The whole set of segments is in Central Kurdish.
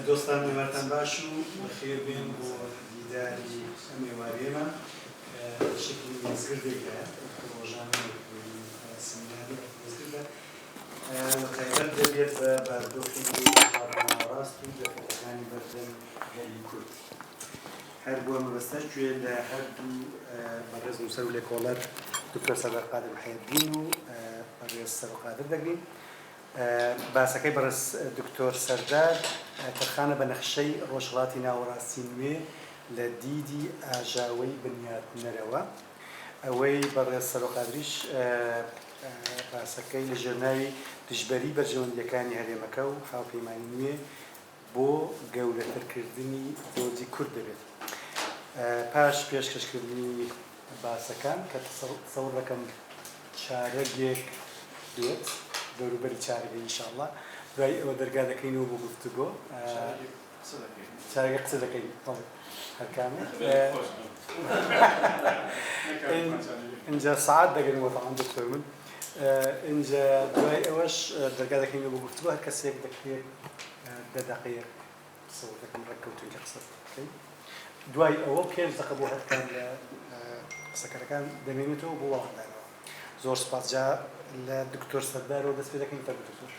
دوستان میوەتان باش و بەخێر بێن بۆ دیداری ئەم ئێوارەیەمە شکلی مێزگردێکە ڕۆژانە سەمیناری مێزگردە و تایبەت دەبێت بە بارودۆخی ڕاست و دەفەتەکانی بەردەم هەلی کورد هەر بووە مەبەستە گوێ لە هەردوو بەڕێز نووسەر و لێکۆڵەر دکتۆر سەردار قادر محەیەدین و بەڕێز سەرۆر قادر دەگرین. باسەکەی بەڕێز دکتۆر سەردار تەرخانە بە نەخشەی ڕۆژهەڵاتی ناوەڕاستی نوێ لە دیدی ئاژاوەی بنیاتنەرەوە. ئەوەی بەڕێز سەرۆر قادریش باسەکەی لە ژێرناوی دژبەری بەرژەوەندیەکانی هەرێمەکە و هاوپەیمانی نوێ بۆ گەورەترکردنی زۆجی کورد دەبێت. پاش پێشکەشکردنی باسەکان کە تەسەوڕ دەکەم چارەگێک بێت دەوروبەری چارەگەی ئینشاءڵڵا دوای ئەوە دەرگا دەکەینەوە بۆ گفتوگۆ چارەگە قسە دەکەین هەر کامل اینجا سعات دەگەنەوە تەعام دکتۆر من اینجا دوای ئەوەش دەرگا دەکەینەوە بۆ گفتوگۆ هەر کەسێک دەکرێت 10 دقیقە قسە دەکەم ڕێککەوتووی قسە بکەین. دوای ئەوە 5 دقیقە بۆ هەرکان لە قسەکەرەکان دەمێنێتەوە بۆ واڵدانەوە. زۆر سوپاس. جا لە دکتۆر سەردارەوە دەست پێ دەکەین فەرموو دکتۆر.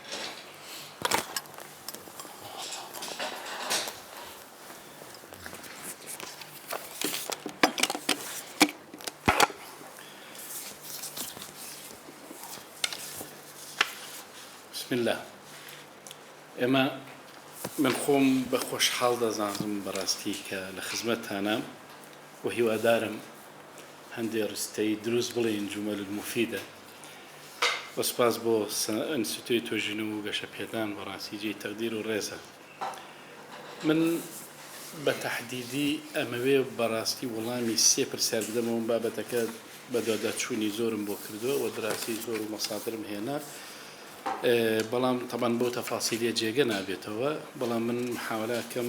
بسم الله. ئێمە من خۆم بە خۆشحاڵ دەزانم بەڕاستی کە لە خزمەتتانە و هیوادارم هەندێک ڕستەی دروست بڵێن جومەل مفیدە. وەسپاس بۆ ئینستیتوی توێژین و گەشەپێدان بەڕاستی جێی تەقدیر و ڕێزە. من بە تەحدیدی ئەمەوێ بەڕاستی وەڵامی 3 پرسیار بدەمەوە بابەتەکە بە دواداچوونی زۆرم بۆ کردووە و دراسی زۆر و مەسادرم هێنا. بەڵام تەبەن بۆ تەفاسیلێ جێگە نابێتەوە، بەڵام من محاولەکەم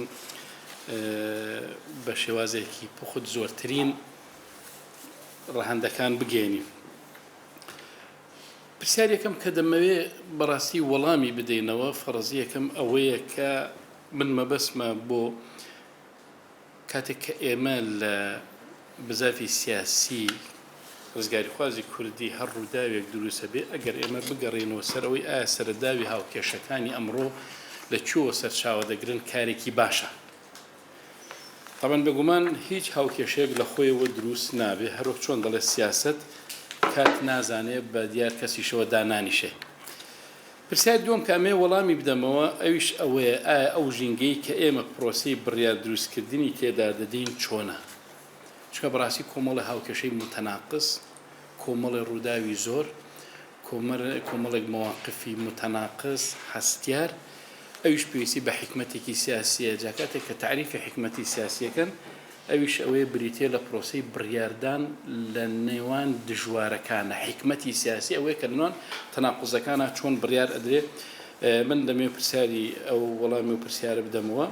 بە شێوازێکی پوخت زۆرترین ڕەهەندەکان بگێنی. پرسیارێکم کە دەمەوێ بەڕاستی وەڵامی بدەینەوە فەرەزیەکەم ئەوەیە کە من مەبەسمە بۆ کاتێک کە ئێمە لە بزافی سیاسی ڕزگاری خوازی کوردی هەر ڕووداوێک دروستە بێ ئەگەر ئێمە بگەڕێنەوە سەرەوەی ئایا سەرەداوی هاوکێشەکانی ئەمڕۆ لە کوێوە سەرچاوە دەگرن کارێکی باشە. تەبەن بێگومان هیچ هاوکێشەیەک لە خۆیەوە دروست نابێ، هەروەک چۆن دەڵێ سیاست کات نازانێ بە دیار کەسیشەوە دانانیشێ. پرسیار دووەم کامێ وەڵامی بدەمەوە ئەویش ئەوەیە ئایا ئەو ژینگەی کە ئێمە پرۆسی بڕیار دروستکردنی تێدا دەدەین چۆنە؟ چکە بەڕاستی کۆمەڵی هاوکێشەی متەناقص، کۆمەڵی ڕووداوی زۆر، کۆمەڵێک مەواقفی متەناقص هەستیار، ئەویش پێویستی بە حکمەتێکی سیاسیە. جا کاتێک کە تعریفی حکمەتی سیاسیەکەن ئەویش ئەوەیە بریتێ لە پرۆسەی بڕیاردان لە نێوان دژوارەکانە. حکمەتی سیاسی ئەوەیە کە لەنێوان تەناقوزەکانە چۆن بڕیار ئەدرێ. من دەمێ پرسیاری ئەو وەڵامی و پرسیارە بدەمەوە.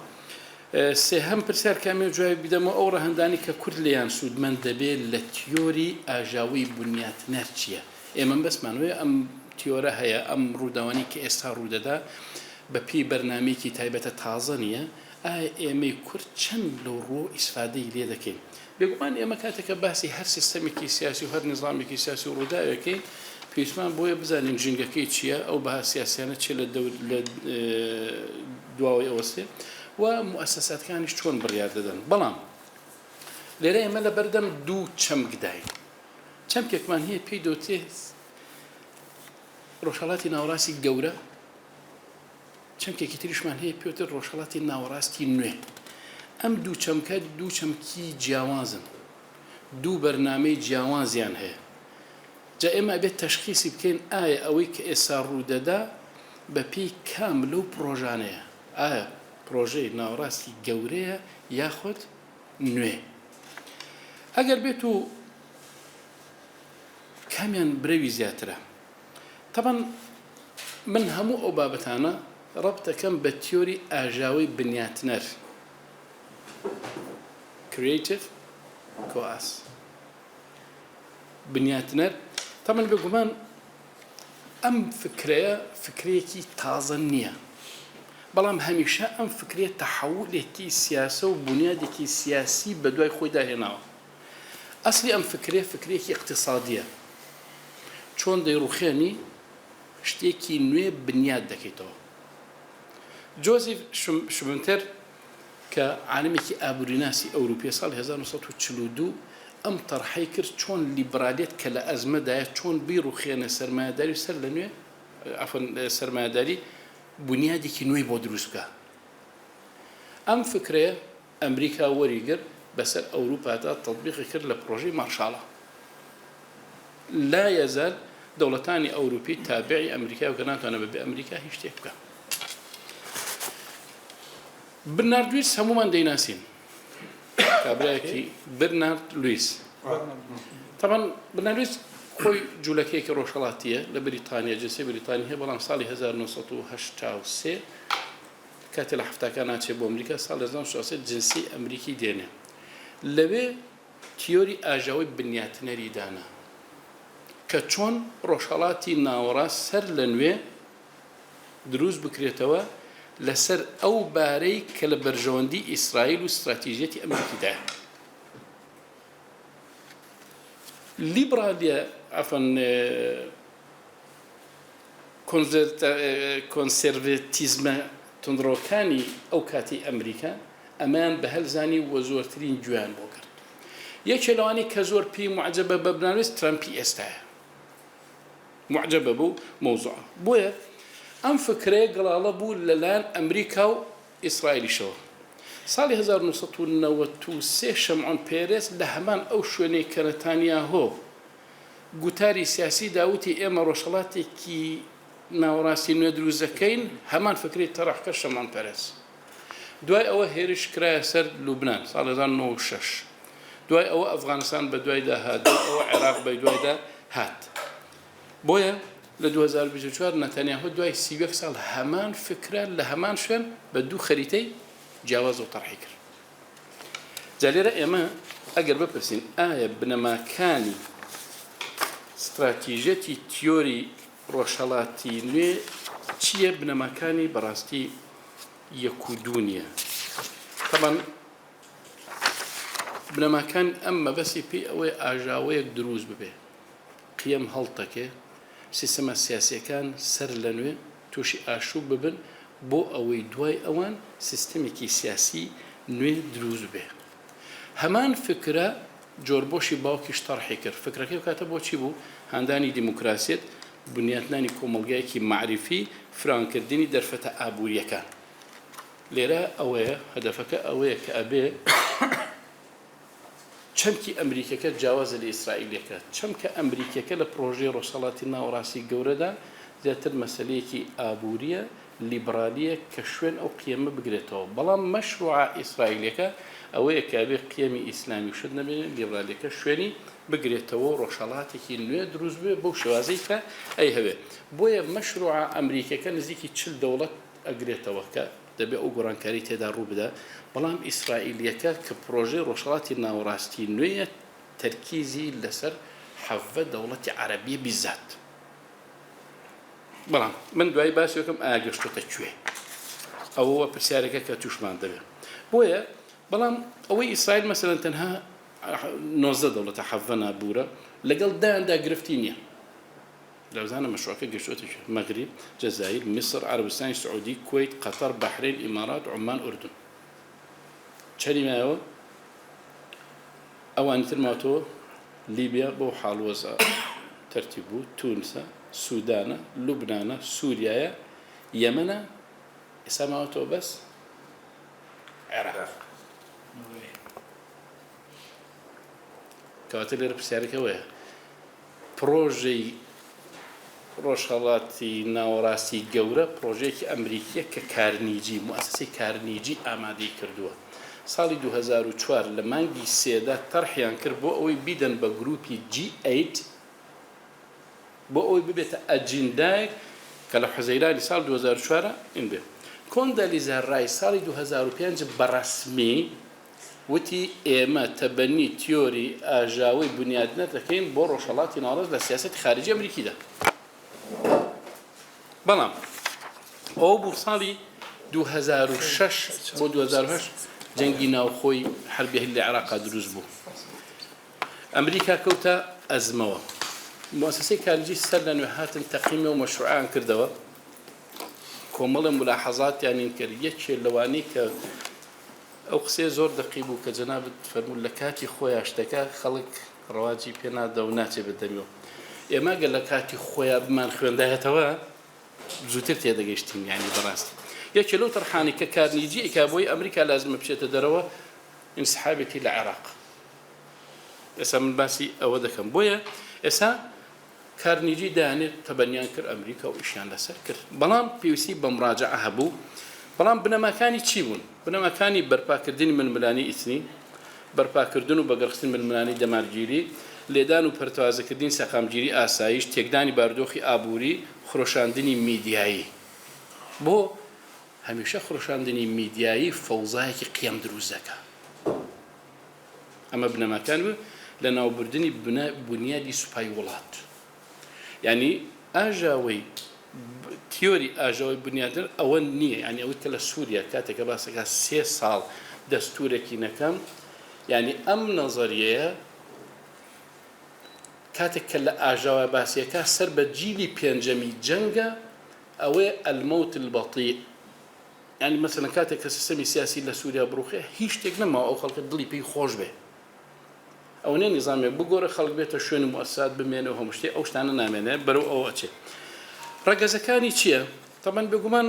سێهەم پرسیار کامێ جوای بدەمەوە ئەو ڕەهەندانی کە کورد لێیان سوودمەند دەبێت لە تیۆری ئاژاوی بنیاتنەر چییە؟ ئێمە بەسمانوێ ئەم تیۆرە هەیە، ئەم ڕووداوانی کە ئێستا ڕوودەدا بەپی بەرنامەیەکی تایبەتە تازە نییە. ئایا ئێمەی کورد چەند لەو ڕۆ ئیسفادەی لێ دەکەین؟ بێگومان ئێمە کاتێکە باسی هەر سیستەمێکی سیاسی و هەر نظامێکی سیاسی و ڕووداوەکەی پێویستمان بۆیە بزانین ژینگەکەی چییە، ئەو بەها سیاسیانە چێ لە دواوەی ئەوەستێ و موسساتەکانیش چۆن بڕیار دەدەن. بەڵام لێرە ئێمە لە بەردەم دوو چەمکداین. چەمکێکمان هەیە پێی دەوتێ ڕۆژهەڵاتی ناوەڕاستی گەورە، چەمکێکی تریشمان هەیە پێوتر ڕۆژهەڵاتی ناوەڕاستی نوێ. ئەم دوو چەمکە دوو چەمکی جیاوازن، دوو بەرنامەی جیاوازیان هەیە. جا ئێمە ئەبێت تەشخیصی بکەین ئایا ئەوەی کە ئێستا ڕوودەدا بەپێی کام لەو پرۆژانەیە، ئایا پرۆژەی ناوەڕاستی گەورەیە یاخود نوێ. ئەگەر بێت و کامیان برەوی زیاترە. تەبەن من هەموو ئەو بابەتانە ڕەبتەکەم بە تیۆری ئاژاوی بنیاتنەر creative coas بنیاتنەر. تەمەن بێگومان ئەم فکرەیە فکرەیەکی تازە نییە، بەڵام هەمیشە ئەم فکرێت تەحەولێکی سیاسە و بنیادێکی سیاسی بە دوای خۆی داهێناوە. ئەسلی ئەم فکرێکی اقتصادیە، چۆن دەیڕوخێنی شتێکی نوێ بنیاد دەکەیتەوە. جۆزیف شومنتەر کە عالمێکی ئابووریناسی ئەوروپی ساڵ 1942 ئەم تەرحەی کرد چۆن لیبرالیت کە لە ئەزمەدایە چۆن بیڕوخێنە سەرمایه‌داری سەر لە نوێ سەرمایه‌داری بنیادێکی نوێی بۆ دروست بکە. ئەم فکرەیە ئەمریکا وەریگرت بەسەر ئەوروپادا تەطبیقی کرد لە پرۆژەی مارشاڵە. لا یەزال دەوڵەتانی ئەوروپی تابعی ئەمریکا و کە ناتوانێت بەبێ ئەمریکا هیچ شتێک بکە. برنارد لویس هەمومان دەیناسین، کابرایەکی برنارد لویس. طبعا برنارد لویس خۆی جوولەکەیەکی ڕۆژهەڵاتیە لە بریتانیا، جنسی بریتانی هەیە، بەڵام ساڵی 1983 کاتێ لە حفتاکان ناچێت بۆ ئەمریکا، ساڵی 1960 جنسی ئەمریکی دێنێ. لەوێ تیۆری ئاژاوی بنیاتنەری دانا کە چۆن ڕۆژهەڵاتی ناوەڕاست سەر لە نوێ دروست بکرێتەوە لەسەر ئەو بارەی کە لە بەرژەوەندی ئیسرائیل و استراتیژیەتی ئەمریکیدایە. لیبرالیە کۆنسێرڤێتیزمە تندڕۆکانی ئەو کاتی ئەمریکا ئەمان بە هەلزانی وە زۆرترین گویان بۆ کرد. یەکێ لەوانی کە زۆر پێی معجەبە بە برنامج ترامپی ئێستایە، معجەبە بوو مۆزوع. بۆیە ئەم فکرەیە گەڵاڵە بوو لەلایەن ئەمریکا و ئیسرائیلیشەوە. ساڵی 1993 شەمعۆن پێرێز لە هەمان ئەو شوێنەی کە نەتانیاهۆ گوتاری سیاسی داوتی ئێمە ڕۆژهەڵاتێکی ناوەڕاستی نوێ دروست دەکەین، هەمان فکری تەڕەحکە شەمعۆن پێرێز. دوای ئەوە هێرش کرایە سەر لوبنان ساڵی 1996. دوای ئەوە ئەفغانستان بە دوایدا هات، دوای ئەوە عێراق بە دوایدا هات. بۆیە لە 2024 نەتانیاهۆ دوای 31 ساڵ هەمان فکرە لە هەمان شوێن بە دوو خەریتەی جیاواز و تەرحی کرد. جا لێرە ئێمە ئەگەر بپرسین ئایا بنەماکانی استراتیژەتی تیۆری ڕۆژهەڵاتی نوێ چییە؟ بنەماکانی بەڕاستی یەک و دوو نییە. طبعا بنەماکان ئەم مەبەستی پێی ئەوەی ئاژاوەیەک دروست ببێ، قیەم هەڵتەکێ، سیستەمە سیاسیەکان سەر لە نوێ تووشی ئاشوب ببن بۆ ئەوەی دوای ئەوان سیستەمێکی سیاسی نوێ دروست بێ. هەمان فکرە جۆربۆشی باوکیش تەرحی کرد. فکرەکەی کاتە بۆچی بوو؟ هەندانی دیموکراسیت، بنیاتنانی کۆمەڵگایەکی معریفی، فرانکردنی دەرفەتە ئابووریەکان. لێرە ئەوەیە هەدەفەکە ئەوەیە کە ئەبێ چەمکی ئەمریکەکە جیاوازە لە ئیسرائیلەکە، چەمکە ئەمریکەکە لە پرۆژەی ڕۆژهەڵاتی ناوەڕاستی گەورەدا زیاتر مەسەلەیەکی ئابووریە، لیبرالیە کە شوێن ئەو قیەمە بگرێتەوە. بەڵام مەشروعە ئیسرائیلەکە ئەوەیە کە ئەبێ قیەمی ئیسلامی شت نەبێت، لیبرالیەکە شوێنی بگرێتەوە، ڕۆژهەڵاتێکی نوێ دروست بێ بەو شێوازەی کە ئەی هەبێ. بۆیە مەشروعە ئەمریکەکە نزیکی 40 دەوڵەت ئەگرێتەوە کە دەبێ ئەو گۆڕانکاری تێدا ڕوو بدە. بەڵام ئیسرائیلەکە کە پرۆژەی ڕۆژهەڵاتی ناوەڕاستی نوێیە تەرکیزی لەسەر 17 دەوڵەتی عەرەبیە بیزات. بەڵام من دوای باسی یەکەم ئایا گەشتۆتە کوێ؟ ئەوە پرسیارەکە کە تووشمان دەبێت. بۆیە بەڵام ئەوەی ئیسرائیل مەسەلەن تەنها 19 دەوڵەتە 17 نابوورە لەگەڵ دایاندا گرفتی نییە. لەوزانە مەشروعەکە گەشتۆتە کوێ؟ مەغریب، جەزایر، میسر، عەرەبستانی سعودی، کوێیت، قەتەر، بەحرین، ئیمارات، عومان، ئوردون. چەری مایەوە ئەوانی تر ماتەوە لیبیا بۆ حاڵوەزە تەرتیب بوو، تونسە، سوودانە، لوبنانە، سووریایە، یەمەنە، ئێستا ماوەتەوە بەس عێراق. کەواتە لێرە پرسیارەکەوەیە پرۆژەی ڕۆژهەڵاتی ناوەڕاستی گەورە پرۆژەیەکی ئەمریکیە کە کارنیجی موسسەی کارنیجی ئامادەی کردووە. ساڵی 2004 لە مانگی سێدا تەرحیان کرد بۆ ئەوەی بیدەن بە گروپی G8 بۆ ئەوەی ببێتە ئەجیندایەک کە لە حوزەیرانی ساڵ 2004 ئین بێ. کۆندەلیزا ڕای ساڵی 2005 بەڕەسمی وتی ئێمە تەبەنی تیۆری ئاژاوی بنیادنە دەکەین بۆ ڕۆژهەڵاتی ناوەڕاست لە سیاسەتی خارجی ئەمریکیدا. بەڵام ئەوە بوو ساڵی 2006 بۆ 2008 جەنگی ناوخۆی حربی هەلی عێراق دروست بوو. ئەمریکا کەوتە ئەزمەوە. مؤسسەی کارنیجی سەر لە نوێ هاتن تەقیمە و مەشروعیان کردەوە. کۆمەڵە ملاحەزاتیان کرد. یەکێ لەوانەی کە ئەو قسەی زۆر دقی بوو کە جەنابەت فەرموو لە کاتی خۆیان شتەکە خەڵک ڕەواجی پێ نادا و ناچێ بەدەمیەوە. ئێمە گە لە کاتی خۆیان بمان خوێندایەتەوە زووتر تێدەگەیشتین یعنی بەڕاستی. یەکێ لەو تەرحانی کە کارنیجی ئیکا بۆی ئەمریکا لازمە بچێتە دەرەوە ئینسحابێتی لە عێراق. ئێستا من باسی ئەوە دەکەم. بۆیە ئێستا کارنیجی دایانێت تەبەنیان کرد ئەمریکا و ئیشیان لەسەر کرد. بەڵام پێویستی بە مراجعە هەبوو. بەڵام بنەماکانی چی بوون؟ بنەماکانی بەرپاکردنی ململانی ئیسنی، بەرپاکردن و بەگەڕخستن ململانی دەمارگیری، لێدان و پەرتوازەکردنی سەقامگیری ئاسایش، تێکدانی بارودۆخی ئابووری، خڕۆشاندنی میدیایی. بۆ هەمیشە خڕۆشاندنی میدیایی فەوزایەکی قیام دروست دەکات. ئەمە بنەماکان بوو لە ناوبردنی بنیادی سوپای وڵات. یعنی ئاژاوەی تیۆری ئاژاوی بنیادر ئەوە نییە. یعنی ئەوەی کە لە سووریا کاتێکە باسەکە 3 ساڵ دەستورێکی نەکەم، یعنی ئەم نەزەریەیە کاتێک کە لە ئاژاوە باسیەکە سەر بە جیلی پێنجەمی جەنگە ئەوەیە ئەلمەوت البەطیء. یعنی مەسەلەن کاتێک کە سیستەمی سیاسی لە سووریا بڕوخێ هیچ شتێک نەماوە ئەو خەڵکە دڵی پێی خۆش بێ. ئەو نێ نیزامێک بگۆرە خەڵک بێتە شوێن موەسسات بمێنەوە هەموو شتێ ئەو شتانە نامێنێ بەرەو ئەوە ئەچێ. ڕەگەزەکانی چییە؟ تەبەن بێگومان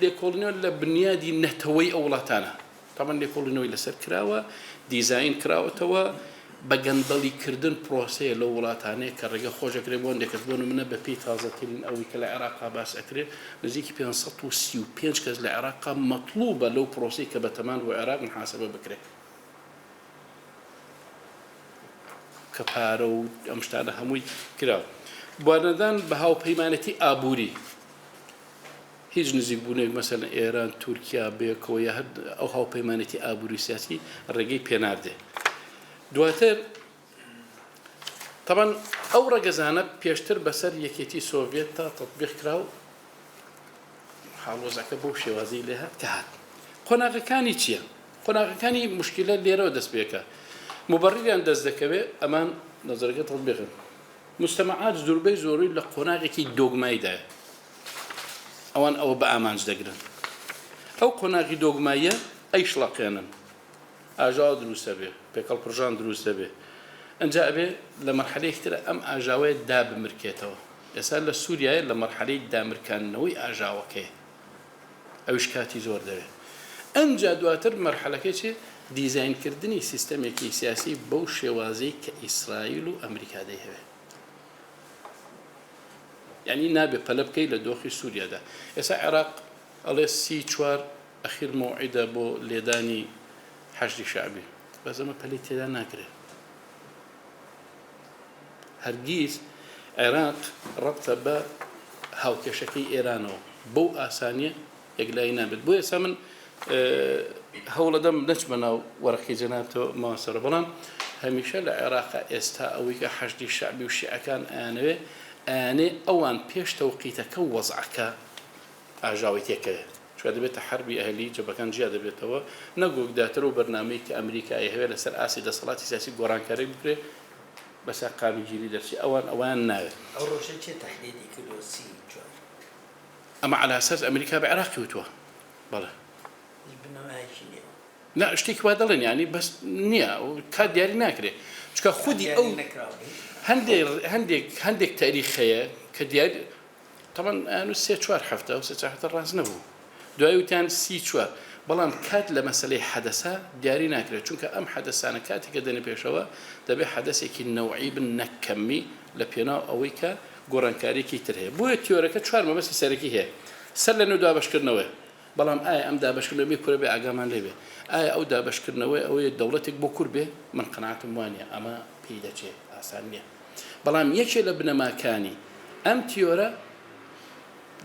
لێکۆڵینەوە لە بنیادی نەتەوەی ئەو وڵاتانە. تەبەن لێکۆڵینەوەی لەسەر کراوە، دیزاین کراوەتەوە، بە گەندەڵیکردن پرۆسەیە لەو وڵاتانەیە کە ڕێگە خۆشەکرێ بۆ ئەندێکت بۆ منە بە پێی تازەترین ئەوی کە لە عێراقا باس ئەکرێ نزیکی 535 کەس لە عێراقا مەطلوبە لەو پرۆسەی کە بە تەمان بۆ عێراق محاسبە بکرێت. کە پارە و ئەم شتانە هەمووی کراوە. بوانەدان بە هاوپەیمانەتی ئابووری. هیچ نزیک بوونێک مەسەلەن ئێران، تورکیا بێکەوە یا ئەو هاوپەیمانەتی ئابووری سیاسی ڕێگەی پێناردێ. دواتر طبعا ئەو ڕەگەزانە پێشتر بەسەر یەکێتی سۆڤێت تا تەطبیق کرا و حاڵۆزەکە بەو شێوازەی لێ هات کە هات. قۆناغەکانی چییە؟ قۆناغەکانی مشکلە لێرەوە دەست پێکە. مبەڕیریان دەست دەکەوێت ئەمان نەزەرەکە تەطبیقن. مجتەمەعات زۆربەی زۆری لە قۆناغێکی دۆگماییدایە. ئەوان ئەوە بە ئامانج دەگرن. ئەو قۆناغی دۆگماییە ئەیشڵەقێنن. ئاژاوە دروستە بێ، پێکەڵ پڕژان دروستە بێ. ئەنجا ئەبێ لە مەرحەلەیەکترە ئەم ئاژاوەیە دابمرکێتەوە. ئێستا لە سووریایە لە مەرحەلەی دامرکاندنەوەی ئاژاوەکەیە. ئەویش کاتی زۆر دەوێت. ئەنجا دواتر مەرحەلەکەی چێ؟ دیزاینکردنی سیستەمێکی سیاسی بەو شێوازەی کە ئیسرائیل و ئەمریکا دەیهەوێت. یعنی نابێ پەلە بکەی لە دۆخی سووریادا. ئێستا عێراق ئەڵێ 34 ئەخیر مەوعیدە بۆ لێدانی حەشدی شعبی. بەس ئەمە پەلەی تێدا ناکرێت. هەرگیز عێراق ڕەبتە بە هاوکێشەکەی ئێرانەوە بەو ئاسانیە یەکلایی نابێت. بۆ ئێستا من هەوڵەدەم نەچمە ناو وەرەقی جەنابتەوە ماوەسەرە. بەڵام هەمیشە لە عێراقا ئێستا ئەوەی کە حەشدی شعبی و شیعەکان ئەیانەوێ ئەیانێ ئەوان پێش تەوقیتەکە وەزعەکە ئاژاوی تێکەوێت. چوە دەبێتە حربی ئەهلی جەبەکان جیا دەبێتەوە نەگۆکداتر و بەرنامەی کە ئەمریکای هەوێ لەسەر ئاسی دەسەڵاتی سیاسی گۆڕانکاری بکرێ بەسا قانونگیری دەرچی ئەوان ناوێت. ئەو ڕۆژە چێ تەحلیلی کردووە سی جوان؟ ئەمە عەلا ئەساس ئەمریکا بە عێراقی وتووە. بەڵێ. بنەمایەکی نییە. نا شتێکی وا دەڵێن یعنی بەس نییە کات دیاری ناکرێت. چکە خودی ئەو هەندێک تاریخەیە کە دیاری طبعا ئەنو 3-4 هەفتە و 3-4 هەفتە ڕاست نەبوو. دوای وتیان 34 بەڵام کات لە مەسەلەی حەدەسە دیاری ناکرێت. چونکە ئەم حەدەسانە کاتێکە دەنێ پێشەوە دەبێت حەدەسێکی نەوعی بن نەکەمی لە پێناو ئەوەی کە گۆڕانکاریەکی تر هەیە. بۆیە تیۆرەکە 4 مەبەستی سەرەکی هەیە. سەر لە نوێ دابەشکردنەوەی. بەڵام ئایا ئەم دابەشکردنەوەی کورە بێ ئاگامان لێ بێ. ئایا ئەو دابەشکردنەوەی ئەوەیە دەوڵەتێک بۆ کور بێ من قەناعەتم وانە ئەمە پێی دەچێت ئاسان نییە. بەڵام یەکێ لە بنەماکانی ئەم تیۆرە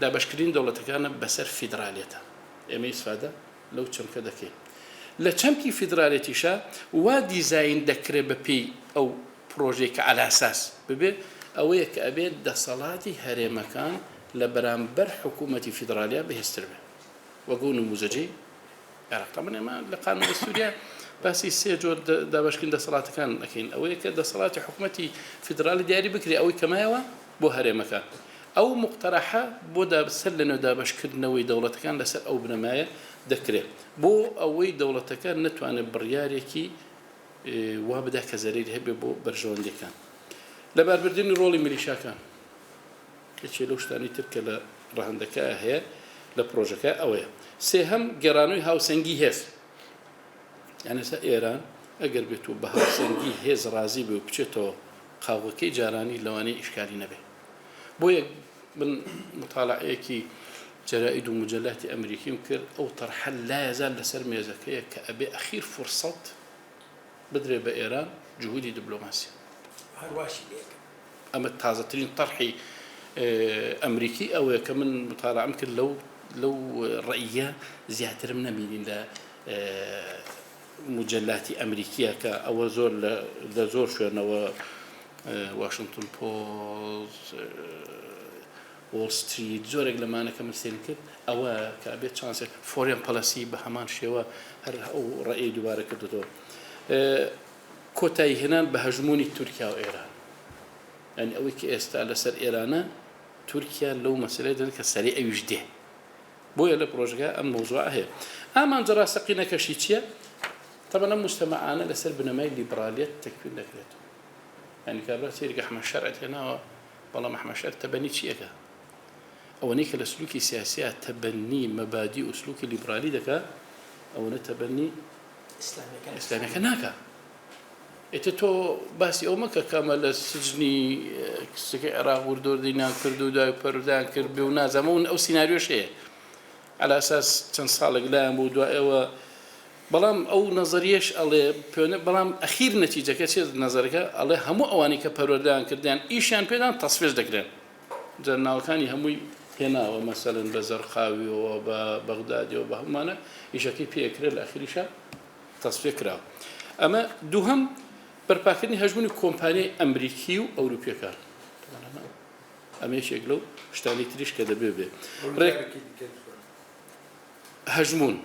دابەشکردنی دەوڵەتەکانە بەسەر فیدرالیەتە. ئێمە ئیسفادە لەو چەمکە دەکەین. لە چەمکی فیدرالیەتیشە وا دیزاین دەکرێت بە پێی ئەو پرۆژەی کە ئالاساس ببێ ئەوەیە کە ئەبێت دەسەڵاتی هەرێمەکان لە بەرامبەر حکوومەتی فیدرالیا بەهێزتر بێ. وەگو نموزەجەی عێراق تەمەنێمە لە قانون دەستوریە باسی سێ جۆر دابەشکردن دەسەڵاتەکان دەکەین ئەوەیە کە دەسەڵاتی حکوومەتی فیدرالی دیاری بکرێ ئەوەی کەمایەوە بۆ هەرێمەکان ئەو مقتەرەحە بۆ سەر لەنێو دابەشکردنەوەی دەوڵەتەکان لەسەر ئەو بنەمایە دەکرێت بۆ ئەوەی دەوڵەتەکە نەتوانێت بڕیارێکی وا بدا کە زەرری هەبێ بۆ بەرژەوەندەکان لەباربردنی ڕۆڵی میلیشاکان یەکێ لەو شتانی تر کە لە ڕەهەندەکە هەیە لە پرۆژەکە ئەوەیە سێهەم گەڕانەوەی هاوسەنگی هێز یانە ئێستا ئێران ئەگەر بێت و بە هاوسەنگی هێز ڕازی بێ و بچێتەوە قاوەکەی جارانی لەوانەیە ئیشکالی نەبێ بۆیە من مطالعەیەکی جەرائید و مجەلاتی ئەمریکیم کرد ئەو تەرحە لا یەزال لەسەر مێزەکەیە کە ئەبێ ئەخیر فرسەت بدرێ بە ئێران جهودی دیبلۆماسی هەرواشی لێک ئەمە تازەترین تەرحی ئەمریکی ئەوەیە کە من مطالعەم کرد لەو ڕەئیە زیاترم نەبینین لە مجەلاتی ئەمریکیە کە ئەوە زۆر لە زۆر شوێنەوە واشنگتن پۆست وۆل ستریت زۆرێک لەمانەکە من سێن کرد ئەوە کە ئەبێت چانسێک فۆریان پەلەسی بە هەمان شێوە هەر ئەو ڕەئی دووبارە کردەوە کۆتایی هێنان بە هەژمونی تورکیا و ئێران یعنی ئەوەی کە ئێستا لەسەر ئێرانە تورکیا لەو مەسەلەی دەن کە سەری ئەویش دێ بۆیە لە پرۆژەکە ئەم مەوزوعە هەیە ئامانجا ڕاستەقینەکەشی چییە؟ طبعا ئەم مجتەمەعانە لەسەر بنەمای لیبرالیەت تەکوین دەکرێتەوە یعنی کابرا سێرگە ئەحمەد شەرعەت هێناوە بەڵام ئەحمەد شەرع تەبەنی چیەکە ئەوەنەی کە لە سلوکی سیاسیە تەبەنی مەبادی و سلوکی لیبرالی دەکا ئەوەنە تەبەنی ئیسلامیەکە ناکە ئێتە تۆ باسی ئەو مەکە کەمە لە سجنی کچەکەی عێراق وردۆردینان کرد و دوای پەرودان کرد بێ و نازەمەون ئەو سیناریۆش هەیە على ئەساس چەند ساڵێک لایەن بوو دوایەوە بەڵام ئەو نەزەریەش ئەڵێ پێوەنە بەڵام ئەخیر نەتیجەکە چێت نەزەرەکە ئەڵێ هەموو ئەوانی کە پەروەردەیان کردیان ئیشیان پێدان تەسفێش دەکرێن جەرناڵەکانی هەمووی هێناوە مەسەلەن بە زەرقاویەوە بە بەغدادیەوە بە هەمومانە ئیشەکەی پێکرێت لە ئەخیریشە تەسفێ کراوە ئەمە دووهەم بەرپاکردنی هەژمونی کۆمپانیای ئەمریکی و ئەوروپیەکان ئەمە یەکێک لەو شتانی تریش کە دەبێ بێ هەژمون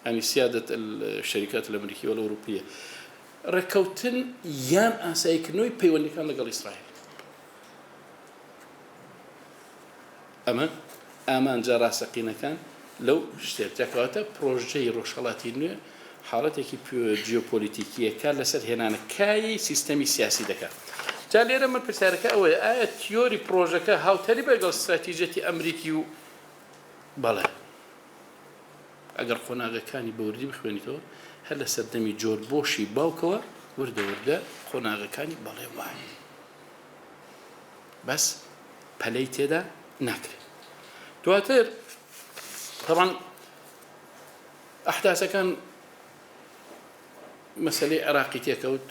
يعني سيادة الشركات الأمريكية والأوروبية ركوتن يان أسايكنوي بيوني كان لقال إسرائيل أمان جارا سقينا كان لو اشتريت كواتا بروجي روشالاتي نو حالتك جيوبوليتيكية كان لسد هنا كاي سيستمي سياسي دكا جالي رمى بسارك أول آية تيوري بروجكا هاو تالي بقى استراتيجية أمريكي بلا ئەگەر قۆناغەکانی بەوردی بخوێنیتەوە هەر لە سەردەمی جۆر بۆشی باوکەوە وردە قۆناغەکانی بەڵێ وای بەس پەلەی تێدا ناکرێت دواتر طبعا ئەحداسەکان مەسەلەی عێراقی تێکەوت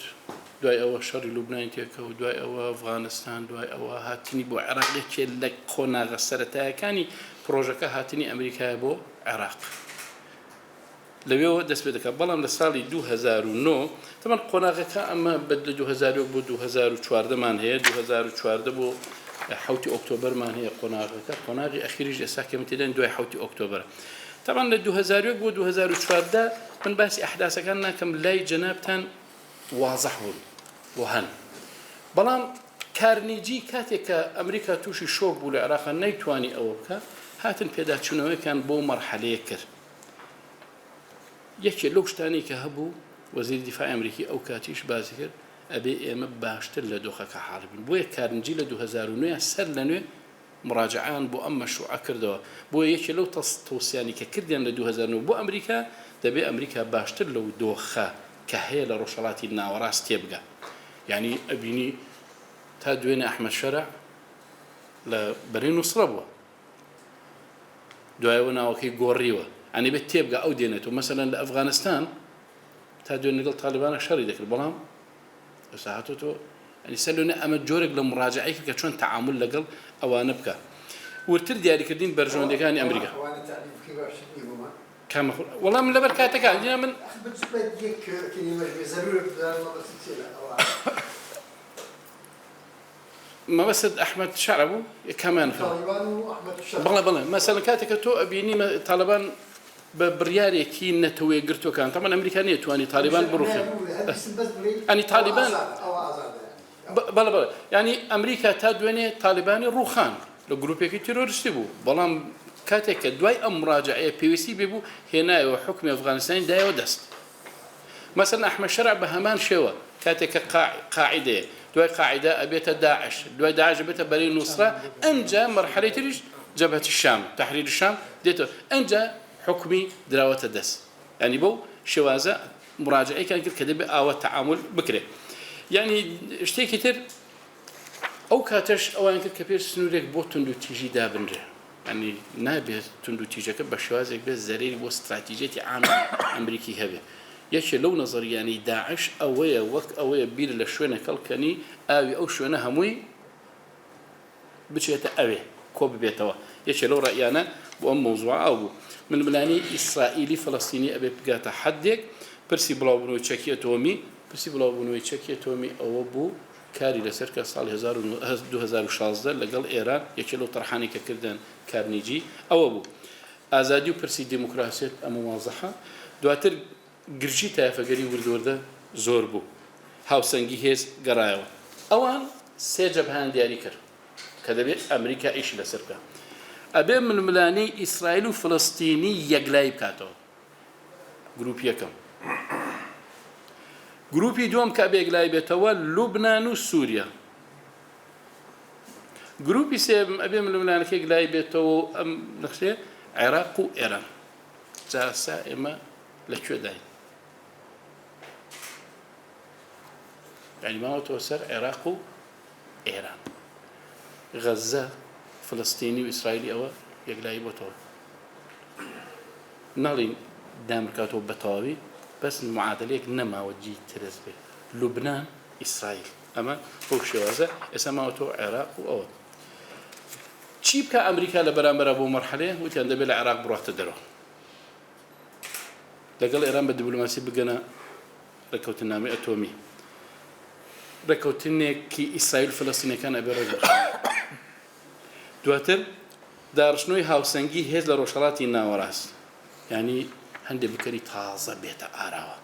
دوای ئەوە شەڕی لوبنانی تێکەوت دوای ئەوە ئەفغانستان دوای ئەوە هاتنی بۆ عێراق یەکێ لە قۆناغە سەرەتایەکانی پرۆژەکە هاتنی ئەمریکایە بۆ عێراق لەوێەوە دەست پێ دەکات بەڵام لە ساڵی 2009 تەمان قۆناغەکە ئەمە بەدلە 2000 بۆ 2014مان هەیە 2014 بۆ 7 ئۆکتۆبەرمان هەیە قۆناغەکە قۆناغی ئەخیریش ئێستا کەم تێدەن دوای 7 ئۆکتۆبەر تەمان لە 2001 بۆ 2014 من باسی ئەحداسەکان ناکەم لای جەنابتان وازەح بوون وهەن بەڵام کارنیجی کاتێک کە ئەمریکا تووشی شۆک بوو لە عێراق نەیتوانی ئەوە بکە هاتن پێداچوونەوەیان بۆ مەرحەلەیە کرد یەکێ لەو شتانی کە هەبوو وەزیری دیفاعی ئەمریکی ئەو کاتیش باسی کرد ئەبێ ئێمە باشتر لە دۆخەکە حاڵ بین بۆیە کارنجی لە 2009 سەر لە نوێ مراجعان بۆ ئەم مەشروعە کردەوە بۆیە یەکێ لەو تەوسیانی کە کردیان لە 2009 بۆ ئەمریکا دەبێ ئەمریکا باشتر لەو دۆخە کە هەیە لە ڕۆژهەڵاتی ناوەڕاست تێبگا یعنی ئەبینی تا دوێنێ ئەحمەد شەرع لە بەرەی نووسڕە بووە دوایەوە ناوەکەی گۆڕیوە ئەنی بێت تێبگا ئەو دێنێتەوە مەسەلەن لە ئەفغانستان تا دوێن لەگەڵ تالیبانە شەڕی دەکرد بەڵام ئێستا هاتوۆ ئەنی سەلۆنە ئەمە جۆرێک لە مڕاجعەی کە چۆن تەعامل لەگەڵ ئەوانە بکە ورتر دیاریکردین بەرژەوەندەکانی ئەمریکا وەڵام من لەبەر کاتەکە دینا من ما بس أحمد شعربو كمان طالبان وأحمد الشرع بلا مثلا كاتك تو أبيني طالبان ببرياري كي نتوي قرتو كان طبعا أمريكانية تواني طالبان بروخي يعني طالبان بلا يعني أمريكا تدويني طالباني روخان لجروبي كي تيرورستي بو بلام كاتك دواي مراجعة بي سي بيبو هنا وحكم أفغانستان دايو دست مثلا أحمد شرع بهمان شوا كاتك قاعدة دواي قاعدة أبيت داعش دواي داعش أبيت بري النصرة أنجا مرحلة ريش جبهة الشام تحرير الشام ديتو أنجا حكمي دراوة دس يعني بو شوازة مراجعة كان كذب أو التعامل بكرة يعني اشتي كتير أو كاتش أو أنك كبير سنورك بو تندو تيجي دابنره يعني نابه تندو تيجي كبشوازك بس زريري بو استراتيجية عامة أمريكي هبه يشي لو نظر يعني داعش أويا أويا بير لشوينة كالكني أو شوينة هموي بشيء أوي كوب بيتوا يشي لو رأينا بأم موضوع أو من بلاني إسرائيلي فلسطيني أبي بقى تحديك برسي بلاو بنوي تشكية تومي برسي بلاو بنوي تشكية تومي أو بو كاري لسركة صال 2016 لقال إيران يشي لو طرحاني كردن كارنيجي أو بو آزادي وبرسي ديمقراطية أم واضحة دواتر گرجی تافەگەری وردووردە زۆر بوو هاوسەنگی هێز گەڕایەوە ئەوان سێ جەبهەیان دیاری کرد کە دەبێت ئەمریکا ئیش لەسەر بکات ئەبێ ململانەی ئیسرائیل و فلەستینی یەکلای بکاتەوە گروپ یەکەم گروپی دووەم کە ئەبێ یەکلای بێتەوە لوبنان و سووریا گروپی سێم ئەبێ ململانەکە یەکلای بێتەوە ئەم نەخشێ عێراق و ئێران جاسا ئێمە لەکوێ داین يعني ما هو توسر عراق وإيران غزة فلسطيني وإسرائيلي أو يقلاي بطول نالين دامركاتو بطاوي بس المعادلة نما وجي ترزبه لبنان إسرائيل أما هو شوازة اسمه تو عراق وأو شيب كأمريكا لبرامبر أبو مرحلة وتيان دبل العراق بروح تدرو لقال إيران بالدبلوماسي بقنا ركوت النامي أتومي ركوتني كي إسرائيل فلسطين كان أبي رجل دواتر دارشنوي هاوسنجي هز لروشالاتي ناوراس يعني هندي بكري تازة بيت آراوا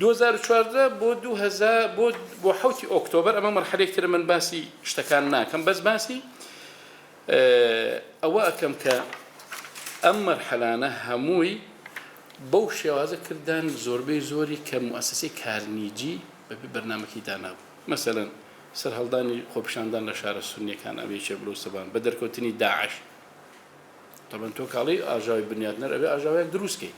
2014 بو 2000 بو حوتي أكتوبر أمام مرحلة كتير من باسي اشتكالنا كم بس باسي أواكم أم مرحلة هموي بو شوازة كردان زوربي زوري كمؤسسة كارنيجي ببرنامجي دانا مثلا سر هلداني خوبشاندان لشار السنية كان أبي شبلو سبان بدر كوتني داعش طبعا تو كالي أجاوي بنيادنا أبي أجاوي دروسكي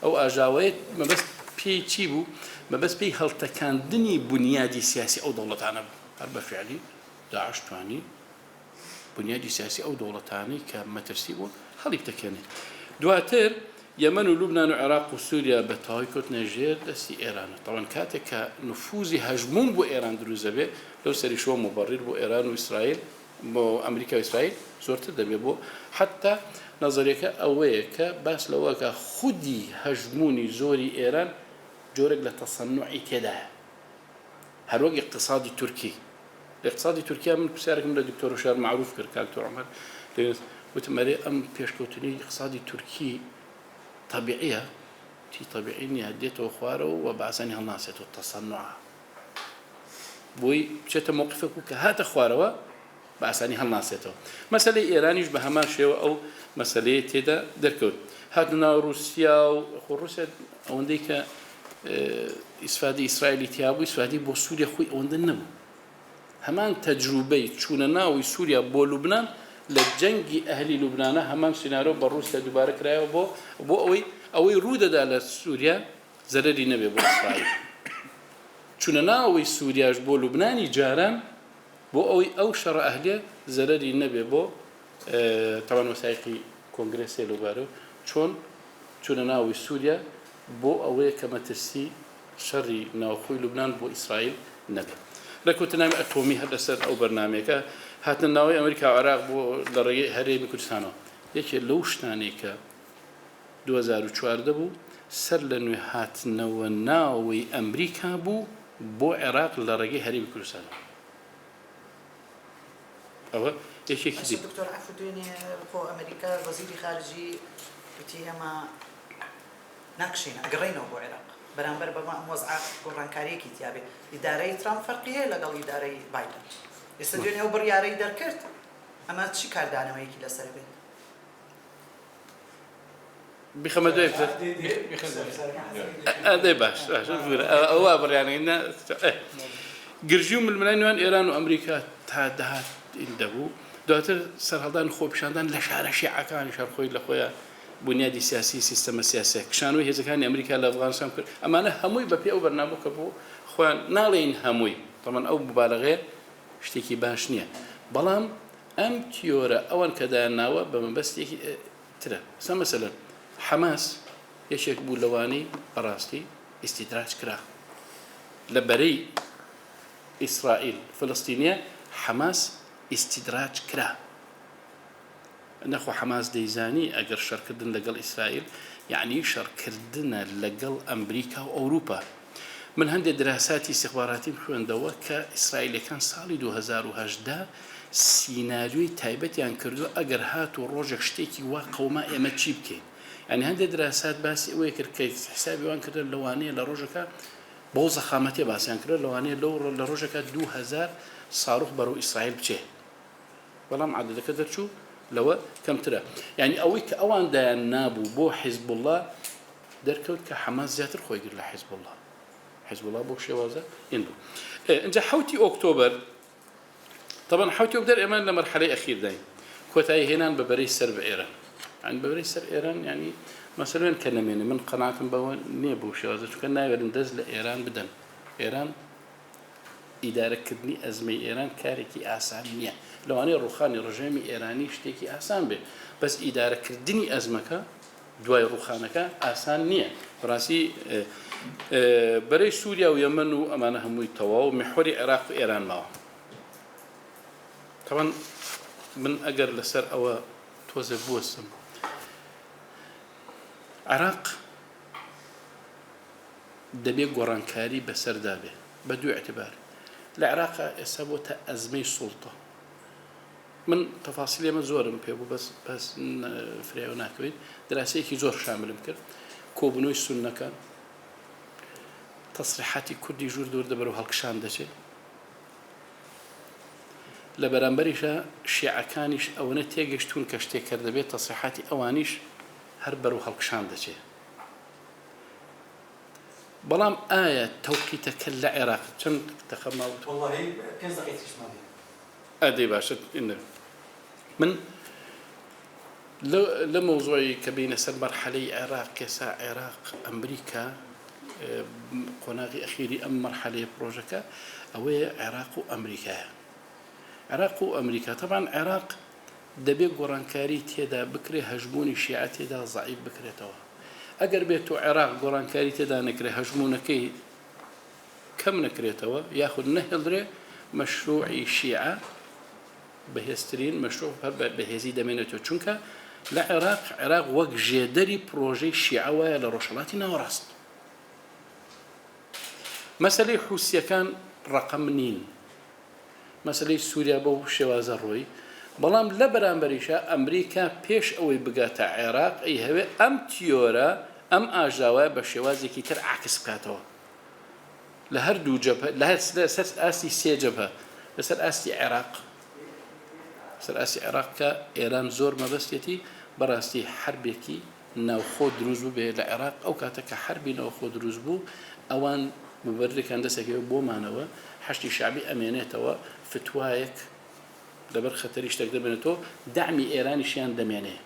أو أجاوي ما بس بي تشيبو ما بس بي هلتكاندني بنيادي سياسي أو دولة عنا هرب فعلي داعش تواني بنيادي سياسي أو دولة تاني كمترسيبو هل يبتكيني دواتر يمن ولبنان وعراق وسوريا بتايكوت نيجير دسي إيران طبعا كاتك نفوذي هجمون بو إيران دروزبه لو سري شو مبرر بو إيران وإسرائيل بو أمريكا وإسرائيل زورت دبي بو حتى نظريك أويك بس لوك خدي هجموني زوري إيران جورك لتصنعي كده هروج اقتصادي تركي الاقتصادي تركيا من بسعرك من الدكتور شار معروف كالدكتور عمر وتمري أم بيشكوتني اقتصادي تركي طبيعية تي طبيعيني هديته أخواره وبعثني هالناسة التصنع بوي بشت موقفك كهات أخواره بعثني هالناسته مسألة إيران يشبه ما شيء أو مسألة تدا دركود هادنا روسيا وروسيا عندك إسفادي إسرائيل تيابو إسفادي بسوريا خوي عندنا همان تجربة شوننا وسوريا بو لبنان لجنگی أهل لبنان همان سيناريو بروسيا دوباره كرايو بو أوي روده دالة سوريا زرري نبي بو إسرائيل چوننا أوي سوريا بو لبناني جاران بو أو شر أهلية زرري نبي بو طبعا وثائقي كونغرس لوبارو چوننا أوي سوريا بو أوي كما ترسي شري ناوخوي لبنان بو إسرائيل نبي لكنت نام أتومي هذا سر أو برنامجك هات النووي أمريكا وعراق بو لرجع هريم كردستانه يك لوش تانيك 2014 بو سر لأنه هات النووي أمريكا بو عراق لرجع هريم كردستانه ئەوە یەکێکی دی دكتور عفو دويني خو امريكا وزيري خارجي بتي اما ناقشين اقرينا ابو عراق برانبر بما موزعه قران كاريكي تيابي اداري ترامب فرقيه لقل اداري بايدن يستدوني او برياري دركرت اما تشي كاردانا ويكي لسربي بخەمە دوای ئەدەی باش ئەوە بڕیانەکەی گرژی و ململای نوێن ئێران و ئەمریکا تا داهات دەبوو دواتر سەرهەڵدان خۆپیشاندان لە شارە شیعەکانی شار خۆی لە خۆیان بنیادی سیاسی سیستەمە سیاسە کشانەوەی هێزەکانی ئەمریکا لە ئەفغانستان کرد ئەمانە هەمووی بەپێ ئەو بەرنامە کە بوو خۆیان ناڵێن هەمووی تەمان ئەو مبالغەیە شتێکی باش نییە بەڵام ئەم تیۆرە ئەوان کە دایانناوە بە مەبەستێکی ترە سە مەسەلەن حماس یەکێک بوو لەوانەی بەڕاستی ئیستیدراج کرا لە بەرەی ئیسرائیل فلستینیە حماس ئیستیدراج کرا نەخۆ حماس دەیزانی ئەگەر شەڕکردن لەگەڵ ئیسرائیل یعنی شەڕکردنە لەگەڵ ئەمریکا و ئەوروپا من هەندێک دراساتی استخباراتیم خوێندەوە کە ئیسرائیلەکان ساڵی 2018 سیناریۆی تایبەتیان کردو ئەگەر هات و ڕۆژێک شتێکی وا قەوما ئێمە چی بکەین يعني هەندێک دراسات باسی ئەوەیە کرد کە حسابیوان کردن لەوانەیە لە ڕۆژەکە بۆ زەخامەتێ باسییان کرد لەوانەیە لە ڕۆژەکە 2000 ساڕوخ بەرەو ئیسرائیل بچێ بەڵام عادەتەکە دەرچوو لەوە کەمترە یعنی ئەوەی کە ئەوان دایان نابوو بۆ حیزب الله دەرکەوت کە حەماس زیاتر خۆی گرت لە حیزب الله حزب الله بۆ شێوازە هێندوو اینجا 7 ئۆکتۆبر طبعا 7 ئۆکتۆبر ئێمە لە مەرحەلەی ئەخیر داین کۆتایی هێنان بە بەرەی سەر بە ئێران يعني ببري سر إيران يعني مثلا كلميني من قناعة بوا نيبو شوازة شو كان ناير ندز لإيران بدن إيران إدارة كدني أزمي إيران كاريكي آسان نية لو أنا روخاني رجيمي إيراني شتيكي آسان به بس إدارة كدني أزمك دواي روخانك آسان نية براسي بري سوريا ويمن وأمانة هم يتواو محوري عراق وإيران معه طبعا من أجر لسر أو توزع بوسم عراق دەبێ گۆڕانکاری بەسەردا بێ بە دوو اعتبار لە عێراقا ئێستا بۆتە ئەزمەی سوڵتە من تەفاسیل ئێمە زۆرم پێ بوو بەس فریاوە ناکەوێت دراسەیەکی زۆر شاملم کرد کۆبوونەوەی سوننەکان تەسریحاتی کوردی ژوور دوور دەبەرەوە هەڵکشان دەچێت لە بەرامبەریشە شیعەکانیش ئەوەنە تێگەشتون کە شتێک کرد دەبێت تەسریحاتی ئەوانیش هەر بەرەو هەڵکشان دەچێت بەڵام ئایا تەوقیتەکە لە عێراق چەند تەخەماوت والله 5 دقيقة شمالي ئەدەی باشە من لە مەوزوعی کە بینە سەر مەرحەلەی عێراق کێسا عێراق ئەمریکا قۆناغی ئەخیری ئەم مەرحەلەیە پرۆژەکە ئەوەیە عێراق و ئەمریکایە عێراق و ئەمریکا طبعا عێراق دەبێ گۆڕانکاری تێدا بکرێ هەژبوونی شیعە تێدا زەعیف بکرێتەوە ئەگەر بێت و عێراق گۆڕانکاری تێدا نەکرێ هەژبوونەکەی کەم نەکرێتەوە یاخود نەهێڵدرێ مەشروعی شیعە بەهێزترین مەشروع بەهێزی دەمێنێتەوە چونکە لە عێراق وەک ژێدەری پرۆژەی شیعە وایە لە ڕۆژهەڵاتی ناوەڕاست مەسەلەی حوسیەکان ڕەقەم نین مەسەلەی سووریا بۆ شێوازە ڕۆی بەڵام لە بەرامبەریشە ئەمریکا پێش ئەوەی بگاتە عێراق ئەی هەوێ ئەم تیۆرە ئەم ئاژاوە بە شێوازێکی تر عاکس بکاتەوە لە هەردوو جەبهە لەسەر ئاستی سێ جەبهە لەسەر ئاستی عێراق سەر ئاستی عێراق کە ئێران زۆر مەبەستێتی بەڕاستی حربێکی ناوخۆ دروست بوو بێ لە عێراق ئەو کاتە کە حربی ناوخۆ دروست بوو ئەوان ببەردێکان دەسێکەوە بۆمانەوە حەشتی شعبی ئەمێنێتەوە فتوایەک لەبەر خەتەری شتێک دەبێنێتەوە داعمی ئێرانیشیان دەمێنێ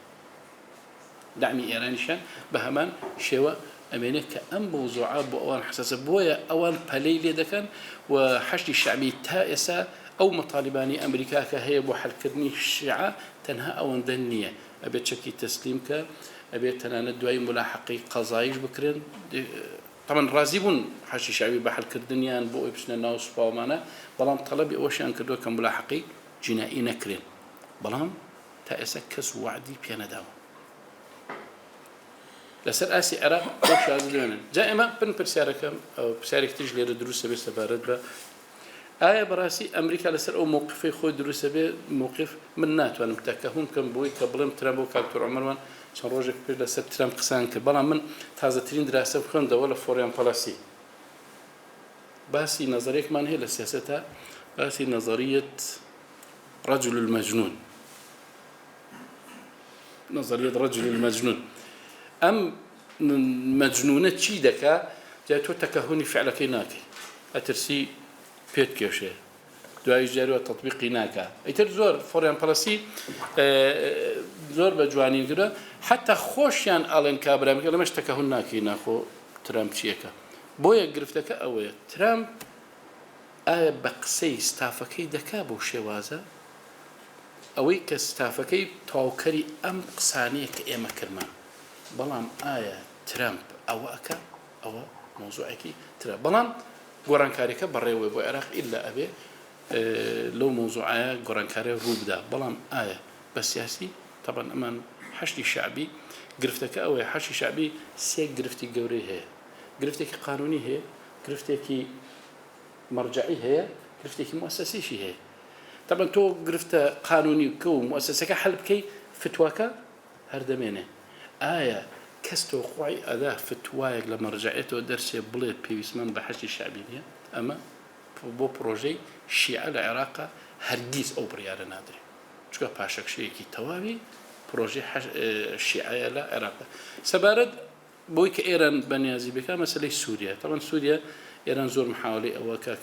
داعمی ئێرانیشیان بە هەمان شێوە ئەمێنێت کە ئەم مەوزوعە بۆ ئەوان حساسە بۆیە ئەوان پەلەی لێ دەکەن و حەشتی شعبی تا ئێستا ئەو مەطالبانی ئەمریکا کە هەیە بۆ حەلکردنی شیعە تەنها ئەوەندە نییە ئەبێت چەکی تەسلیم کە ئەبێت تەنانەت دوای ملاحەقەی قەزاییش بکرێن طبعا ڕازی بوون حەشتی شعبی بە حەلکردنیان بۆ ئەوی بچنە ناو سوپاومانە بەڵام تەڵەبی ئەوەشیان کردووە کە ملاحەقەی جینایی نەکرێن بەڵام تا ئێستا کەس وعدی پێ نەداوە لەسەر ئاسی عێراق بۆ شازە دوێنن جا ئێمە بن پرسیارەکەم ئەو پرسیارێک تریش لێرە دروستە بێت سەبارەت بە ئایا بەڕاستی ئەمریکا لەسەر ئەو مووقفی خۆی دروستە بێ مووقف من ناتوانم تاکەهون بکەم بۆی کە بڵێم ترامپ و کاکتۆر عومەرمان چەند ڕۆژێک پێش لەسەر ترامپ قسان کرد بەڵام من تازەترین دراسە بخوێندەوە لە فۆریان پەلاسی باسی نظرێکمان هەیە لە سیاسەتە باسی نظریەت رجل المجنون نظرية رجل المجنون أم مجنونة چی دەکا جا تۆ تەکەهونی فعلەکەی ناکەی ئەترسی پێت کێشێ دوای ژێرەوە تەطبیقی ناکە ئەیتر زۆر فۆریان پەڵەسی زۆر بە جوانین گرە حتا خۆشیان ئاڵێن کابرامەکە لەمەش تەکەهون ناکەی ناخۆ ترامپ چیەکە بۆیە گرفتەکە ئەوەیە ترامپ ئایا بە قسەی ستافەکەی دەکا بۆ شێوازە ئەوەی کە ستافەکەی تاوکەری ئەم قسانەیە کە ئێمە کردمان بەڵام ئایا ترامپ ئەوە ئەکە ئەوە مۆزوعێکی ترە بەڵام گۆڕانکاریەکە بەڕێوەی بۆ عێراق ئیلا ئەبێ لەو مۆزوعایە گۆڕانکاریە ڕوو بدا بەڵام ئایا بە سیاسی طبعا ئەمان حەشتی شعبی گرفتەکە ئەوەیە حەشتی شعبی سێ گرفتی گەورەی هەیە گرفتێکی قانونی هەیە گرفتێکی مەرجعی هەیە گرفتێکی مؤسسیشی هەیە طبعا تۆ گرفتە قانونی کە و مؤسسەکە حەل بکەی فتواکە هەردەمێنێ ئایا کەس تۆ خۆی ئەدا فتوایەک لە مەرجعێتەوە دەرسێ بڵێت پێویستمان بە حەشتی شعبی نییە ئەمە بۆ پرۆژەی شیعە لە عێراقا هەرگیز ئەو بڕیارە نادرێت چکە پاشەکشەیەکی تەواوی پرۆژەی شیعەیە لە عێراقا سەبارەت بۆی کە ئێران بەنیازی بکە مەسەلەی سووریا طبعا سووریا ئێران زۆر محاولی ئەوە کە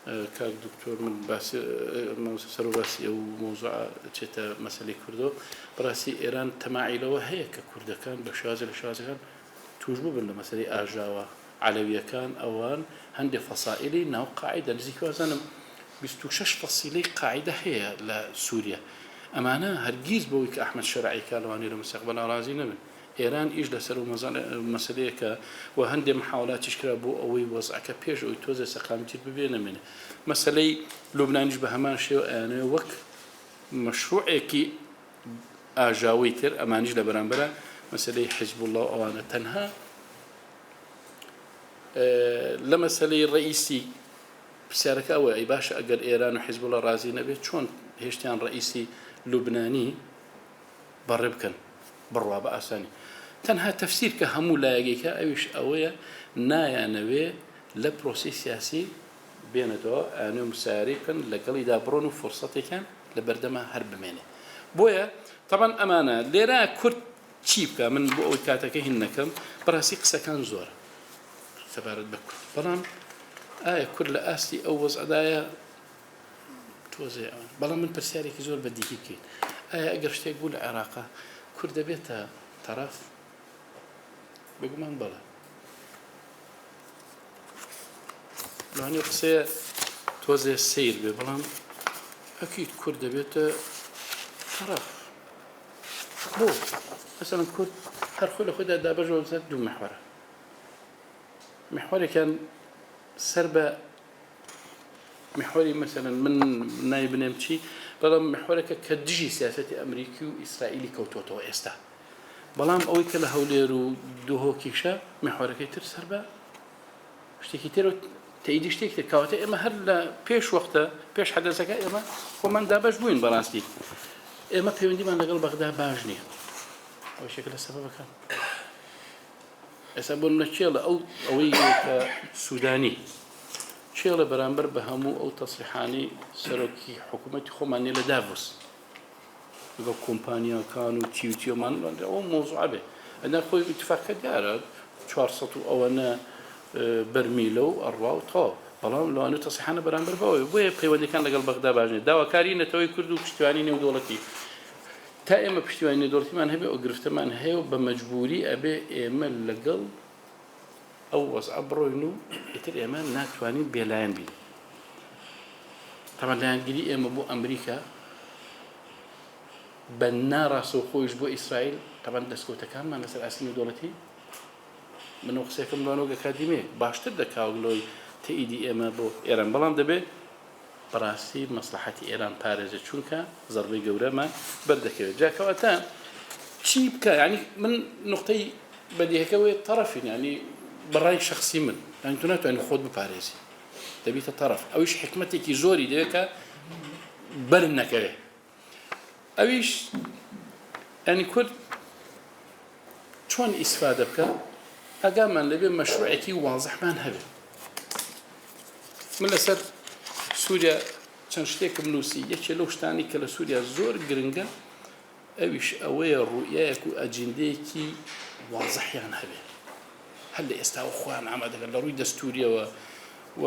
کاک دکتۆر من باسی سەر و باسی ئەو مۆزوع چێتە مەسەلەی کوردۆ بەڕاستی ئێران تەماعیلەوە هەیە کە کوردەکان بە شێوازە لە شێوازەکان توش بووبن لە مەسەلەی ئاژاوە عەلەویەکان ئەوان هەندێک فەسائلی ناو قاعیدە نزیکی وازانم 26 فەسیلەی قاعیدە هەیە لە سووریا ئەمانە هەرگیز بەوەی کە ئەحمەد شەرعی کالوانی لە مستەقبەلا ڕازی نەبن ئێران ئیش لەسەر و مەسەلەیەکە و هەندێک محاولاتی کرا بۆ ئەوەی وەزعەکە پێش ئەوی تۆزە سەقامتیر ببێنەمێنێ مەسەلەی لوبنانیش بە هەمان شێوە ئەیانەوە وەک مەشروعێکی ئاژاوی تر ئەمانیش لە بەرامبەرە مەسەلەی حیزب الله ئەوانە تەنها لە مەسەلەی ڕئیسی پرسیارەکە ئەوە ئەی باشە ئەگەر ئێران و حیزب الله ڕازی نەبێت چۆن هێشتیان ڕئیسی لوبنانی بەڕێ بکەن بڕوا بە ئاسانی تەنها تەفسیر کە هەموو لایەکێکە ئەویش ئەوەیە نایانەوێ لە پرۆسی سیاسی بێنێتەوە ئەنێ مسایری بکەن لەگەڵی دابڕۆن و فرسەتێکیان لە بەردەما هەر بمێنێ بۆیە طبعا ئەمانە لێرە کورد چی بکە من بۆ ئەوی کاتەکە هین نەکەم بەڕاستی قسەکان زۆرە سەبارەت بە کورد بەڵام ئایا کورد لە ئاستی ئەو وەزعدایە تۆزێ بەڵام من پرسیارێکی زۆر بەدیهی بکەین ئایا ئەگەر شتێک بوو لە عێراقا کورد دەبێتە تەرەف بگومان بەڵێ لەوانەیە قسەیە تۆزێ سیر بێ بەڵام ئەکید کورد دەبێتە تەرەف بۆ مەسەڵەن کورد هەر خۆی لە خۆیدا دابەژەوە بزات دوو مەحوەرە محورێکیان سەر بە محوری مەسەڵەن من نای بنێم چی بەڵام محورێکە کە دژی سیاسەتی ئەمریکی و ئیسرائیلی کەوتۆتەوە ئێستا بەڵام ئەوەی کە لە هەولێر و دووهۆکیشە محورەکەی تر سەر بە شتێکی تر تەیدی شتێک کەواتە ئێمە هەر لە پێش وەختە پێش حەدەسەکە ئێمە خۆمان دابەش بووین بەڕاستی ئێمە پەیوەندیمان لەگەڵ بەغدا باش نییە ئەو شێکە لە سەبەبەکە ئێستا بۆ نەچێ لە ئەوەی کە سوودانی چێ لە بەرامبەر بە هەموو ئەو تەسریحانی سەرۆکی حکوومەتی خۆمانێ لە داڤۆس بە کۆمپانیاکان و تیوتیۆمان ئەوە مۆزوع بێ ئەنا خۆی ئیتفاقەت دیارە 400 و ئەوەنە بەرمیلە و ئەڕوا و تەواو بەڵام لەوانە تەسریحانە بەرامبەر بەوەی بۆیە پەیوەندیەکان لەگەڵ بەغدا باش نییە داواکاری نەتەوەی کورد و پشتیوانی نێودەوڵەتی تا ئێمە پشتیوانی نێودەوڵەتیمان هەبێ ئەو گرفتەمان هەیە و بە مەجبوری ئەبێ ئێمە لەگەڵ ئەو وەزعە بڕۆین و ئیتر ئێمە ناتوانین بێلایەن بین تەمە لایەنگیری ئێمە بۆ ئەمریکا بە ناڕاستە و خۆیش بۆ ئیسرائیل تەبەن دەستکەوتەکانمان لەسەر ئاستی نێودەوڵەتی من ئەو قسەکەم لەوانەوە ئەکادیمێک باشتر دەکاوگلۆی تەئیدی ئێمە بۆ ئێران بەڵام دەبێت بەڕاستی مەسلحەتی ئێران پارێزە چونکە زەربەی گەورەمان بەردەکەوێت جاکەواتە چی بکە یعنی من نقطەی بەدیهەکەوەی تەرەفین ینی بەڕای شخصی من یعنی تو ناتوانین خۆت بپارێزی دەبیتە تەرەف ئەویش حکمەتێکی زۆری دەوێت بەرن نەکەوێ ئەویش ئەنی کورد چۆن ئیسفادە بکە ئەگامان لەبێ مەشروعێکی وازەحمان هەبێت من لەسەر سووریا چەند شتێکم نووسی یەکێ لەو شتانی کە لە سووریا زۆر گرنگە ئەویش ئەوەیە ڕوئیەک و ئەجندەیەکی وازەحیان هەبێت هەر لە ئێستاوە خۆیان ئامادەکەن لە ڕووی دەستوریەوە و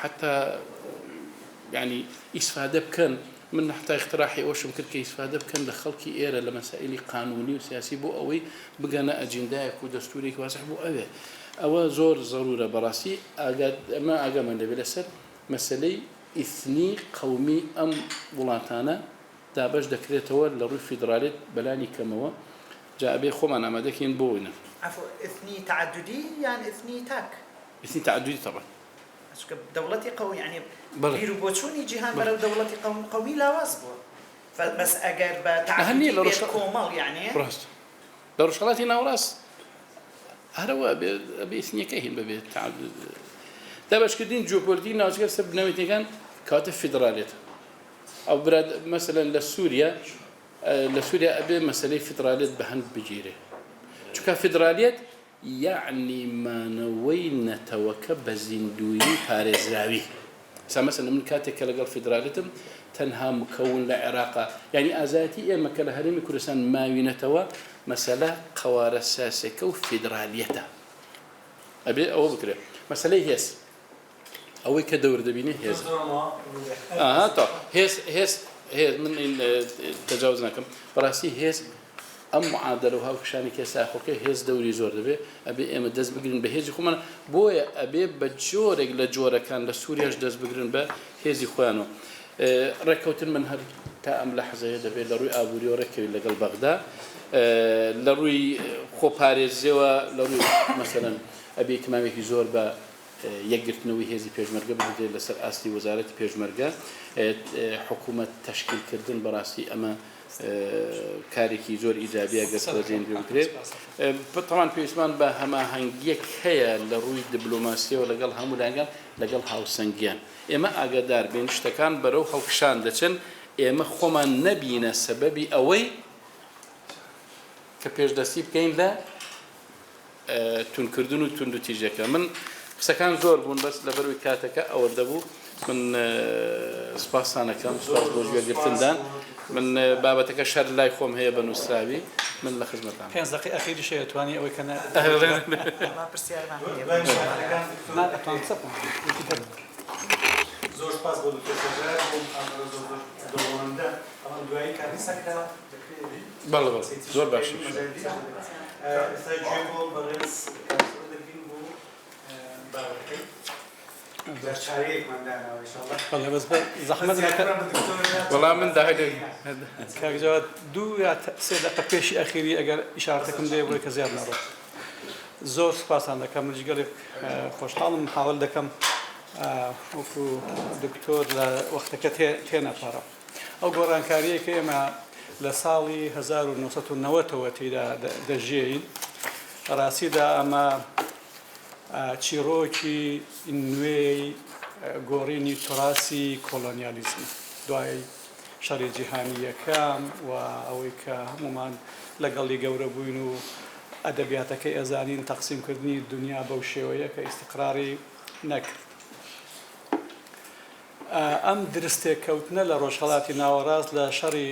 حتا يعني ئیسفادە بکەن من حتا اختراحی ئەوشم کرد کە ئیسفادە بکەن لە خەڵکی ئێرە لە مەسائلی قانونی و سیاسی بۆ ئەوەی بگەنە ئەجندایەک و دەستورێکی وازەح بۆ ئەوە زۆر ضرورە بەڕاستی ئەمە ئاگامان دەبێت لەسەر مەسەلەی ئیثنی قەومی ئەم وڵاتانە دابەش دەکرێتەوە لە ڕووی فیدرالیت بەلانی کەمەوە جا ئەبێ خۆمان ئامادەکەین بۆ وینە عفوا اثني تعددي يعني اثني تاك ئیثنی تعددی طبعا دولتي قوي يعني بلى. بيرو بوتشوني جهان برا دولتي قومي لا واسبو فبس اگر أهني بتعددي لو رش- كومال يعني ڕاست لە ڕۆژهەڵاتی ناوەڕاست هەرەوە ئەبێ ئیثنیەکەی هین بەبێت تعدد دابەشکردنی جیۆپۆلیتی ناوچەکە سەر بنەوەتەکان کاتە فیدرالیێت ئەو براد مەسەلەن لە سووریا ئەبێ مەسەلەی فیدرالیێت بە هەند بگیرێ چونکە فیدرالیێت یعنی مانەوەی نەتەوەکە بە زیندویی پارێزراوی سا مەسەلەن من کاتێک کە لەگەڵ فیدرالیتم تەنها مکەون لە عێراقا یعنی ئازادی ئێمە کە لە هەرێمی کوردستان ماوینەتەوە مەسەلە قەوارە سیاسەکە و فیدرالیەتە ئەبێ ئەوە بکرێت مەسەلەی هێز ئەوەی کە دەور دەبینێ هێز هێز من تەجاوز ناکەم بەڕاستی هێز ئەم معادلە و هاوکشانی کە ساخۆکە هێز دەوری زۆر دەبێت ئەبێ ئێمە دەست بگرین بە هێزی خۆمان بۆیە ئەبێ بە جۆرێک لە جۆرەکان لە سووریاش دەست بگرن بە هێزی خۆیانەوە ڕێککەوتن من هەر تا ئەم لە حەزەیە دەبێت لە ڕووی ئابووری و ڕێکەوی لەگەڵ بەغدا لە ڕووی خۆپارێزیەوە لە ڕووی مەسەلەن ئەبێ کمامێکی زۆر بە یەکگرتنەوەی هێزی پێشمەرگە بدرێت لەسەر ئاستی وەزارەتی پێشمەرگە حکوومەت تەشکیلکردن بەڕاستی ئەمە کارێکی زۆر ئیجابیە گەستەجێن بکرێت طبعاً پێویستمان بە هەماهەنگیەک هەیە لە ڕووی دیبلۆماسیەوە لەگەڵ هەموو لاگەڵ لەگەڵ هاوسەنگیان ئێمە ئاگادار بین شتەکان بەرەو هەڵکشان دەچن ئێمە خۆمان نەبینە سەبەبی ئەوەی کە پێشدەستی بکەین لە تونکردن و توندوتیژەکە من قسەکان زۆر بوون بەس لەبەروی کاتەکە ئەوە دەبوو من سپاسانەکەم سپاس بۆ گوێگرتندان من بابەتەکە شەر لای خۆم هەیە بە نووسراوی من لە خزمەتان 5 دقیقه ئەخیری شەیەتوانی ئەوەی کە ما پرسیارمان زۆر سپاس بۆ دکتۆر بۆ دەوڵەمەندە ئەمە دوایی کاری سەکرا بەڵێ زۆر باش ئێستا گوێ بۆ بەڕێز دەبین بۆ باوەکەی دەرچارەیەکماندانەوە ئینشاءڵڵا بەڵێ بەس زەحمەت نەکە وەڵام من داهێ کاکجەواد 2 یا 3 دقیقه پێشی ئەخیری ئەگەر ئیشارەتەکەم دێ بۆی کە زیاد نەڕۆ زۆر سپاسان دەکەم جگەلێک خۆشحاڵم حاول دەکەم وەکو دکتۆر لە وەختەکە تێنەپارە ئەو گۆڕانکاریە کە ئێمە لە ساڵی 1990ەوە تێدا دەژێین ڕاستیدا ئەمە چیرۆکی نوێی گۆڕینی تراسی کۆلۆنیالیزم دوای شەڕی جیهانی یەکەم و ئەوەی کە هەمومان لەگەڵی گەورە بووین و ئەدەبیاتەکەی ئەزانین تەقسیمکردنی دنیا بەو شێوەیە کە ئیستیقراری نەکرد ئەم درستێککەوتنە لە ڕۆژهەڵاتی ناوەڕاست لە شەڕی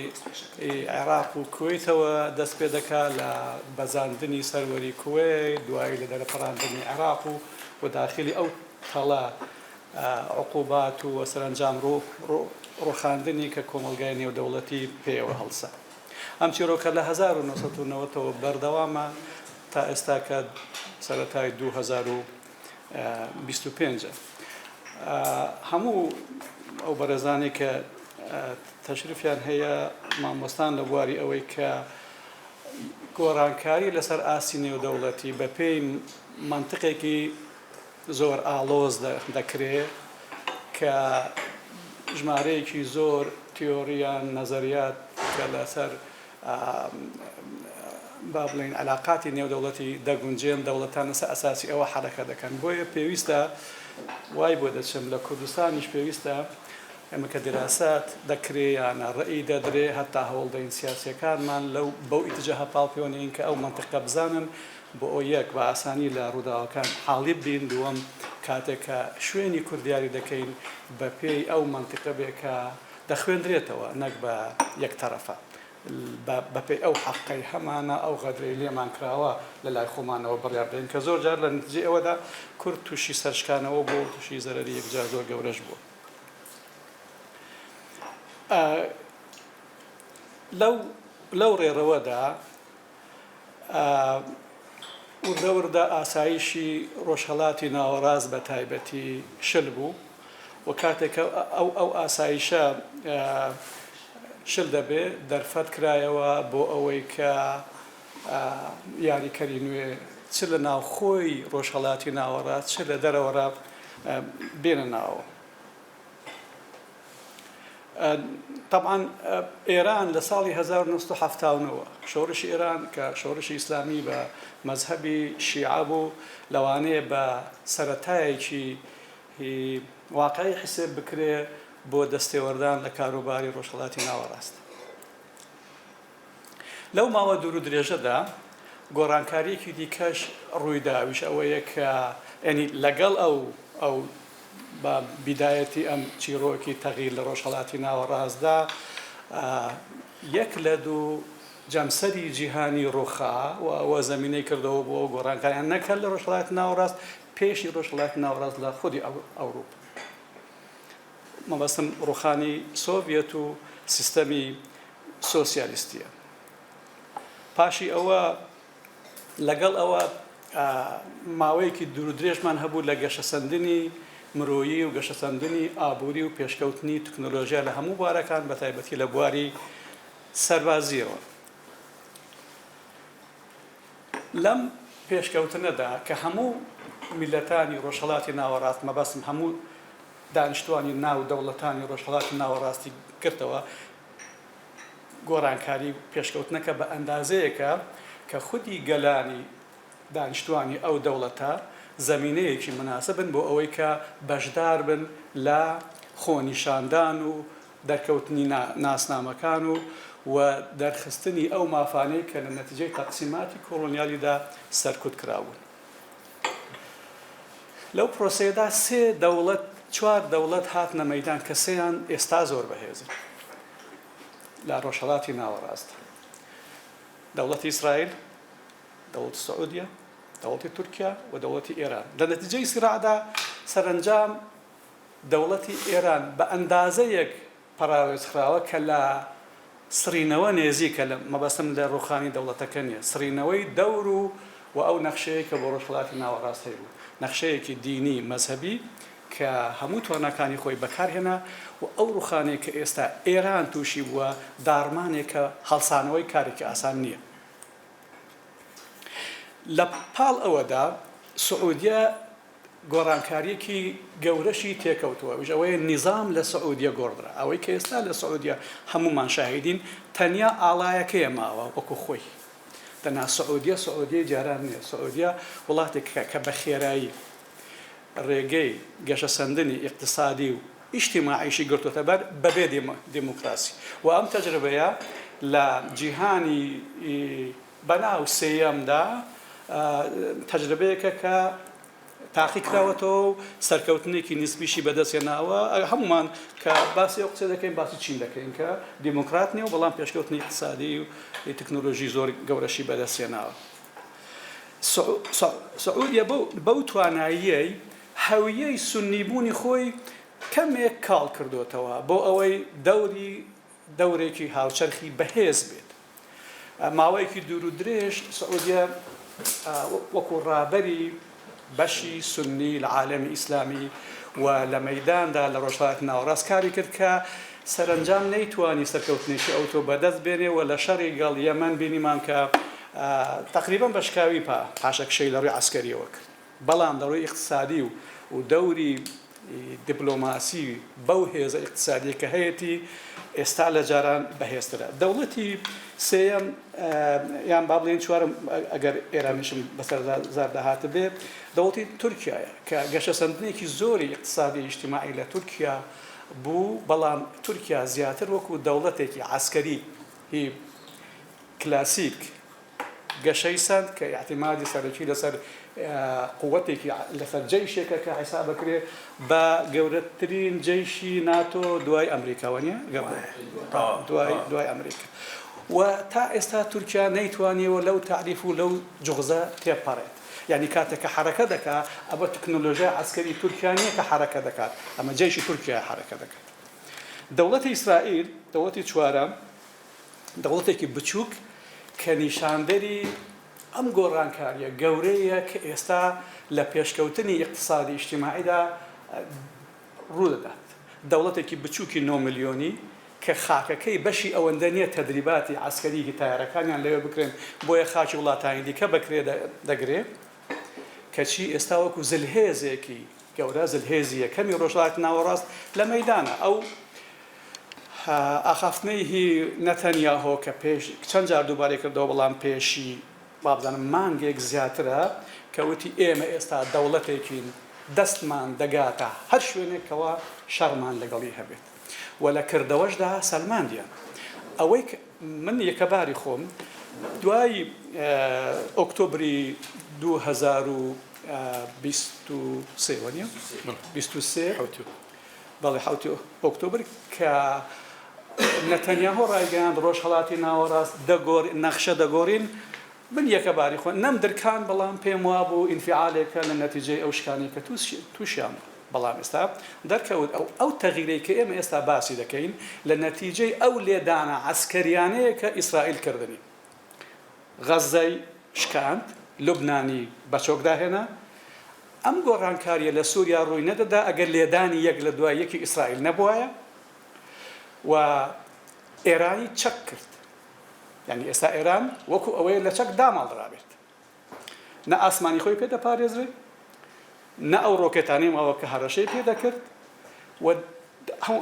عێراق و کوێیتەوە دەست پێ دەکات لە بەزاندنی سەروەری کوێی دوای لە دەرەپەڕاندنی عێراق و داخلی ئەو تەڵە عقوبات و سەرنجام ڕۆخاندنی کە کۆمەلگای نێودەوڵەتی پێوە هەڵسا ئەم چیرۆکە لە 1990ەوە بەردەوامە تا ئێستا کە سەرەتای 2025 هەموو ئەو بەرەزانی کە تەشریفیان هەیە مامۆستان لە بواری ئەوەی کە گۆڕانکاری لەسەر ئاسی نێودەوڵەتی بە پێی منطقێکی زۆر ئاڵۆز دەکرێت کە ژمارەیەکی زۆر تیۆریان نەزەریات کە لەسەر با بڵین علاقاتی نێودەوڵەتی دەگونجێن دەوڵەتان لەسەر ئەساسی ئەوە حرەکە دەکەن بۆیە پێویستە وای بۆ دەچم لە کوردستانیش پێویستە ئەمە کە دراسات دەکرێ یانە ڕێی دەدرێ هەتا هەوڵدەین سیاسیەکانمان لەو بەو ئیتجاه هەپاڵپێوەنین کە ئەو منطقە بزانن بۆ ئەو یەک بە ئاسانی لە ڕووداوەکان حاڵی بین دووەم کاتێک کە شوێنی کوردیاری دەکەین بە پێی ئەو منطقە بێ کە دەخوێندرێتەوە نەک بە یەک تەرەفە بەپێی ئەو حەقەی هەمانە ئەو غەدرەی لێمان کراوە لە لای خۆمانەوە بڕیاردێن کە زۆر جار لە نتیجەی ئەوەدا کورد تووشی سەرشکانەوە بۆ تووشی زەرەری یەکجار زۆر گەورەش بوو. لەو ڕێڕەوەدا وردەوردا ئاسایشی ڕۆژهەڵاتی ناوەڕاست بە تایبەتی شل بوو و کاتێک ئەو ئاسایشە شل دەبێ دەرفەت کرایەوە بۆ ئەوەی کە یاریکەری نوێ چ لە ناوخۆی ڕۆژهەڵاتی ناوەڕاست چ لە دەرەوەڕا بێنە ناوە. طبعا ئێران لە ساڵی 1970 شۆڕشی ئێران کە شۆڕشی ئیسلامی بە مەزهەبی شیعە بوو لەوانەیە بە سەرەتایەکی واقعی حسێب بکرێ بۆ دەستێوەردان لە کاروباری ڕۆژهەڵاتی ناوەڕاست. لەو ماوە دوور و درێژەدا گۆڕانکاریەکی دیکەش ڕوویداویش ئەوەیە کە ینی لەگەڵ ئەو بە بیدایەتی ئەم چیرۆکی تەغییر لە ڕۆژهەڵاتی ناوەڕاستدا یەک لە دوو جەمسەری جیهانی ڕووخا و ئەوە زەمینەی کردەوە بۆ گۆڕانکاریان نەکرد لە ڕۆژهەڵاتی ناوەڕاست پێشی ڕۆژهەڵاتی ناوەڕاست لە خودی ئەوروپا. مەبەستم ڕووخانی سۆڤیەت و سیستەمی سۆسیالیستیە. پاشی ئەوە لەگەڵ ئەوە ماوەیەکی دوور درێژمان هەبوو لە گەشەسەندنی مرۆیی و گەشەسەندنی ئابووری و پێشکەوتنی تکنۆلۆژیا لە هەموو بوارەکان بە تایبەتی لە بواری سەربازیەوە. لەم پێشکەوتنەدا کە هەموو میلەتانی ڕۆژهەڵاتی ناوەڕاست مەبەستم هەموو دانیشتوانی ناو دەوڵەتانی ڕۆژهەڵاتی ناوەڕاستی کردەوە گۆڕانکاری پێشکەوتنەکە بە ئەندازەیەکە کە خودی گەلانی دانیشتوانی ئەو دەوڵەتە زەمینەیەکی مناسبن بۆ ئەوەی کە بەشدار بن لە خۆنیشاندان و دەرکەوتنی ناسنامەکان و دەرخستنی ئەو مافانەی کە لە نەتیجەی تەقسیماتی کۆڵۆنیالیدا سەرکوت کراون. لەو پرۆسەیەدا چوار دەوڵەت هاتنە مەیدان کە سێیان ئێستا زۆر بەهێزن لە ڕۆژهەڵاتی ناوەڕاست. دەوڵەتی ئیسرائیل، دەوڵەتی سعودیە، دەوڵەتی تورکیا و دەوڵەتی ئێران. لە نەتیجەی سراعدا سەرنجام دەوڵەتی ئێران بە ئەندازەیەک پەراوێزخراوە کە لە سڕینەوە نێزیکە لە مەبەستم لە ڕووخانی دەوڵەتەکە نییە. سڕینەوەی دەور و ئەو نەخشەیە کە بۆ ڕۆژهەڵاتی ناوەڕاست هەیە نەخشەیەکی دینی مەزهەبی کە هەموو توانەکانی خۆی بەکارهێنا و ئەو ڕووخانەیە کە ئێستا ئێران تووشی بووە داڕمانێکە هەڵسانەوەی کارێکی ئاسان نییە. لە پاڵ ئەوەدا سعودیە گۆڕانکاریەکی گەورەشی تێکەوتووە ئەوەیە نیزام لە سعودیە گۆڕدرا ئەوەی کە ئێستا لە سعودیە هەمومان شاهیدین تەنیا ئاڵایەکەیە ماوە وەکو خۆی تەنها سعودیە جاران نییە. سعودیە وڵاتێک کە بە خێرایی ڕێگەی گەشەسەندنی ئیقتصادی و ئیجتیماعیشی گرتوتە بەر بەبێ دیموکراسی و ئەم تەجربەیە لە جیهانی بەناو سێیەمدا تەجربەیەکە کە تاقی کراوەتەوە و سەرکەوتنێکی نسبیشی بەدەستێناوە. هەمومان کە باسی ئەو قسە دەکەین باسی چین دەکەین کە دیموکرات نیە و بەڵام پێشکەوتنی اقتصادی و تەکنۆلۆژی زۆر گەورەشی بەدەستێناوە. سعودیە بەو تواناییەی هەویەی سونیبوونی خۆی کەمێک کاڵ کردوتەوە بۆ ئەوەی دەورێکی هاوچەرخی بەهێز بێت. ماوەیەکی دوور و درێژ سعودیە وەکو ڕابەری بەشی سنی لە عالەمی ئیسلامی و لە مەیداندا لە ڕۆژهەڵاتی ناوەڕاست کاری کرد کە سەرنجام نەیتوانی سەرکەوتنێکی ئەوتۆ بەدەست بێنێ و لە شەڕی گەڵ یەمەن بینیمان کە تقریبا بەشکاوی پاشەکشەی لە ڕووی عەسکەریەوە کرد. بەڵام لە ڕووی ئیقتصادی و دەوری دیپلۆماسی بەو هێزە اقتصادی کە هەیەی ئێستا لە جاران بەهێزترە. دەوڵەتی سێەم یان با بڵێن چوارم ئەگەر ئێرانیشم بەسەر زار داهاتە بێ دەوڵەتی تورکیایە کە گەشە سەردنێکی زۆری اقتصادی اجتماعی لە تورکیا بوو، بەڵام تورکیا زیاتر وەکو دەوڵەتێکی عسکەری هی کلاسیک گەشەی سند کە اعتیمادی سەرەکی لەسەر قووەتێکی لەسەر جەیشێکە کە حیساب بکرێ بە گەورەترین جەیشی ناتۆ دوای ئەمریکاوە نیە دوای ئەمریکا و تا ئێستا تورکیا نەیتوانیەوە لەو تعریف و لەو جوغزە تێپەڕێت. یعنی کاتێککە حرەکە دەکات ئەوە تەکنۆلۆژیا عسکەری تورکیا نییە کە حرەکە دەکات، ئەمە جەیشی تورکیا حرەکە دەکات. دەوڵەتی ئیسرائیل دەوڵەتی چوارەم دەوڵەتێکی بچووک کە نیشاندەری ئەم گۆڕانکاریە گەورەیە کە ئێستا لە پێشکەوتنی اقتصادی اجتماعیدا ڕوو دەدات. دەوڵەتێکی بچووکی 9 ملیۆنی کە خاکەکەی بەشی ئەوەندە نیە تەدریباتی عسکەری تایارەکانیان لەوێ بکرێن بۆیە خاکی وڵاتانی دیکە بەکرێ دەگرێت کەچی ئێستا وەکو زلهێزێکی گەورە زلهێزی یەکەمی ڕۆژهەڵاتی ناوەڕاست لە مەیدانە. ئەو ئاخافتنەی هی نەتەنیاهۆ کە پێش چەند جار دووبارەی کردەوە بەڵام پێشی بابزانم مانگێک زیاترە کە وتی ئێمە ئێستا دەوڵەتێکین دەستمان دەگاتە هەر شوێنێکەوە شەڕمان لەگەڵی هەبێت و لە کردەوەشدا سەلماندیان. ئەوەی من یەکەباری خۆم دوای ئۆکتۆبری 2023 بەڵێ 7 ئۆکتۆبر کە نەتەنیاهۆ ڕایگەیاند ڕۆژهەڵاتی ناوەڕاست نەخشە دەگۆڕین، من یەکەباری خۆ نەم درکان بەڵام پێم وا بوو ئینفعالێکە لە نەتیجەی ئەو شکانی کە تووشیان بەڵام ئێستا دەرکەوت ئەو تەغیرەی کە ئێمە ئێستا باسی دەکەین لە نەتیجەی ئەو لێدانە عەسکەریانەیە کە ئیسرائیل کردنی. غەزەی شکاند، لوبنانی بەچۆکداهێنا، ئەم گۆڕانکاریە لە سووریا ڕووی نەدەدا ئەگەر لێدانی یەک لە دوای یەکی ئیسرائیل نەبووایە و ئێرانی چەک کرد. یعنی ئێستا ئێران وەکو ئەوەیە لە چەک داماڵدرابێت، نە ئاسمانی خۆی پێدەپارێزرێت، نە ئەو ڕۆکێتانەی ماوە کە هەڕەشەی پێدەکرد و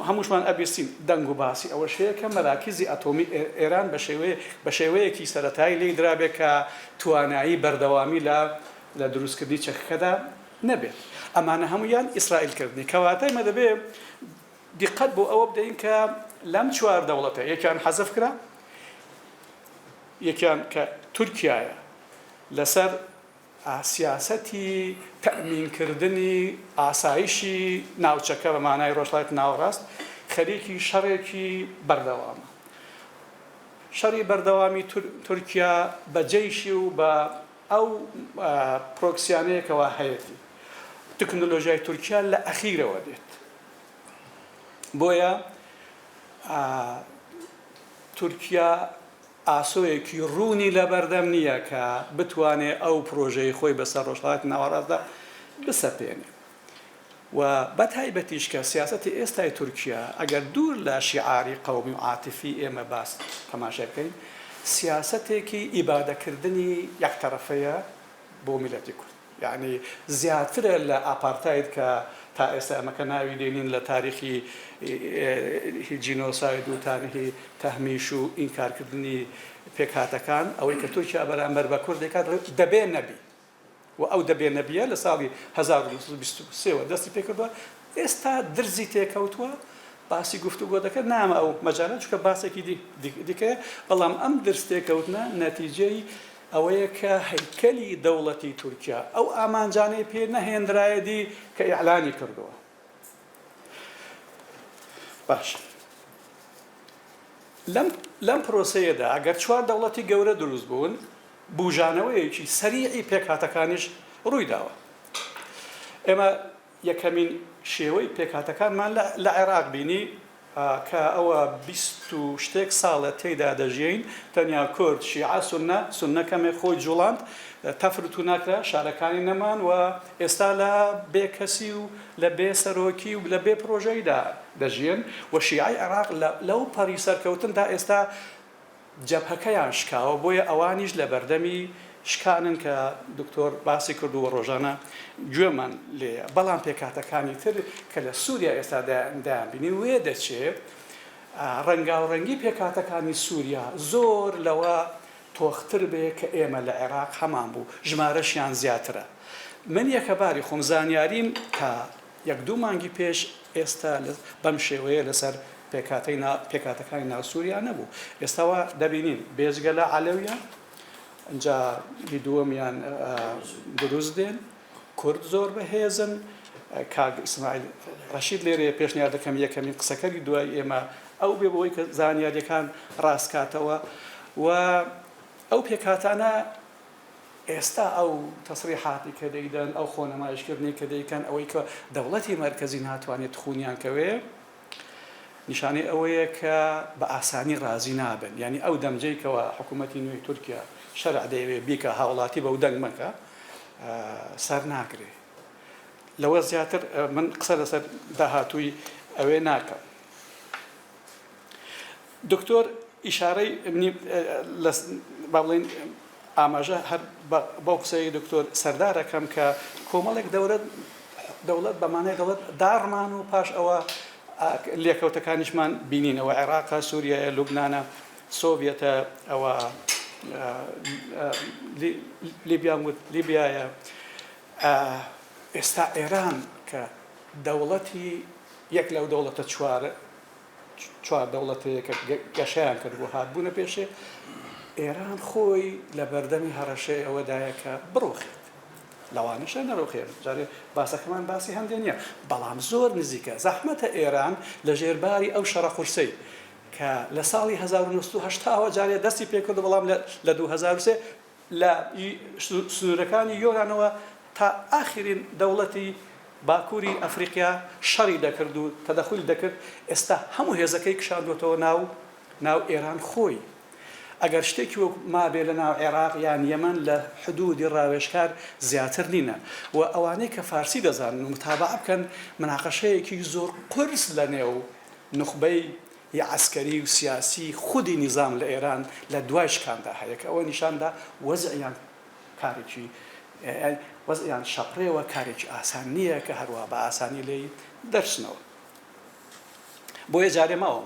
هەمووشمان ئەبیستین دەنگ و باسی ئەوەش هەیە کە مەراکیزی ئەتۆمی ئێران بە شێوەیەکی سەرەتایی لێی درابێت کە توانایی بەردەوامی لە دروستکردنی چەکەکەدا نەبێت. ئەمانە هەمویان ئیسرائیل کردنی کەواتای مە دەبێت دیقەت بۆ ئەوە بدەین کە لەم چوار دەوڵەتە یەکیان حەزف کرا، یەکیان کە تورکیایە لەسەر سیاسەتی تەمینکردنی ئاسایشی ناوچەکە بە مانای ڕۆژهەڵاتی ناوەڕاست خەریکی شەڕێکی بەردەوامە. شەڕی بەردەوامی تورکیا بە جەیشی و بە ئەو پرۆکسیانەیەکەوە هەیەی تەکنۆلۆژیای تورکیا لە ئەخیرەوە دێت. بۆیە تورکیا ئاسۆیەکی ڕوونی لە بەردەم نییە کە بتوانێت ئەو پرۆژەی خۆی بەسەر ڕۆژهەڵاتی ناوەڕاستدا بسەپێنێ و بەتایبەتیش کە سیاسەتی ئێستای تورکیا ئەگەر دوور لە شیعاری قەومی و عاتیفی ئێمە باس تەماشا بکەین سیاسەتێکی ئیبادەکردنی یەکتەرەفەیە بۆ میلەتی کورد. یعنی زیاترە لە ئاپارتاید کە تا ئێستا ئەمەکە ناوی دێنین لە تاریخی جینۆساید و تاریخی تەهمیش و ئینکارکردنی پێکهاتەکان ئەوەی کە تورکیا بەرامبەر بە کورد دەکات دەبێ نەبی و ئەو دەبێ نەبیە لە ساڵی 1923 دەستی پێکردووە. ئێستا درزی تێکەوتووە باسی گفتوگۆ دەکرد نامە ئەو مەجالە چونکە باسێکی دیکەیە، بەڵام ئەم درز تێکەوتنە نەتیجەی ئەوەیە کە هەیکەلی دەوڵەتی تورکیا ئەو ئامانجانەی پێ نەهێنرایەدی کە ئیعلانی کردووە. باش لەم پرۆسەیەدا ئەگەر چوار دەوڵەتی گەورە دروست بوون بوژانەوەیەکی سەریعی پێکهاتەکانیش ڕووی داوە. ئێمە یەکەمین شێوەی پێکهاتەکانمان لە عێراق بینی کە ئەوە 20 و شتێک ساڵە تێیدا دەژین تەنیا کورد شیعە سوننەکەمێ خۆی جوڵاند تەفرت و ناکرا شارەکانی نەمان و ئێستا لە بێکەسی و لە بێ سەرۆکی و لە بێ پرۆژەیدا دەژین و شیعەی عێراق لەو پەڕی سەرکەوتندا ئێستا جەبهەکەیان شکاوە بۆیە ئەوانیش لە بەردەمی شکانن کە دکتۆر باسی کرد و ڕۆژانە گوێمان لێ بەڵام پێکاتەکانی تر کە لە سووریا ئێستا دایانبینی وێ دەچێت ڕەنگاوڕەنگی پێکاتەکانی سووریا زۆر لەوە تۆختر بێ کە ئێمە لە عێراق هەمان بوو ژمارەشیان زیاترە من یەکەباری خۆم زانیاریم تا یەک دوو مانگی پێش ئێستا بەم شێوەیە لەسەر پێکاتەکانی ناو سووریا نەبوو ئێستاوە دەبینین بێزگە لە عەلەویان ئەجا دووەمیان دروست دێن کورد زۆر بەهێزن کاگ ئیسماعیل ڕەشید لێرەیە پێشنیار دەکەم یەکەمین قسەکەری دوای ئێمە ئەو بێ بەوەی کە زانیاریەکان ڕاستکاتەوە و ئەو پێکاتانە ئێستا ئەو تەسریحاتی کە دەیدەن ئەو خۆنەمایشکردنی کە دەیکەن ئەوەی کە دەوڵەتی مەرکەزی ناتوانێت خوونیان کەوێ نیشانەی ئەوەیە کە بە ئاسانی ڕازی نابن یعنی ئەو دەمجەیکەوە حکوومەتی نوێی تورکیا شەرع دەیەوێت بیکە هاوڵاتی بەو دەنگ مەکە سەر ناکرێ لەوە زیاتر من قسە لەسەر داهاتووی ئەوێ ناکەم دکتۆر ئیشارەی با بڵێن ئاماژە هەر بەو قسەی دکتۆر سەردارەکەم کە کۆمەڵێک دەوڵەت بەمانەی دەوڵەت داڕمان و پاش ئەوە لێکەوتەکانیشمان بینینەوە عێراقا سووریایە لوبنانە سۆڤێتە ئەوە لیبیایە ئێستا ئێران کە دەوڵەتی یەک لەو دەوڵەتە چوار دەوڵەتەیە کە گەشیان کردبوو هاتبوونە پێشێ ئێران خۆی لە بەردەمی هەڕەشەی ئەوەدایە کە بڕۆخێت لەوانەشە نەڕۆخێت جارێ باسەکەمان باسی هەندێک نییە بەڵام زۆر نزیکە زەحمەتە ئێران لە ژێرباری ئەو شەڕە قورسەی کە لە ساڵی 1970 جارێ دەستی پێکرد بەڵام لە 2003 لە سنوورەکانی یۆرانەوە تا ئاخرین دەوڵەتی باکووری ئەفریقیا شەڕی دەکرد و تەدەخل دەکرد ئێستا هەموو هێزەکەی کشاندوێتەوە ناو ئێران خۆی ئەگەر شتێکی وەک مابێ لە ناو عێراق یان یەمەن لە حدودی ڕاوێژکار زیاتر نینە و ئەوانەی کە فارسی دەزانن و متابعە بکەن مناقەشەیەکی زۆر قرس لە نێو نخبەی یا عسکەری و سیاسی خودی نیزام لە ئێران لە دوای شکاندا هەیە کە ئەوە نیشاندا وەزعیان کارێکی وەزعیان شەپڕێەوە کارێکی ئاسان نییە کە هەروە بە ئاسانی لێی دەرچنەوە بۆیە جارێ ماوە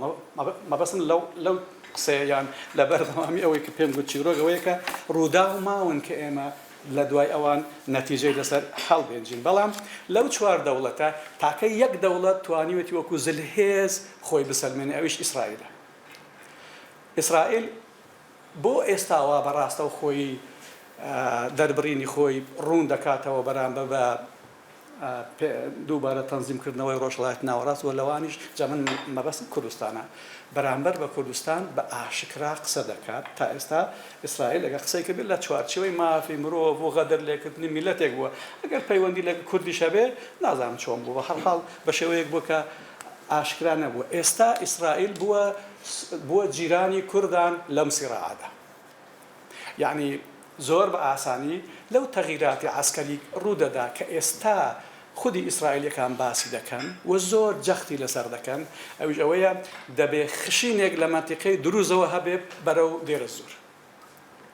مەبەستم لەو قسەیان لە بەردەوامی ئەوەی کە پێم گوت چیرۆگەوەیە کە ڕوودا و ماون کە ئێمە لە دوای ئەوان نەتیجەی لەسەر هەڵبێنجین بەڵام لەو چوار دەوڵەتە تاکە یەک دەوڵەت توانیوێتی وەکو زلهێز خۆی بسەلمێنێ ئەویش ئیسرائیلە ئیسرائیل بۆ ئێستاوا بەڕاستە و خۆی دەربڕینی خۆی ڕوون دەکاتەوە بەرامبەر بە دووبارە تەنزیمکردنەوەی ڕۆژهەڵاتی ناوەڕاست و لەوانیش جا من مەبەست کوردستانە بەرامبەر بە کوردستان بە ئاشکرا قسە دەکات تا ئێستا ئیسرائیل لەگە قسەی کردن لە چوارچێوەی مافی مرۆڤ بۆ غەدەر لێکردنی میلەتێک بووە ئەگەر پەیوەندی لە کوردیشە بێ نازانم چۆن بوو بە هەرحاڵ بە شێوەیەک بوو کە ئاشکرا نەبووە ئێستا ئیسرائیل بووە جیرانی کوردان لەم سیراعەدا یعنی زۆر بە ئاسانی لەو تەغییراتی عەسکەری ڕوودەدا کە ئێستا خودی ئیسرائیلەکان باسی دەکەن و زۆر جەختی لەسەر دەکەن ئەویش ئەوەیە دەبێ خشینێک لە مەنتیقەی دروزەوە هەبێ بەرەو دێرە زۆر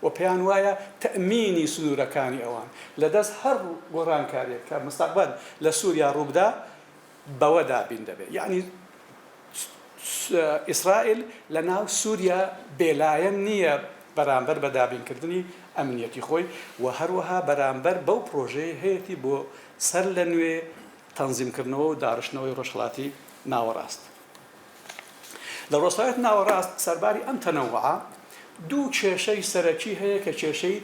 و پێیان وایە تەمینی سنوورەکانی ئەوان لەدەست هەر گۆڕانکارێک کە مستەقبەل لە سووریا ڕووبدا بەوە دابین دەبێت یعنی ئیسرائیل لە ناو سووریا بێلایەن نییە بەرامبەر بە دابینکردنی ئەمنیەتی خۆی و هەروەها بەرامبەر بەو پرۆژەیە هەیەی بۆ سەر لە نوێ تەنزیمکردنەوە و داڕشتنەوەی ڕۆژهەڵاتی ناوەڕاست لە ڕۆژهەڵاتی ناوەڕاست سەرباری ئەم تەنەوعە دوو کێشەی سەرەکی هەیە کە کێشەی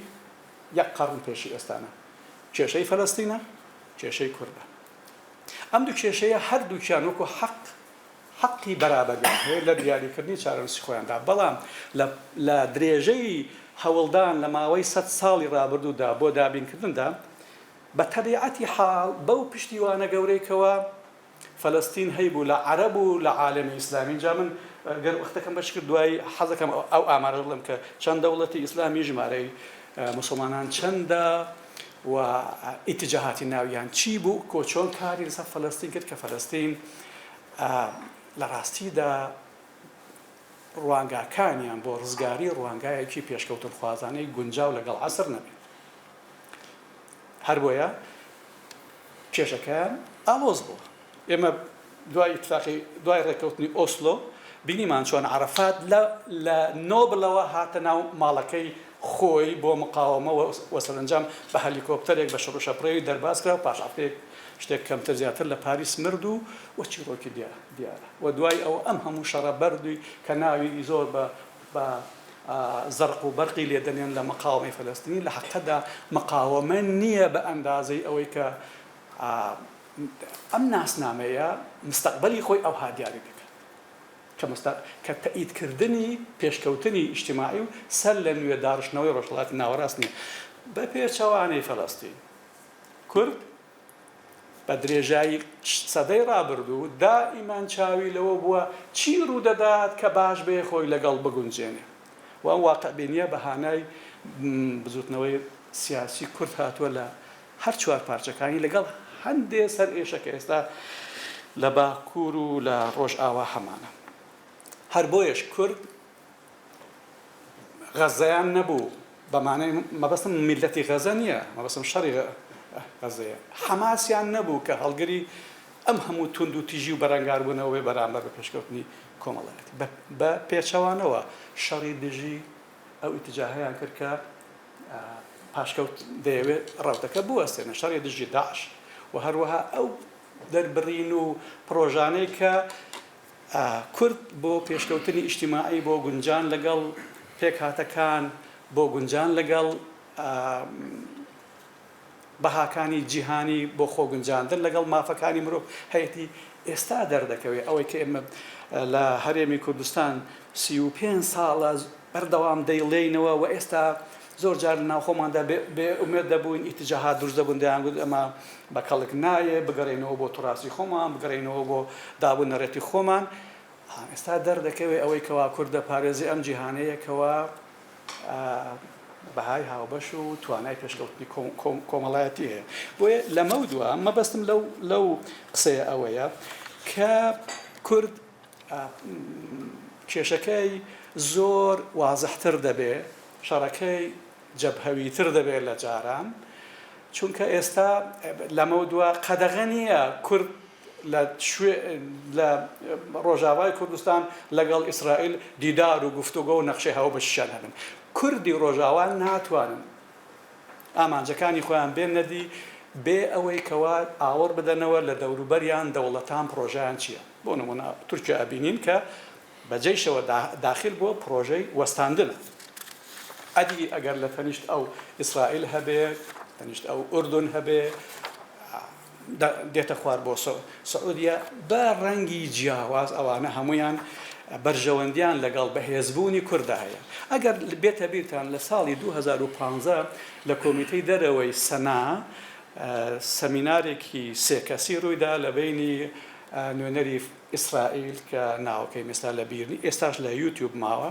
یەک قەڕن پێشی ئێستانە کێشەی فەلەستینە کێشەی کوردە ئەم دوو کێشەیە هەردووکیان وەکو حەقی بەرابەریان هەیە لە دیاریکردنی چارەنووسی خۆیاندا بەڵام لە درێژەی هەوڵدان لە ماوەی 100 ساڵی ڕابردوودا بۆ دابینکردندا بە تەبیعەتی حاڵ بەو پشتیوانە گەورەیکەوە فەلەستین هەیبوو لە عەرەب و لە عالەمی ئیسلامی جا من گەر وەختەکەم بەش کرد دوای حەزەکەم ئەو ئامارە بڵێم کە چەند دەوڵەتی ئیسلامی ژمارەی موسڵمانان چەندە و ئیتیجاهاتی ناویان چی بوو کۆ چۆن کاری لەسەر فەلەستین کرد کە فەلەستین لە ڕاستیدا ڕوانگاکانیان بۆ ڕزگاری ڕوانگایەکی پێشکەوتن خوازانەی گونجاو لەگەڵ عەسر نەبێت هەر بۆیە کێشەکەیان ئالۆز بوو. ئێمە دوای ڕێکەوتنی ئۆسلۆ بینیمان چۆن عەرەفات لە نۆبڵەوە هاتە ناو ماڵەکەی خۆی بۆ مقاومە و سەرنجام بە هەلیکۆپتەرێک بە شڕ و شەپڕێوی دەرباز کرا و پاش هەفتەیەک شتێک کەمتر زیاتر لە پاریس مرد و چیرۆکی دیارە و دوای ئەو ئەم هەموو شەڕە بەردووی کە ناوی زۆر بە زەرق و بەرقی لێدەنێن لە مقاومەی فەلەستینی لە حەقەدا مقاومە نییە بە ئەندازەی ئەوەی کە ئەم ناسنامەیە مستەقبەلی خۆی ئەو هادیاری دەکات کە تەئیدکردنی پێشکەوتنی ئیجتیماعی و سەر لە نوێ داڕشتنەوەی ڕۆژهەڵاتی ناوەڕاست نییە. بە پێچەوانەی فەلەستین کورد بە درێژایی سەدەی ڕابردوو دائیمان چاوی لەوە بووە چی ڕوودەدات کە باش بێ خۆی لەگەڵ بگونجێنێ و ئەم واقعبینیە بەهانای بزوتنەوەی سیاسی کورد هاتووە لە هەر چوار پارچەکانی لەگەڵ هەندێ سەر ئێشەکە ئێستا لە باکوور و لە ڕۆژئاوا هەمانە. هەر بۆیەش کورد غەزەیان نەبوو بەمانەی مەبەستم میلەتی غەزە نییە، مەبەستم شەڕی غەزەیە. حەماسیان نەبوو کە هەڵگری ئەم هەموو تونند و تیژی و بەرەنگاربوونەوەی بەرامبەر بە پێشکەوتنی کۆمەڵایەتی بە پێچەوانەوە شەڕی دژی ئەو ئیتیجاهیان کرد کە پاشکەوت دەیەوێت ڕەوتەکە بوەستێنە شەڕی دژی داعش و هەروەها ئەو دەربڕین و پرۆژانەی کە کورد بۆ پێشکەوتنی ئیجتیماعی بۆ گونجان لەگەڵ پێکهاتەکان بۆ گونجان لەگەڵ بەهاکانی جیهانی بۆ خۆگونجاندن لەگەڵ مافەکانی مرۆڤ هەیەی ئێستا دەردەکەوێت ئەوەی کە ئێمە لە هەرێمی کوردستان 35 ساڵە بەردەوام دەیڵێینەوە و ئێستا زۆر جار لە ناوخۆماندا بێ ئومێد دەبووین ئیتیجاهات دروست دەبوون دەیانگوت ئەمە بە کەڵک نایە بگەڕێنەوە بۆ توراسی خۆمان بگەڕێنەوە بۆ دابوون نەڕێتی خۆمان. ئێستا دەردەکەوێت ئەوەی کەوا کوردە پارێزی ئەم جیهانەیەکەوە بەهای هاوبەش و توانای پێشکەوتنی کۆمەڵایەتی هەیە. بۆیە لەمە دووە مەبەستم لەو قسەیە ئەوەیە کە کورد کێشەکەی زۆر وازەحتر دەبێ، شەڕەکەی جەبهەویتر دەبێت لە جاران، چونکە ئێستا لەمە دووە قەدەغە نییە کورد لە ڕۆژاوای کوردستان لەگەڵ ئیسرائیل دیدار و گفتوگۆ و نەخشەی هاوبەشیان هەبن. کوردی ڕۆژاوان ناتوانن ئامانجەکانی خۆیان بێن نەدی بێ ئەوەی کەوا ئاوەڕ بدەنەوە لە دەوروبەریان دەوڵەتان پرۆژیان چییە. بۆ نمونە تورکیا ئەبینین کە بەجێیشەوە داخل بۆ پرۆژەی وەستاندنە. ئەدی ئەگەر لە تەنیشت ئەو ئیسرائیل هەبێ، تەنیشت ئەو ئوردون هەبێ، دێتە خوار بۆ سعودیا بە ڕەنگی جیاواز ئەوانە هەمویان بەرژەوەندیان لەگەڵ بەهێزبوونی کووردا هەیە. ئەگەر بێتە بیرتان لە ساڵی 2015 لە کۆمیتەی دەرەوەی سەنا سەمینارێکی سێکەسی ڕوویدا لە بینی نوێنەری ئیسرائیل کە ناوەکەی ئێستا لە بیرنی ئێستاش لە یوتیوب ماوە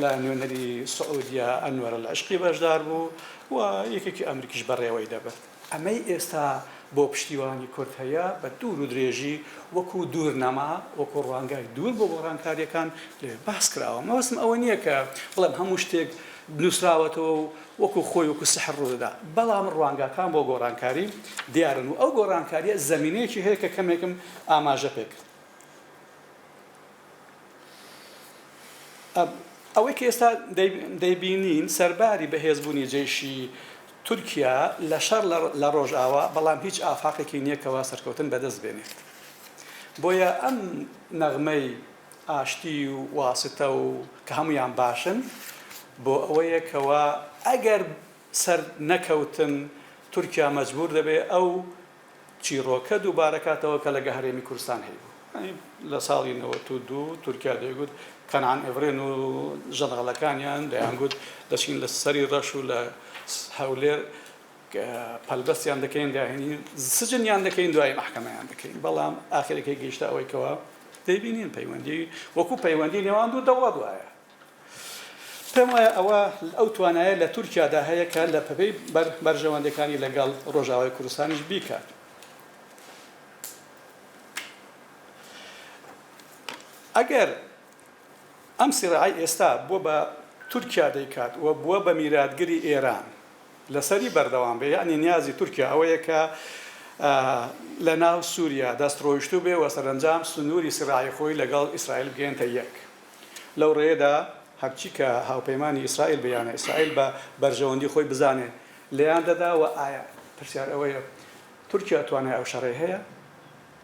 لە نوێنەری سعودیا ئەنوەرە لە عشقی بەشدار بوو و یەکێکی ئەمریکیش بەڕێوەی دەبێت. ئەمەی ئێستا بۆ پشتیوانی کورد هەیە بە دوور و درێژی وەکو دوورنەما وەکو ڕوانگای دوور بۆ گۆڕانکاریەکان لێ باس کراوە. مەوەسم ئەوە نییە کە بڵێم هەموو شتێک نووسراوەتەوە و وەکو خۆی وەکو سحر ڕوودەدا، بەڵام ڕوانگاکان بۆ گۆڕانکاری دیارن و ئەو گۆڕانکاریە زەمینەیەکی هەیە کە کەمێکم ئاماژە پێکرد. ئەوەی کە ئێستا دەیبینین سەرباری بەهێزبوونی جێشی تورکیا لە شەڕ لە ڕۆژئاوا، بەڵام هیچ ئافاقێکی نییەکەوە سەرکەوتن بەدەست بێنێت. بۆیە ئەم نەغمەی ئاشتی و واسطە و کە هەمویان باشن بۆ ئەوەیەکەوە ئەگەر سەر نەکەوتن تورکیا مەجبور دەبێت ئەو چیرۆکە دووبارەکاتەوە کە لە هەرێمی کوردستان هەیە. لە ساڵی 92 تورکیا دەیگوت کەنعان ئێڤرێن و ژەنەغەڵەکانیان دەیانگوت دەچین لە سەری ڕەش و لە هەولێر پەلبەستیان دەکەین داهێنی سجنیان دەکەین دوای مەحکەمەیان دەکەین. بەڵام ئاخرەکەی گەیشتە ئەوەیەکەوە دەیبینین پەیوەندی وەکو پەیوەندی نێوان دوو دەوڵەت وایە. پێم وایە ئەوە ئەو توانایە لە تورکیادا هەیە کە لە پەپەی بەرژەوەندەکانی لەگەڵ ڕۆژاوای کوردستانیش بیکات. ئەگەر ئەم سیڕای ئێستا بووە بە تورکیا دەیکات و بووە بە میراتگری ئێران لەسەری بەردەوام بێ یعنی نیازی تورکیا ئەوەیە کە لە ناو سووریا دەستڕۆیشتوو بێ و سەرنجام سنووری سرای خۆی لەگەڵ ئیسرائیل بگەێنتە یەک لەو ڕێدا هەرچی کە هاوپەیمانی ئیسرائیل بیانە ئیسرائیل بە بەرژەوەندی خۆی بزانێ لێیان دەداوە ئایا پرسیار ئەوەیە تورکیا توانای ئەو شەڕێ هەیە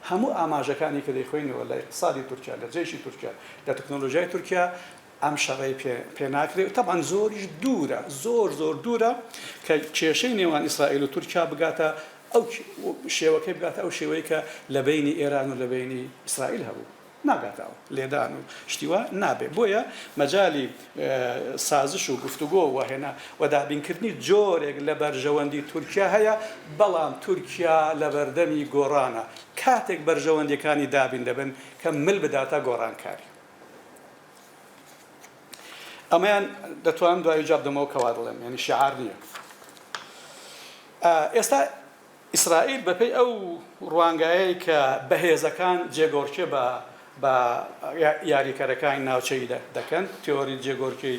هەموو ئاماژەکانی کە دەیخۆینەوە لە اقتصادی تورکیا لە جێشی تورکیا لە تەکنۆلۆژیای تورکیا ئەم شەڕەی پێ ناکرێت تەبعاً زۆریش دوورە زۆر دوورە کە کێشەی نێوان ئیسرائیل و تورکیا بگاتە ئەو شێوەکەی بگاتە ئەو شێوەیە کە لە بینی ئێران و لە بینی ئیسرائیل هەبوو ناگاتەوە لێدان و شتیوە نابێ بۆیە مەجای سازش و گفتوگۆ وهێنا و دابینکردنی جۆرێک لە بەرژەوەندی تورکیا هەیە بەڵام تورکیا لە بەردەمی گۆڕانە کاتێک بەرژەوەندیەکانی دابین دەبن کە مل بداتە گۆڕانکاری ئەمەیان دەتوان دوای جاب دەمەوە کەوا دەڵێم یعنی شعار نییە ئێستا ئیسرائیل بەپێی ئەو ڕوانگایەی کە بەهێزەکان جێگۆڕکێ بە یاریکەرەکانی ناوچەی دەکەن تیۆری جێگۆڕکەی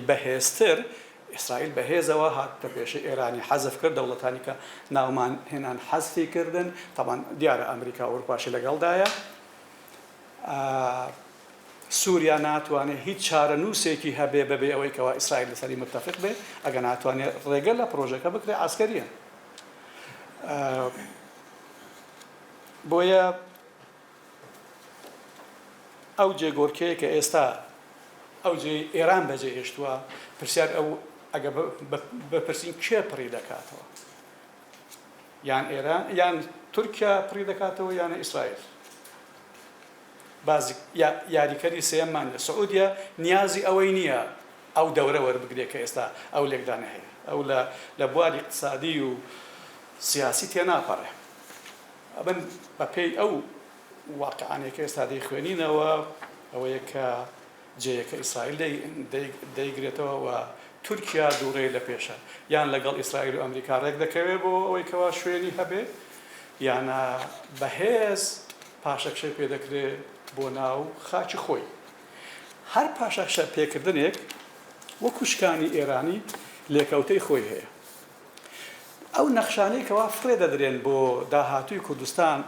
بەهێزتر ئیسرائیل بەهێزەوە هاتە پێشەی ئێرانی حەزف کرد دەوڵەتانی کە ناومان هێنان حەزفی کردن تەمان دیارە ئەمریکا و ئەوروپاشی لەگەڵدایە سووریا ناتوانێت هیچ چارە نووسێکی هەبێ بەبێ ئەوەی کەوا ئیسرائیل لەسەری متتەفق بێ ئەگە ناتوانێت ڕێگە لە پرۆژەکە بکرێت ئاسکەریە بۆیە ئەو جێگۆڕکەیە کە ئێستا ئەو جێ ئێران بەجێ هێشتووە پرسیار ئەو ئەگە بپرسین کێ پڕی دەکاتەوە یان ئێران یان تورکیا پڕی دەکاتەوە یانە ئیسرائیل بازی یاریکەری سێممان لە سعودیا نیازی ئەوەی نییە ئەو دەورە وەربگرێت کە ئێستا ئەو لێکدانە هەیە ئەو لە بواری اقتصادی و سیاسی تێناپەڕێ ئەبن بەپێی ئەو واقعانێکە ئێستا دەیخوێنینەوە ئەوەیە کە جێیەکە ئیسرائیل دەیگرێتەوە و تورکیا دووڕێ لە پێشە یان لەگەڵ ئیسرائیل و ئەمریکا ڕێک دەکەوێت بۆ ئەوەی کەوا شوێنی هەبێ یانە بەهێز پاشەکشەی پێدەکرێت بۆ ناو خاچی خۆی هەر پاشەکشە پێکردنێک وەکو شکانی ئێرانی لێکەوتەی خۆی هەیە ئەو نەخشانەی کەوا فرێ دەدرێن بۆ داهاتووی کوردستان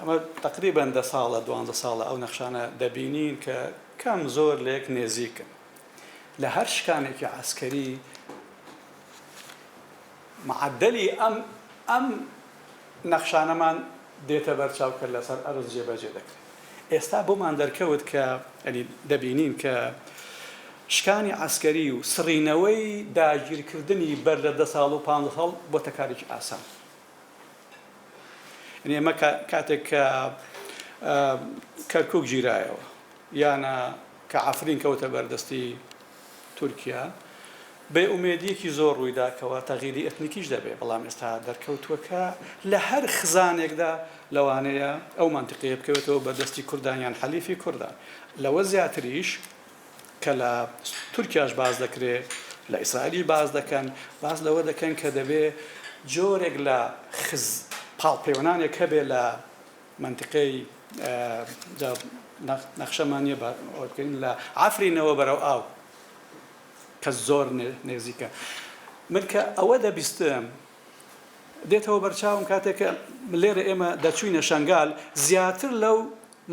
ئەمە تقریباً 10 ساڵە 12 ساڵە ئەو نەخشانە دەبینین کە کەم زۆر لێک نێزیکن لە هەر شکانێکی عسکەری معدلی ئەم نەخشانەمان دێتە بەرچاو کرد لەسەر ئەرز جێبەجێ دەکرێت ئێستا بۆمان دەرکەوت کە دەبینین کە شکانی عسکەری و سڕینەوەی داگیرکردنی بەر لە 10 ساڵ و 15 ساڵ بۆ تەکارێکی ئاسان ئێمە کاتێک کە کەرکووک گیرایەوە یانە کە عەفرین کەوتە بەردەستی تورکیا بێ ئومێدیەکی زۆر ڕوویدا کەوا تەغییری ئەتنیکیش دەبێت بەڵام ئێستا دەرکەوتووەکە لە هەر خزانێکدا لەوانەیە ئەو مانتیقەیە بکەوێتەوە بەردەستی کوردان یان حەلیفی کوردان لەوە زیاتریش کە لە تورکیاش باز دەکرێت لە ئیسرائیلی باز دەکەن باز لەوە دەکەن کە دەبێت جۆرێک لە پاڵپەیوەنانێک هەبێ لە منتیقەی نەخشەمانیە بکەین لە عەفرینەوە بەرەو ئاو کە زۆر نێزیکە من کە ئەوە دەبیستم دێتەوە بەرچاوم کاتێکە لێرە ئێمە دەچوینە شەنگال زیاتر لەو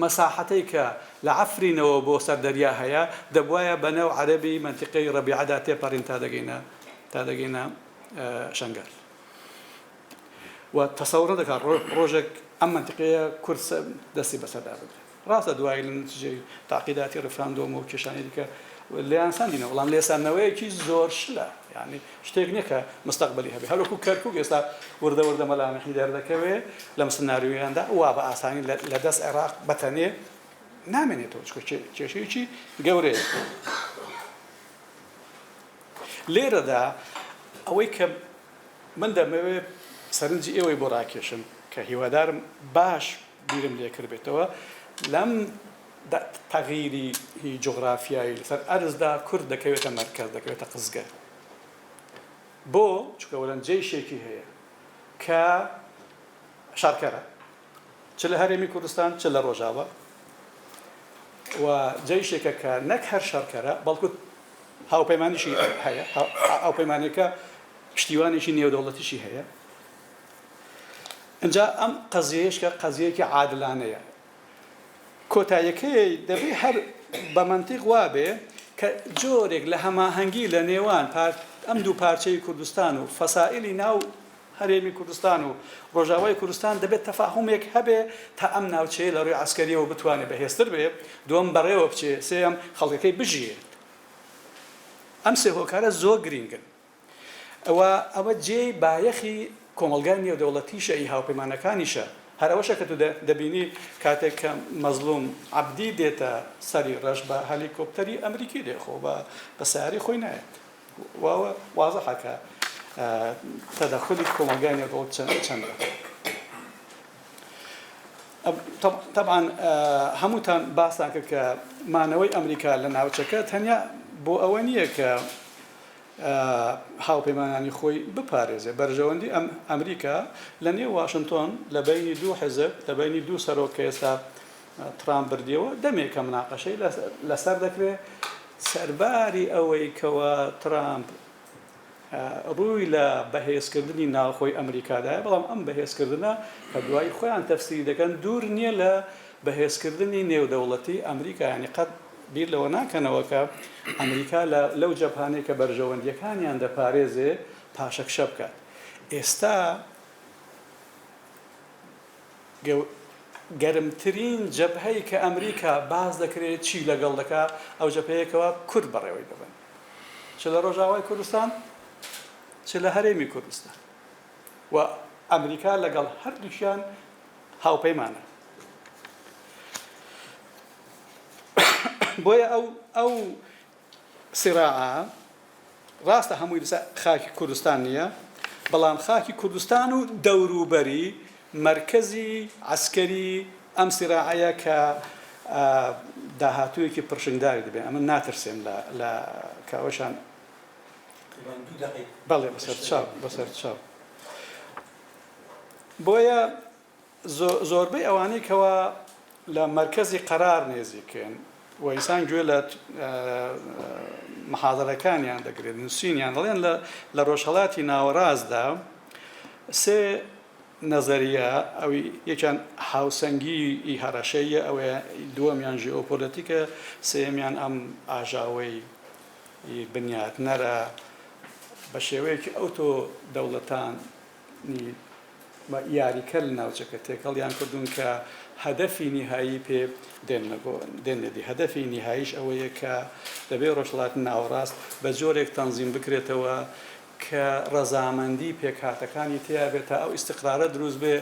مەساحەتەی کە لە عەفرینەوە بۆ سەردەریا هەیە دەبوایە بەنەو عەرەبی منتیقەی ڕەبیعەدا تێپەڕین تا دەگەینە شەنگال و تەسەوڕە دەکات ڕۆژێک ئەم منتیقەیە کورد دەستی بەسەردا بگرێت ڕاستە دوای لە نتیجەی تاقیداتی ڕفراندۆم و کێشانی دیکە لیان ساندینەوە بەڵام لێسانەوەیەکی زۆر شلە یعنی شتێک نییە کە مستەقبەلی هەبێ هەروەکو کەرکووک ئێستا وردە مەلامەخی دەردەکەوێت لەم سناریۆیاندا وا بە ئاسانی لە دەست عێراق بەتەنێ نامێنێتەوە چکە کێشەیەکی گەورەیە لێرەدا ئەوەی کە من دەمەوێت سەرنجی ئێوەی بۆ ڕاکێشم کە هیوادارم باش بیرم لێ کردبێتەوە لەم تەغییری جغرافیایی لەسەر ئەرزدا کورد دەکەوێتە مەرکەز دەکەوێتە قزگە بۆ چکە وەرەنجەیشێکی هەیە کە شارکەرە چ لە هەرێمی کوردستان چ لە ڕۆژاوە و جەیشێکە کە نەک هەر شارکەرە بەڵکو هاوپەیمانیشی هەیە هاوپەیمانێکە پشتیوانێکی نێودەوڵەتیشی هەیە اینجا ئەم قەزیەیەش کە قەزیەیەکی عادلانەیە کۆتاییەکەی دەبێ هەر بە منتیق وابێ کە جۆرێک لە هەماهەنگی لە نێوان ئەم دوو پارچەی کوردستان و فەسائلی ناو هەرێمی کوردستان و ڕۆژاوای کوردستان دەبێت تەفاهومێک هەبێ تا ئەم ناوچەیە لە ڕووی عسکەریەوە بتوانێت بەهێزتر بێ دووەم بەڕێوە بچێ سێم خەڵکەکەی بژێت ئەم سێ هۆکارە زۆر گرنگن ئەوە جێی بایەخی کۆمەلگای نێودەوڵەتیشە ئی هاوپەیمانەکانیشە هەر ئەوەشە کە تو دەبینی کاتێک کە مەزلوم عەبدی دێتە سەری ڕەش بە هەلیکۆپتەری ئەمریکی دێخۆ بە سیاری خۆی نایەت واوە وازەحە کە تەدەخلی کۆمەلگای نێودەوڵەت چەندە طبعا هەمووتان باسان کرد کە مانەوەی ئەمریکا لە ناوچەکە تەنیا بۆ ئەوە نییە کە هاوپەیمانانی خۆی بپارێزێ بەرژەوەندی ئەمریکا لە نێو واشنتۆن لە بینی دوو حزب لە بینی دوو سەرۆک کە ئێستا ترامپ بردیەوە دەمێکە مناقەشەی لەسەر دەکرێت سەرباری ئەوەی کەوە ترامپ ڕووی لە بەهێزکردنی ناوخۆی ئەمریکادایە بەڵام ئەم بەهێزکردنە کە دوای خۆیان تەفسیری دەکەن دوور نییە لە بەهێزکردنی نێودەوڵەتی ئەمریکا یعنی قەت بیر لەوە ناکەنەوە کە ئەمریکا لەو جەبهانەی کە بەرژەوەندیەکانیان دەپارێزێ پاشەکشە بکات ئێستا گەرمترین جەبهەی کە ئەمریکا باز دەکرێت چی لەگەڵ دەکات ئەو جەبهەیەکەوە کورد بەڕێوەی دەبن چ لە ڕۆژاوای کوردستان چ لە هەرێمی کوردستان و ئەمریکا لەگەڵ هەردووشیان هاوپەیمانە بۆیە ئەو سیراعە ڕاستە هەمووی لەسەر خاکی کوردستان نییە بەڵام خاکی کوردستان و دەوروبەری مرکزی عسکەری ئەم سیراعەیە کە داهاتوویەکی پرشنگداری دەبێت ئەمە ناترسێم لە کاوەشان بەڵێ بەسەر چاو بۆیە زۆربەی ئەوانەی کەوا لە مرکزی قەرار نێزیکن و ئینسان گوێ لە محاضەرەکانیان دەگرێت نووسینیان دەڵێن لە ڕۆژهەڵاتی ناوەڕاستدا سێ نەزەریە ئەوی یەکیان هاوسەنگی هەڕەشەیە ئەوەیە دووەمیان ژیئۆپۆلیتیکە سێمیان ئەم ئاژاوەی بنیاتنەرە بە شێوەیەکی ئەوتۆ دەوڵەتانی یاریکە لە ناوچەکە تێکەڵیان کردوون کە هەدەفی نهایی پێ دێنێتی هەدەفی نهاییش ئەوەیە کە دەبێت ڕۆژهەڵاتی ناوەڕاست بە جۆرێک تەنزیم بکرێتەوە کە ڕەزامەندی پێکهاتەکانی تیا بێت تا ئەو ئیستیقرارە دروست بێ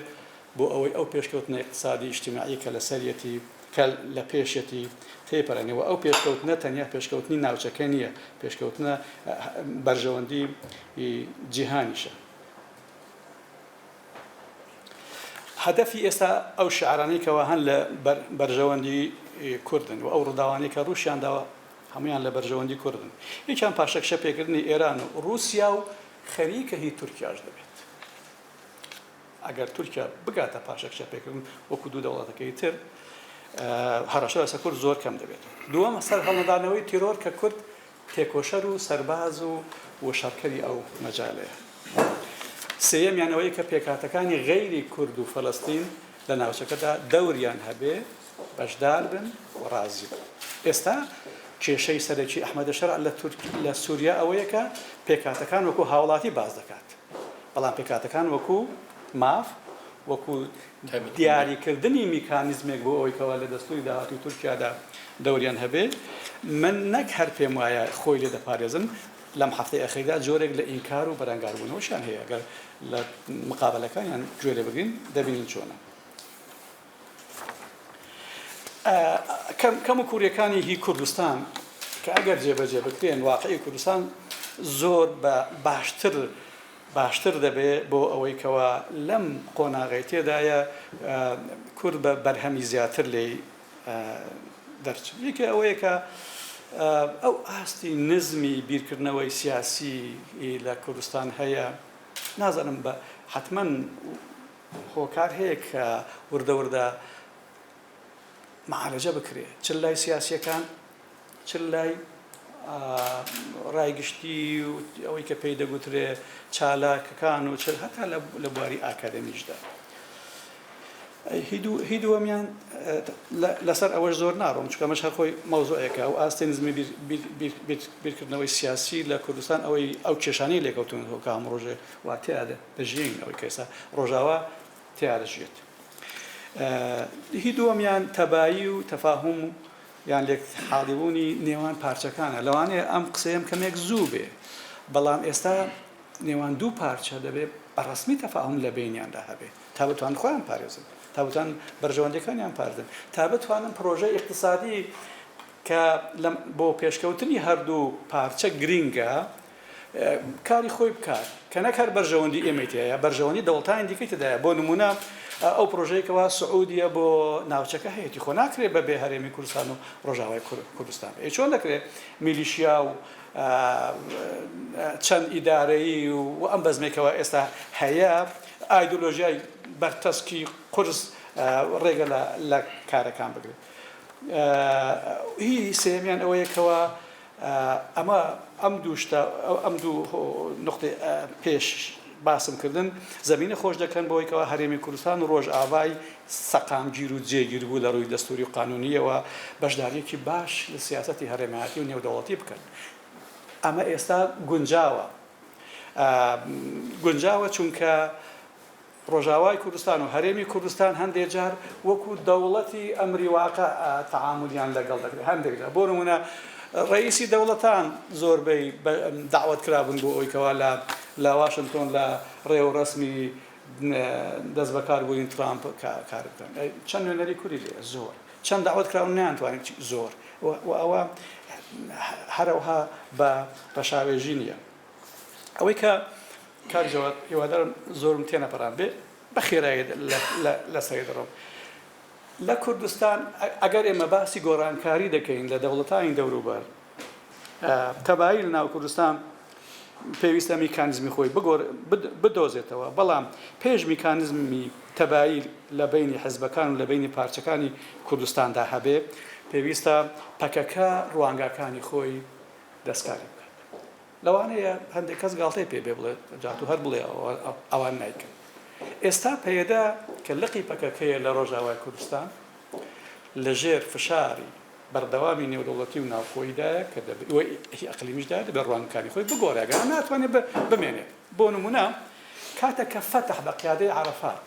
بۆ ئەوەی ئەو پێشکەوتنە اقتصادی ئیجتیماعی کە لە سەرەتی کە لە پێشەتی تێپەڕێنەوە ئەو پێشکەوتنە تەنیا پێشکەوتنی ناوچەکە نییە پێشکەوتنە بەرژەوەندی جیهانیشە هەدەفی ئێستا ئەو شعرانەی کەوا هەن لە بەرژەوەندی کوردن و ئەو ڕووداوانەی کە ڕووشیان داوە هەمویان لە بەرژەوەندی کوردن یەکیان پاشەکشە پێکردنی ئێران و رووسیا و خەریکە هی تورکیاش دەبێت ئەگەر تورکیا بگاتە پاشەکشە پێکردن وەکو دوو دەوڵەتەکەی تر هەڕەشە لەسەر کورد زۆر کەم دەبێت دووەم سەر هەڵنەدانەوەی تیرۆر کە کورد تێکۆشەر و سەرباز و وەشارکەری ئەو مەجالەیە سێیەمیان ئەوەیە کە پێکهاتەکانی غەیری کورد و فەڵەستین لە ناوچەکەدا دەوریان هەبێ بەشدار بن و ڕازی بن ئێستا کێشەی سەرەکی ئەحمەدە شەرع لە سووریا ئەوەیە کە پێکهاتەکان وەکو هاوڵاتی باز دەکات بەڵام پێکهاتەکان وەکو ماف وەکو دیاریکردنی میکانیزمێک بۆ ئەوەی کەوا لە دەستوری داهاتوی تورکیادا دەوریان هەبێ من نەک هەر پێم وایە خۆی لێ دەپارێزن لەم هەفتەی ئەخیردا جۆرێک لە ئینکار و بەرەنگاربوونەوەشیان هەیە ئەگەر لە مقابلەکانیان گوێ لێ بگرین دەبینن چۆنە کەم و کووریەکانی هی کوردستان کە ئەگەر جێبەجێ بکرێن واقعی کوردستان زۆر باشتر دەبێت بۆ ئەوەی کەوا لەم قۆناغی تێدایە کورد بە بەرهەمی زیاتر لێ دەرچن یەکێ ئەوەیە کە ئەو ئاستی نزمی بیرکردنەوەی سیاسی لە کوردستان هەیە نازانم بە حتمما هۆکار هەیە کە وردە معالەجە بکرێت چ لای سیاسیەکان چ لای ڕایگشتی و ئەوەی کە پێی دەگوترێ چالاکەکان و هەتا لە بواری ئاکادمیشدا. هی دووەمیان لەسەر ئەوەش زۆر ناڕۆم چکە مەش هەر خۆی مەوزوعەکە و ئاستی نزمی بیرکردنەوەی سیاسی لە کوردستان ئەوەی ئەو کێشانەی لێکەوتون کام ڕۆژێ وا تیاادە دەژین ئەوەی کەسا ڕۆژاوە تیاادەژێت. هی دووەمیان تەبایی و تەفاهم یان لێک حاڵیبوونی نێوان پارچەکانە لەوانەیە ئەم قسەیەم کەمێک زوو بێ بەڵام ئێستا نێوان دوو پارچە دەبێت بەڕسمی تەفاهم لە بینیاندا هەبێ تا بتوان خۆیان پارێزن تا بتوان بەرژەوەندەکانیان پاردن تا بتوانن پرۆژە اقتصادی کە بۆ پێشکەوتنی هەردوو پارچە گرینگە کاری خۆی بکات کە نەکار بەرژەوەندی ئێمەتەیە بەرژەوەندی دەوڵەتانی دیکەی تدایە بۆ نمونە ئەو پرۆژەیەکەوە سعودیە بۆ ناوچەکە هەیەی خۆ ناکرێت بەبێ هەرێمی کوردستان و ڕۆژاوای کوردستان چۆن دەکرێت میلیشیا و چەند ئیدارەیی و ئەم بەزمێکەوە ئێستا هەیە ئایدۆلۆژیای بەرتەسکی قورس ڕێگە لە کارەکان بگرێت. هی سێمیان ئەوەیەکەوە ئەمە ئەم دوو نقطەی پێش باسم کردن زمینە خۆش دەکەن بۆیکەوە هەرێمی کوردستان و ڕۆژ ئاوای سەقامگیر و جێگیر بوو لە ڕووی دەستوری و قانونیەوە بەشداریەکی باش لە سیاسەتی هەرێمەتی و نێودەوڵەتی بکەن. ئەمە ئێستا گونجاوە چونکە ڕۆژاوای کوردستان و هەرێمی کوردستان هەندێک جار وەکو دەوڵەتی ئەمری واقع تەعاملیان لەگەڵ دەکرێت هەندێک جار بۆ نمونە ڕئیسی دەوڵەتان زۆربەی داوت کرابوون بۆ ئەوەیکەوە لە واشنگتۆن لە ڕێوەڕەسمی دەست بەکاربوونی ترامپ کار بکەن. چەند نوێنەری کوردی لێ زۆر چەند داوت کراون نیانتوانێت زۆر و ئەوە هەروەها بە شاوێژی نییە. ئەوەی کە کارجەوات هیوادارم زۆرم تێنەپەڕان بێ بە خێرایی لەسەری دەڕۆم. لە کوردستان ئەگەر ئێمە باسی گۆڕانکاری دەکەین لە دەوڵەتانی دەوروبەر تەبایی لە ناو کوردستان پێویستە میکانیزمی خۆی بدۆزێتەوە بەڵام پێش میکانیزمی تەبایی لە بینی حزبەکان و لە بینی پارچەکانی کوردستاندا هەبێ پێویستە پەکەکە ڕوانگاکانی خۆی دەستکاری بکات. لەوانەیە هەندێک کەس گاڵتەی پێ بێ بڵێت جاتو هەر بڵێ ئەوان نایکەن. ئێستا پێدا کە لقی پەکەکەیە لە ڕۆژاوای کوردستان لەژێر فشاری بەردەوامی نێودەوڵەتی و ناوخۆییدایە کە ئەقلیمیشدا دەبێت ڕوانگاکانی خۆی بگۆڕێ ئەگەر ناتوانێت بمێنێت. بۆ نمونە کاتێک کە فەتح بە قیادەی عەرەفات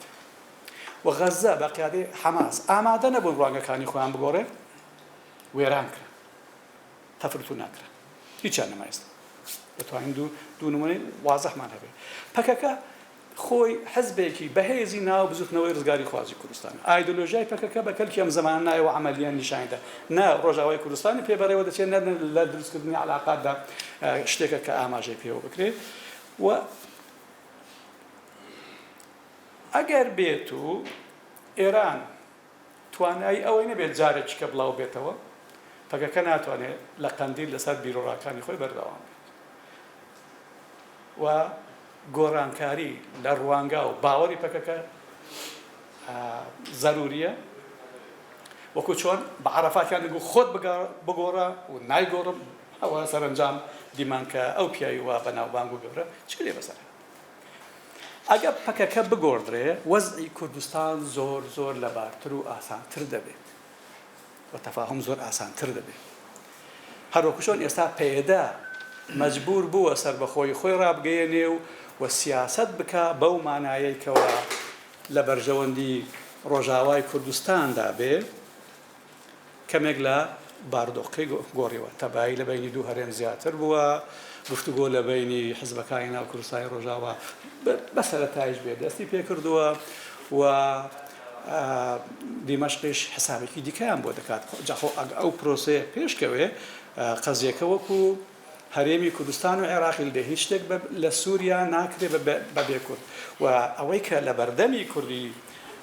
و غەزە بە قیادەی حەماس ئامادە نەبوون ڕوانگاکانی خۆیان بگۆڕێ وێران کرا تەفرەت ناکرا هیچیان نەما ئێستا دەتوانین دوو نمونەی وازەحمان هەبێت. پەکەکە خۆی حزبێکی بەهێزی ناو بزوتنەوەی ڕزگاری خوازی کوردستان ئایدۆلۆژیای پەکەکە بە کەلکی ئەم زەمان نایەوە عەمەلیان نیشانیدا نا ڕۆژاوای کوردستانی پێبەرەوە دەچێت لە دروستکردنی عەلاقاتدا شتێکە کە ئاماژەی پێوە بکرێت و ئەگەر بێت و ئێران توانایی ئەوەی نەبێت جارێکی کە بڵاو بێتەوە پەکەکە ناتوانێت لە قەندیل لەسەر بیرۆڕاکانی خۆی بەردەوام بێت و گۆڕانکاری لە ڕوانگا و باوەڕی پەکەکە ضروریە وەکو چۆن بە عەرەفاتیان دەگو خۆت بگۆڕە و نایگۆڕم ئەوە سەرنجام دیمان کە ئەو پیاوی وا بەناوبانگ و گەورە چ لێ بەسەر ئەگە پەکەکە بگۆڕدرێ وەزعی کوردستان زۆر زۆر لەبارتر و ئاسانتر دەبێت و تەفاهم زۆر ئاسانتر دەبێت. هەروەکو چۆن ئێستا پێدا مەجبور بووە سەربەخۆی خۆی ڕابگەیەنێ و سیاست بکە بەو مانایەکەوە لە بەرژەوەندی ڕۆژاوای کوردستاندا بێ کەمێک لە باردۆخەکەی گۆڕیوە تەبایی لە بینی دوو هەرێم زیاتر بووە گفتوگۆ لە بینی حزبەکانی ناو کوردستانی ڕۆژاوا بەسەرەتایش بێ دەستی پێکردووە و دیمەشقیش حسابێکی دیکەیان بۆ دەکات ئەو پرۆسەیە پێشکەوێ قەزیەکە وەکو هەرێمی کوردستان و عێراقی لە هیچ شتێک لە سووریا ناکرێت بەبێ کورد و ئەوەی کە لە بەردەمی کوردی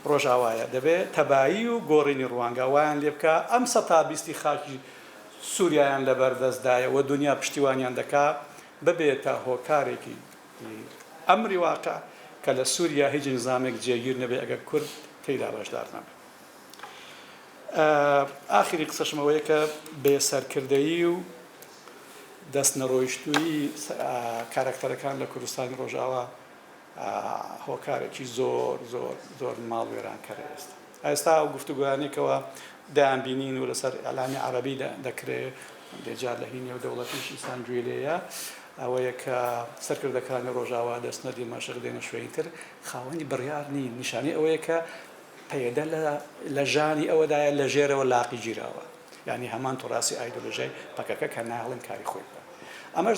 ڕۆژاوایە دەبێت تەبایی و گۆڕینی ڕوانگاوایان لێ بکە ئەم سەتابیستی خاکی سووریایان لە بەردەستدایە و دنیا پشتیوانیان دەکا ببێتە هۆکارێکی ئەمری واقع کە لە سووریا هیچ نظامێک جێگیر نەبێ ئەگەر کورد تێیدا بەشدار نەبێت. ئاخری قسەشمەوەیە کە بێسەرکردەیی و دەست نەڕۆیشتووی کارکتەرەکان لە کوردستانی ڕۆژاوا هۆکارێکی زۆر زۆر زۆر ماڵ وێرانکەرە ئێستا ئەو گفتوگویانێکەوە دایانبینین و لەسەر ئەلامی عەرەبی دەکرێت لێجار لە هینی و دەوڵەتیشی سانجوێلەیە ئەوەیە کە سەرکردەکانی ڕۆژاوا دەستنەدی مەشق دێنە شوێنتر خاوەنی بڕیار نین نیشانی ئەوەیە کە پەیدە لە ژانی ئەوەدایە لە ژێرەوە لاقی گیراوە یعنی هەمان تۆڕاسی ئایدۆلۆژیای پەکەکە کە ناڵن کاری خۆی بە ئەمەش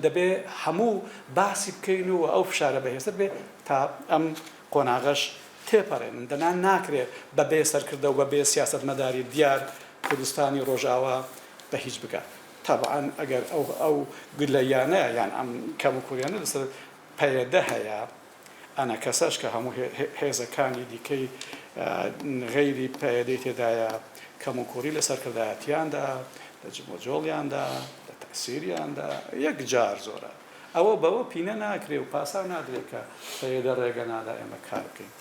دەبێ هەموو باسی بکەین و ئەو فشارە بەهێزتر بێ تا ئەم قۆناغەش تێپەڕێنن دەنان ناکرێت بەبێ سەرکردە و بەبێ سیاسەتمەداری دیار کوردستانی ڕۆژاوا بە هیچ بکات طبعا ئەگەر ئەو گلەیانە یان ئەم کەم و کوریانە لەسەر پەیدە هەیە ئەنا کەسەش کە هەموو هێزەکانی دیکەی غەیری پەیدەی تێدایە کەم و کوری لە سەرکردایەتیاندا لە جمۆجۆڵیاندا لە تەسیریاندا یەک جار زۆرە ئەوە بەوە پینە ناکرێ و پاسا نادرێت کە پەیدە ڕێگە نادا ئێمە کار بکەین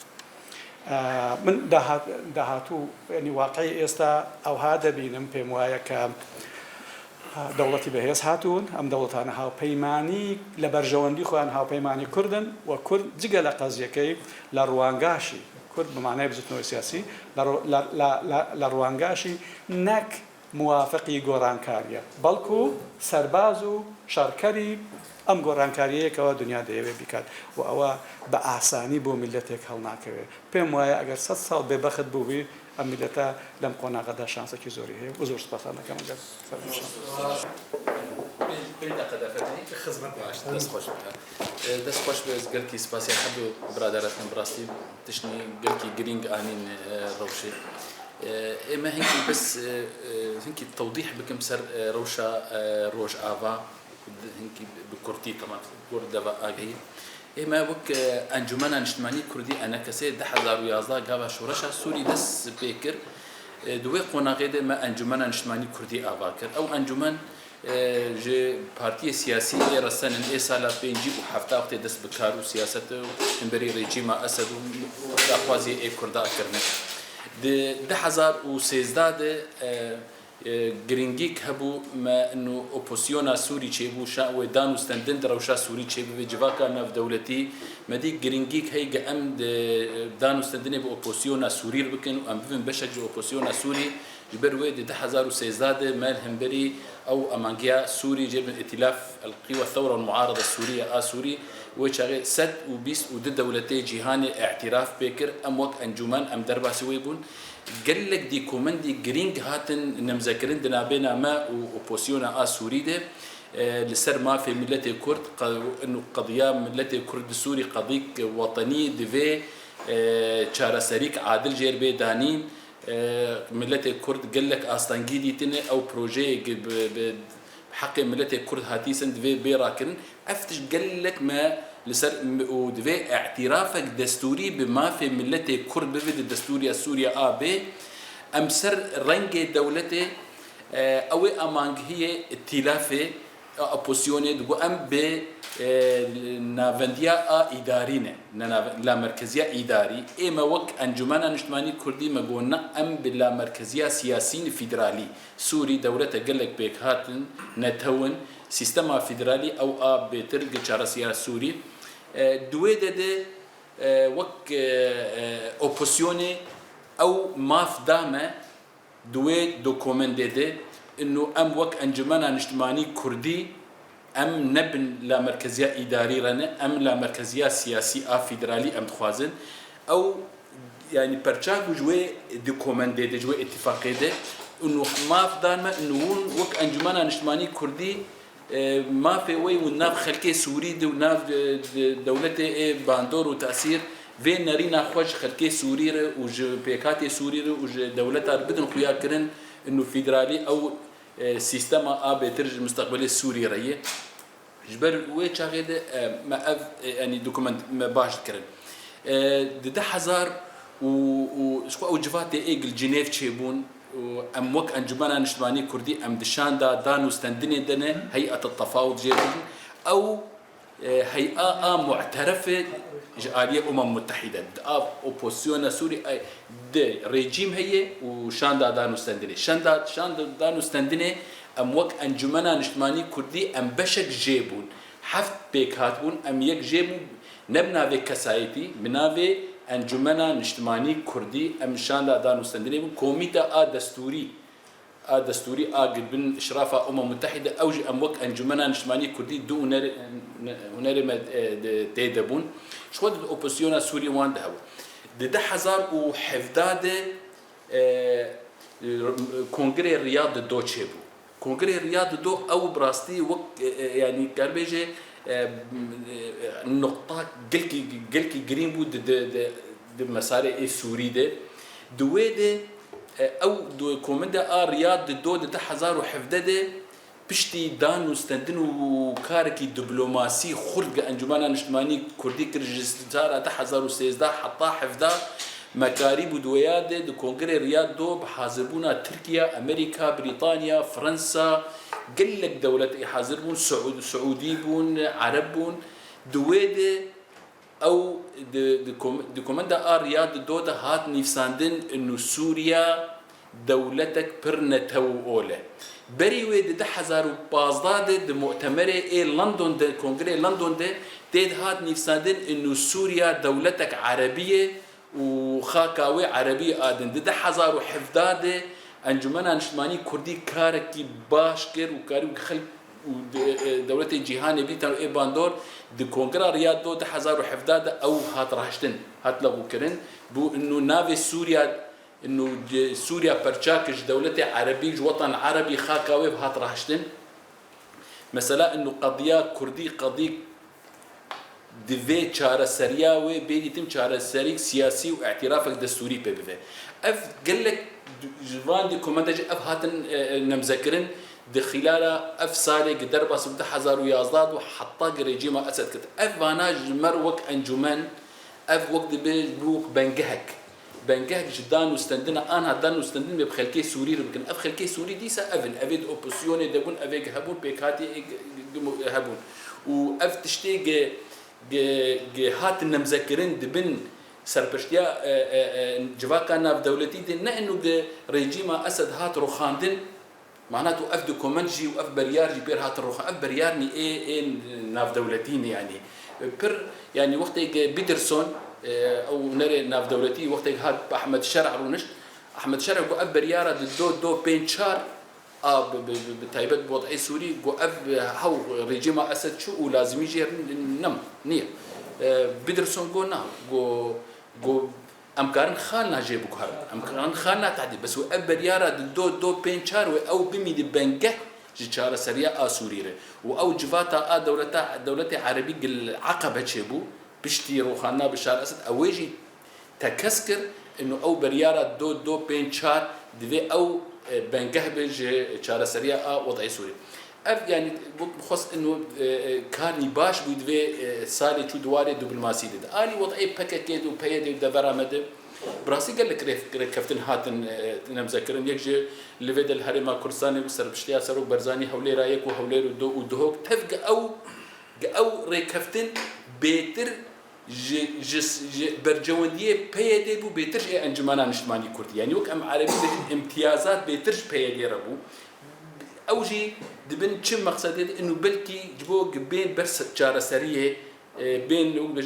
من داهاتوو ینی واقعی ئێستا ئەوها دەبینم پێم وایە کە دەوڵەتی بەهێز هاتوون ئەم دەوڵەتانە هاوپەیمانی لە بەرژەوەندی خۆیان هاوپەیمانی کوردن و کورد جگە لە قەزیەکەی لە ڕوانگاشی کورد بەمانای بزوتنەوەی سیاسی لە ڕوانگاشی نەک موافقی گۆڕانکاریە بەڵکو سەرباز و شەڕکەری ئەم گۆڕانکاریەیەکەوە دنیا دەیەوێت بیکات و ئەوە بە ئاسانی بۆ میلەتێک هەڵناکەوێت پێم وایە ئەگەر 100 ساڵ بێبەخت بووبی ئەم میلەتە لەم قۆناغەدا شانسێکی زۆری هەیە و زۆر سپاسان دەکەم ئەگەر دەست خۆش بێ گەلکی سپاسی هەبوو برادەرەتم بڕاستی تشتنی گەلکی گرنگ ئانین ڕەوشێ ئێمە هەنگی بەس هەنگی تەوضیح بکەم سەر ڕەوشە ڕۆژئاوا هەنگی بکورتی تەمام گۆردەوە ئاگەی ئێمە وەک ئەنجومەنە نیشتمانی کوردی ئەنە کەسێ 2011 گاوا شۆڕەشە سووری دەست پێ کرد دوێ قۆناغێدە مە ئەنجومەنە نیشتمانی کوردی ئاوا کرد ئەو ئەنجومەن پارتیە سیاسی ئێرەسەنن ئێسا لە 57 وقتێ دەست بکار و سیاسەت و هەمبەری ڕێجیمە ئەسەد و داخوازی ئێ کورداکردن 2013 گرنگیک هەبوو مە ئۆپۆسیۆنا سووری چێبوو شاوێ دانوستەندن دڕەوشا سووری چێبوێ جڤاکە نەفدەولەتی مەدی گرنگیک هەیگە ئەم دانوستەندنێ بە ئۆپۆسیۆنا سووریر بکەن و ئەم ببن بەشە ئۆپۆسیۆنا سووری جبر وێ 2013 مال هەمبەری ئەو ئەمانگیا سووری جێبن ئێتیلاف القوى الثورة المعارضة السورية سوري وشاغي 122 دولتي جيهاني اعتراف بكر ام وك انجمان ام درباسي ويبون قال لك دي كومندي جرينج هاتن نمذكرين دنا بينا ما اوبوسيونا سوري ده لسر ما في ملة الكرد انه قضيه ملة الكرد السوري قضيه وطني دفي تشارسريك عادل جيربي دانين ملة الكرد قال لك استانجيدي تنه او بروجي بحق ملة الكرد هاتيسن دفي بيراكن افتش قال لك ما لسر ودفي اعترافك دستوري بما في ملة الكرد بفيد الدستوري السوريا بي امسر رنج دولته او امانج هي ائتلافه اپوزيوني دو ام ب نافنديا ادارينه لا مركزيه اداري اما وك انجمن اجتماعي كردي مغونا ام بلا مركزيه سياسي فيدرالي سوري دولته قالك بيك هاتن نتون سيستما فيدرالي او بترج شرسيه سوري دويده ده وك اوبوزيوني او ماف دامه دوي دوكومنت ده انه ام وك انجمن اجتماعي كردي ام نبن لا مركزيه اداري رنا ام لا مركزيه سياسي فيدرالي ام تخوازن او يعني برشاك جوي دوكومنت ده جوي اتفاقيه ده انه ما فدان ما انه وك انجمن اجتماعي كردي ما في وي وناف خلكي سوري دو ناف دولته باندور وتاثير فين نرينا خوش خلكي سوري وج بيكاتي سوري وج دولتها بدن خويا كرن انه فيدرالي او سيستما بترج المستقبلي السوري ريه جبر ويتش غيد ما يعني دوكومنت ما باش كرن ده حزار و شكو او جفاتي ايجل جنيف تشيبون ام وك انجمن اجتماعي كردي ام دشان دا دانو ستندني دنا هيئه التفاوض جيبون او هيئه معترفه جاليه متحده اوبوزيون سوري دي ريجيم هي وشاندا دانو ستندني شاندا دانو ستندني ام وك انجمنا نشتماني كردي ام بشك جيبون حفت بيك هاتبون ام يك جيبون نبنا في كسايتي بنافي انجمنا نشتماني كردي ام شان لا دانو سندني كوميتا دستوري دستوري قد بن اشراف متحده اوجي ام وك انجمنا نشتماني كردي دو هنر ما تيدبون شو الاوبوزيون سوري وان دهو ده حزار وحفداد كونغري رياض دو تشيبو كونغري رياض دو او براستي وك يعني كاربيجي نقطة قلكي جرين بود د مساري سوري ده دويده او دو كومندا رياض دو ده حزار وحفدده بشتي دان وستندن وكاركي دبلوماسي خرج انجمانا نجتماني كردي كرجستار ده حزار وسيزدا حطا حفدا مكاريب ودوياد دو كونغري رياض دو بحاضربونا تركيا امريكا بريطانيا فرنسا قلك دولة يحاضربون سعودي بون عرب بون دويده او دو كومندا رياض دو ده هات نيفساندن انه سوريا دولتك برنتو اوله بري ويد ده حزارو بازداد ده مؤتمر لندن ده كونغري لندن ده تيد هات نيفساندن انه سوريا دولتك عربيه وخاكاوي عربيه ادن ده حزارو حفداد انجمنا نشماني كردي كاركي باشكر وكاري خلق ودولة الجيهان بيتر اي باندور دي كونغرا رياض دو ده حزارو حفداد او هات راهشتن هات لغو كرن بو انه نافي سوريا انه سوريا برشاكش دولة عربي وطن عربي خاكاوي هات راهشتن مثلا انه قضية كردي قضية دفي شارة سرياوي بيدي تم شارة سريك سياسي واعترافك دستوري ببفي اف قالك جوان دي كومانداج اف هاتن نمذكرن دي خلال اف سالي قدر بس بده حزار ويازداد وحطا ريجيما اسد كت اف فاناج مروك انجمان اف وقت بروك بنجهك جدان وستندنا انا دان وستندن بخلكي سوري يمكن اف خلكي سوري دي سا افن افيد اوبوزيون دبون افيك هبون بيكاتي هبون واف تشتي هات نمذكرين دبن سربشتيا جواكا ناف دولتي دي انه ريجيما اسد هات روخاندن معناته اف دوكومنجي واف بريارجي بير هات الروخ اف بريارني اي ناف دولتين يعني بير يعني وقت بيترسون او نري ناف دولتي وقت هاد احمد شرع رونش احمد شرع جو اف برياره دو بينشار بتايبت بوضع سوري جو اف هاو ريجيما اسد شو ولازم يجي نم نيه بيترسون جو نا جو امكان خالنا جيبو كهر امكان خالنا تعدي بس وابر يارا دو بينشار او بمي دي بنجه جيشاره سريا سوريره او جفاتا دولتي عربي العقبه تشيبو بشتي روخانا بشار اسد اويجي تكسكر انه او بريارا دو بينشار دي او بنجه بج شاره سريا وضعي سوري اف يعني بخص انه كارني باش بيدوي سالي شو دواري دبلوماسي ده الي وضعي باكيت وبيدي دفرامد براسي قال لك كفتن هاتن نمذكرن يجي لفيد الهرم كرساني وسربشتيا سرو برزاني حولي رايك وحولي ودوك تفق او ريكفتن بيتر برجونديه بيدي بو بيتر انجمانا نشماني كردي يعني وك ام عربي امتيازات بيتر بيدي ربو اوجي دبن شم مقصد انه بلكي جبوك بين برس جاره سريه بين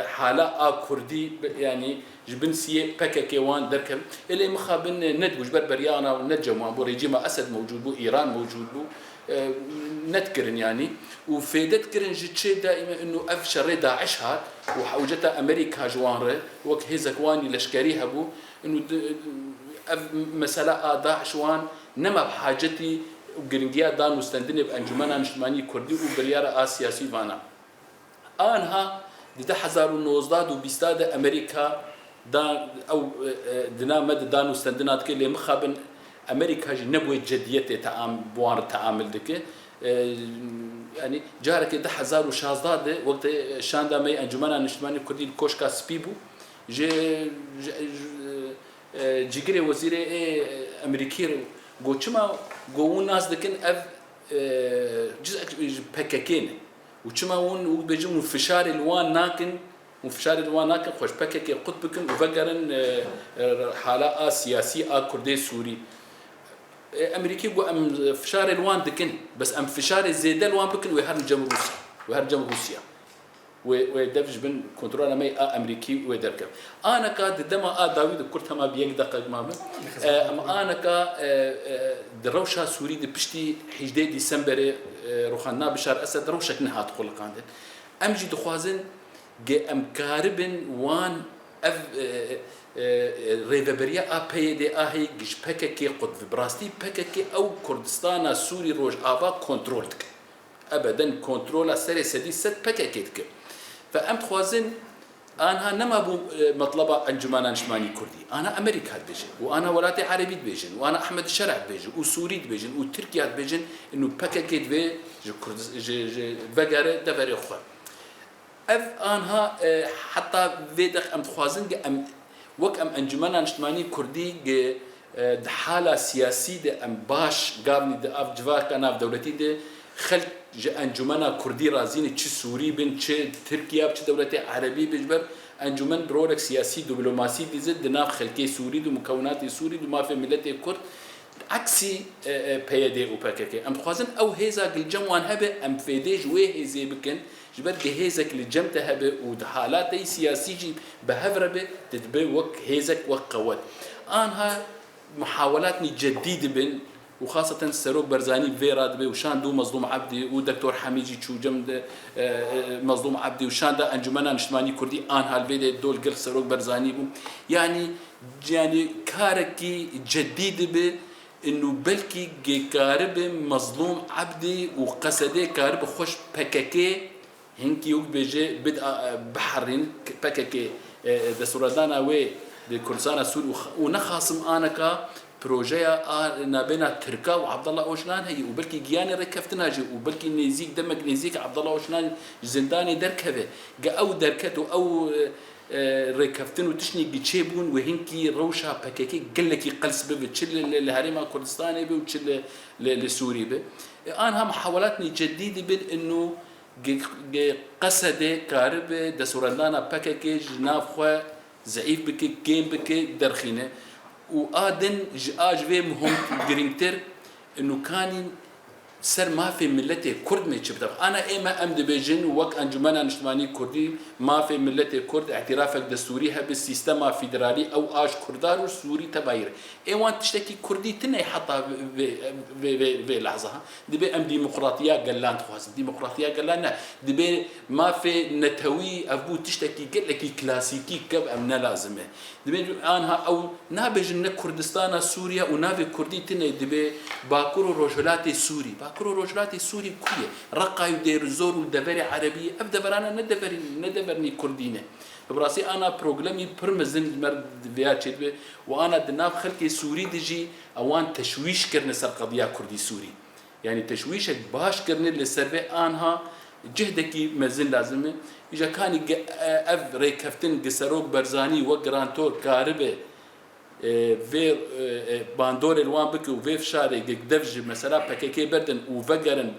حاله كردي يعني جبنسيه باكاكيوان دركم اللي مخابن ندوج بربريانا ونجم ابو ريجيما اسد موجود بو ايران موجود بو نذكرن يعني وفيدت كرن جتشي دائما انه اف شر داعش هات وحوجتها امريكا جوانره وك هيزكواني لشكريها بو انه مساله داعش وان نما بحاجتي وجرينجيا دان مستندني بانجمانا نشماني كردي وبريار سياسي فانا انها ده حزار ونوزداد وبيستاد امريكا دان او دنا مد دان مستندنات كلي مخابن امريكا نبوي جديته تعامل بوار التعامل دك يعني جارك ده حزار وشازداد وقت شاندا مي انجمانا نشماني كردي الكوشكا سبيبو جيجري وزير امريكي قوتشما قوون ناس دكن اف جزء بكاكين وشما ون بيجون فشار الوان ناكن وفشار الوان ناكن خوش بكاكي قطبكن وفقرن حاله سياسي كردي سوري امريكي بو ام فشار الوان دكن بس ام فشار الزياده الوان بكن وهرجم روسيا وهرجم روسيا ودفج بن كنترول ماي امريكي ودركب انا كاد دما داوود كرت ما بيك دقه ما انا كا دروشا سوري بشتي 11 ديسمبر روخنا بشار اسد روشك نهات قول قاندن امجي دخوازن ام كاربن وان اف ريفبريا ابي دي اهي جش بككي قد براستي بككي او كردستان سوري روج ابا كنترولتك ابدا كنترول سري سدي ست بككيتك فأمت خوازن أنا نما بو مطلبة أنجمان أنشماني كردي أنا أمريكا بيجن وأنا ولاتي عربي بيجن وأنا أحمد الشرع بيجن وسوري بيجن وتركيا بيجن إنه باكاكيت بي جو بقرة دفري أخوة أف أنها حتى فيدق أمت خوازن أم وك أم أنجمان أنشماني كردي حالة سياسية أم باش قابني أف جواك أنا في دولتي دي خلق انجمن كردي رازين تش سوري بن تش تركيا تش دولة عربي بجبر انجمن برولك سياسي دبلوماسي بزد ناف خلقي سوري دو مكونات سوري دو ما في ملت كرد عكسي بيدي وباكك ام خوازن او هيزا الجموان هبه ام فيدي جوي هيزي بكن جبر هيزك الجمت هبه ودحالات سياسي بهفربه تتبي وك هيزك وقوت انها محاولاتني جديده بن وخاصة سروق برزاني فيراد بي وشان دو مظلوم عبدي ودكتور حميجي شو جمد مظلوم عبدي وشان دا انجمنا نشماني كردي ان هالفيدي دول قل سروق برزاني بو يعني كاركي جديد بي انه بلكي كارب مظلوم عبدي وقصدي كارب خوش بككي هنكي يوك بيجي بدأ بحرين بككي دسوردانا وي لكردستان سوري ونخاصم انكا بروجيا نابنا تركا وعبد الله اوشلان هي وبلكي جياني ركفتنا جي وبلكي نيزيك دمك نيزيك عبد الله اوشلان زنداني دركبه او دركته او ركفتن وتشني بتشيبون وهنكي روشا باكيكي قلكي قلس بتشل الهريمه كردستاني وتشل لسوري به انا محاولاتني جديده بانه قصده كارب دسورلانا باكيكي جنافخه ضعيف بك جيم بك درخينه وآدن جاجوي مهم جرينتر إنه كان سر ما في ملتي كرد ما تشبه أنا إما أمد بيجن وك أنجمنا نشماني كردي ما في ملتي كرد اعترافك دستوريها بالسيستم فيدرالي أو آش كردار وسوري تباير إيوان تشتكي كردي تني حتى في لحظة دبي أم ديمقراطية قلان تخواز ديمقراطية قلان دبي ما في نتوي أبو تشتكي قل لك كلاسيكي كب أم لازمه دبي أنها أو نابجن كردستان سوريا ونابي كردي تني دبي باكورو روجلاتي سوري باكورو روجلاتي سوري كويه رقاي ودير زور ودبري عربي أبدبرانا ندبرني كردينه براسي أنا بروجرامي برمزن مرد فياتشيت به وأنا دناب خلقي سوري دجي أوان تشويش كرن سر قضية كردي سوري يعني تشويشك باش كرن للسرفي أنها جهدك مزن لازمه إذا كان أف ريكفتن قسروك برزاني وقرانتور كاربه في باندور الوان بك وفي فشاري دفج مثلا باكيكي بردن وفقرن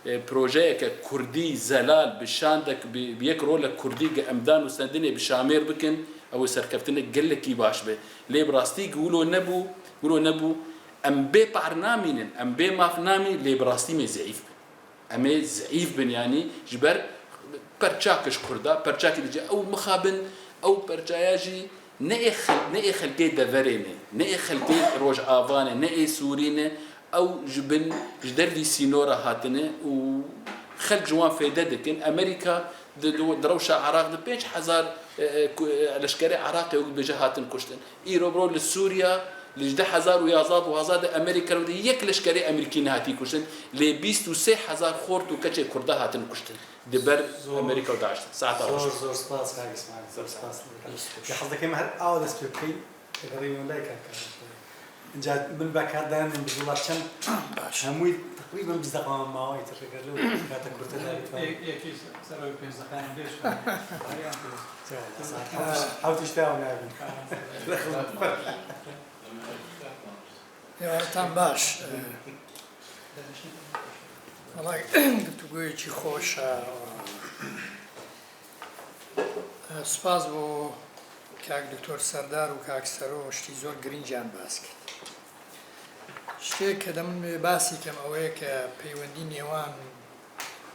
بروجيك كردي زلال بشاندك بيك رولك كردي امدان وسندني بشامير بكن او سركفتنك قال لك باش به لي براستي يقولوا نبو ام بي برنامج ام بي مافنامي لي براستي مي ضعيف امي ضعيف بن يعني جبر برشاكش كردا برشاكي دي او مخابن او برجاياجي نئي خلقي دفريني نئي خلقي روج آفاني نئي سوريني أو جبن جدر في سينورا هاتني وخلق جوان في ددكن أمريكا دروشة عراق دبيش حزار لشكري عراقي بجهات كشتن إيرو برو للسوريا لجده حزار ويازاد وهزاد أمريكا ودي يك لشكري أمريكي هاتي كشتن لبيست وسي حزار خورت وكتش كرده هاتن كشتن دبر أمريكا وداعش ساعة زور سباس هاي اسمعني زور سباس لحظة كم هاد أول سبيكي غريب ولا كان جات من باك هذا من بزولا كم هموي تقريبا بزدقان ما هو يتركلو كاتك برتلا يكيس سروي بين زقان ليش أو تشتاو نابن يا تام باش والله دكتور شي خوش سپاس بۆ کاک دکتۆر سەردار و کاک سەرۆ شتی زۆر گرنگیان باس کرد شتێک کە دەم باسی کەم ئەوەیە کە پەیوەندی نێوان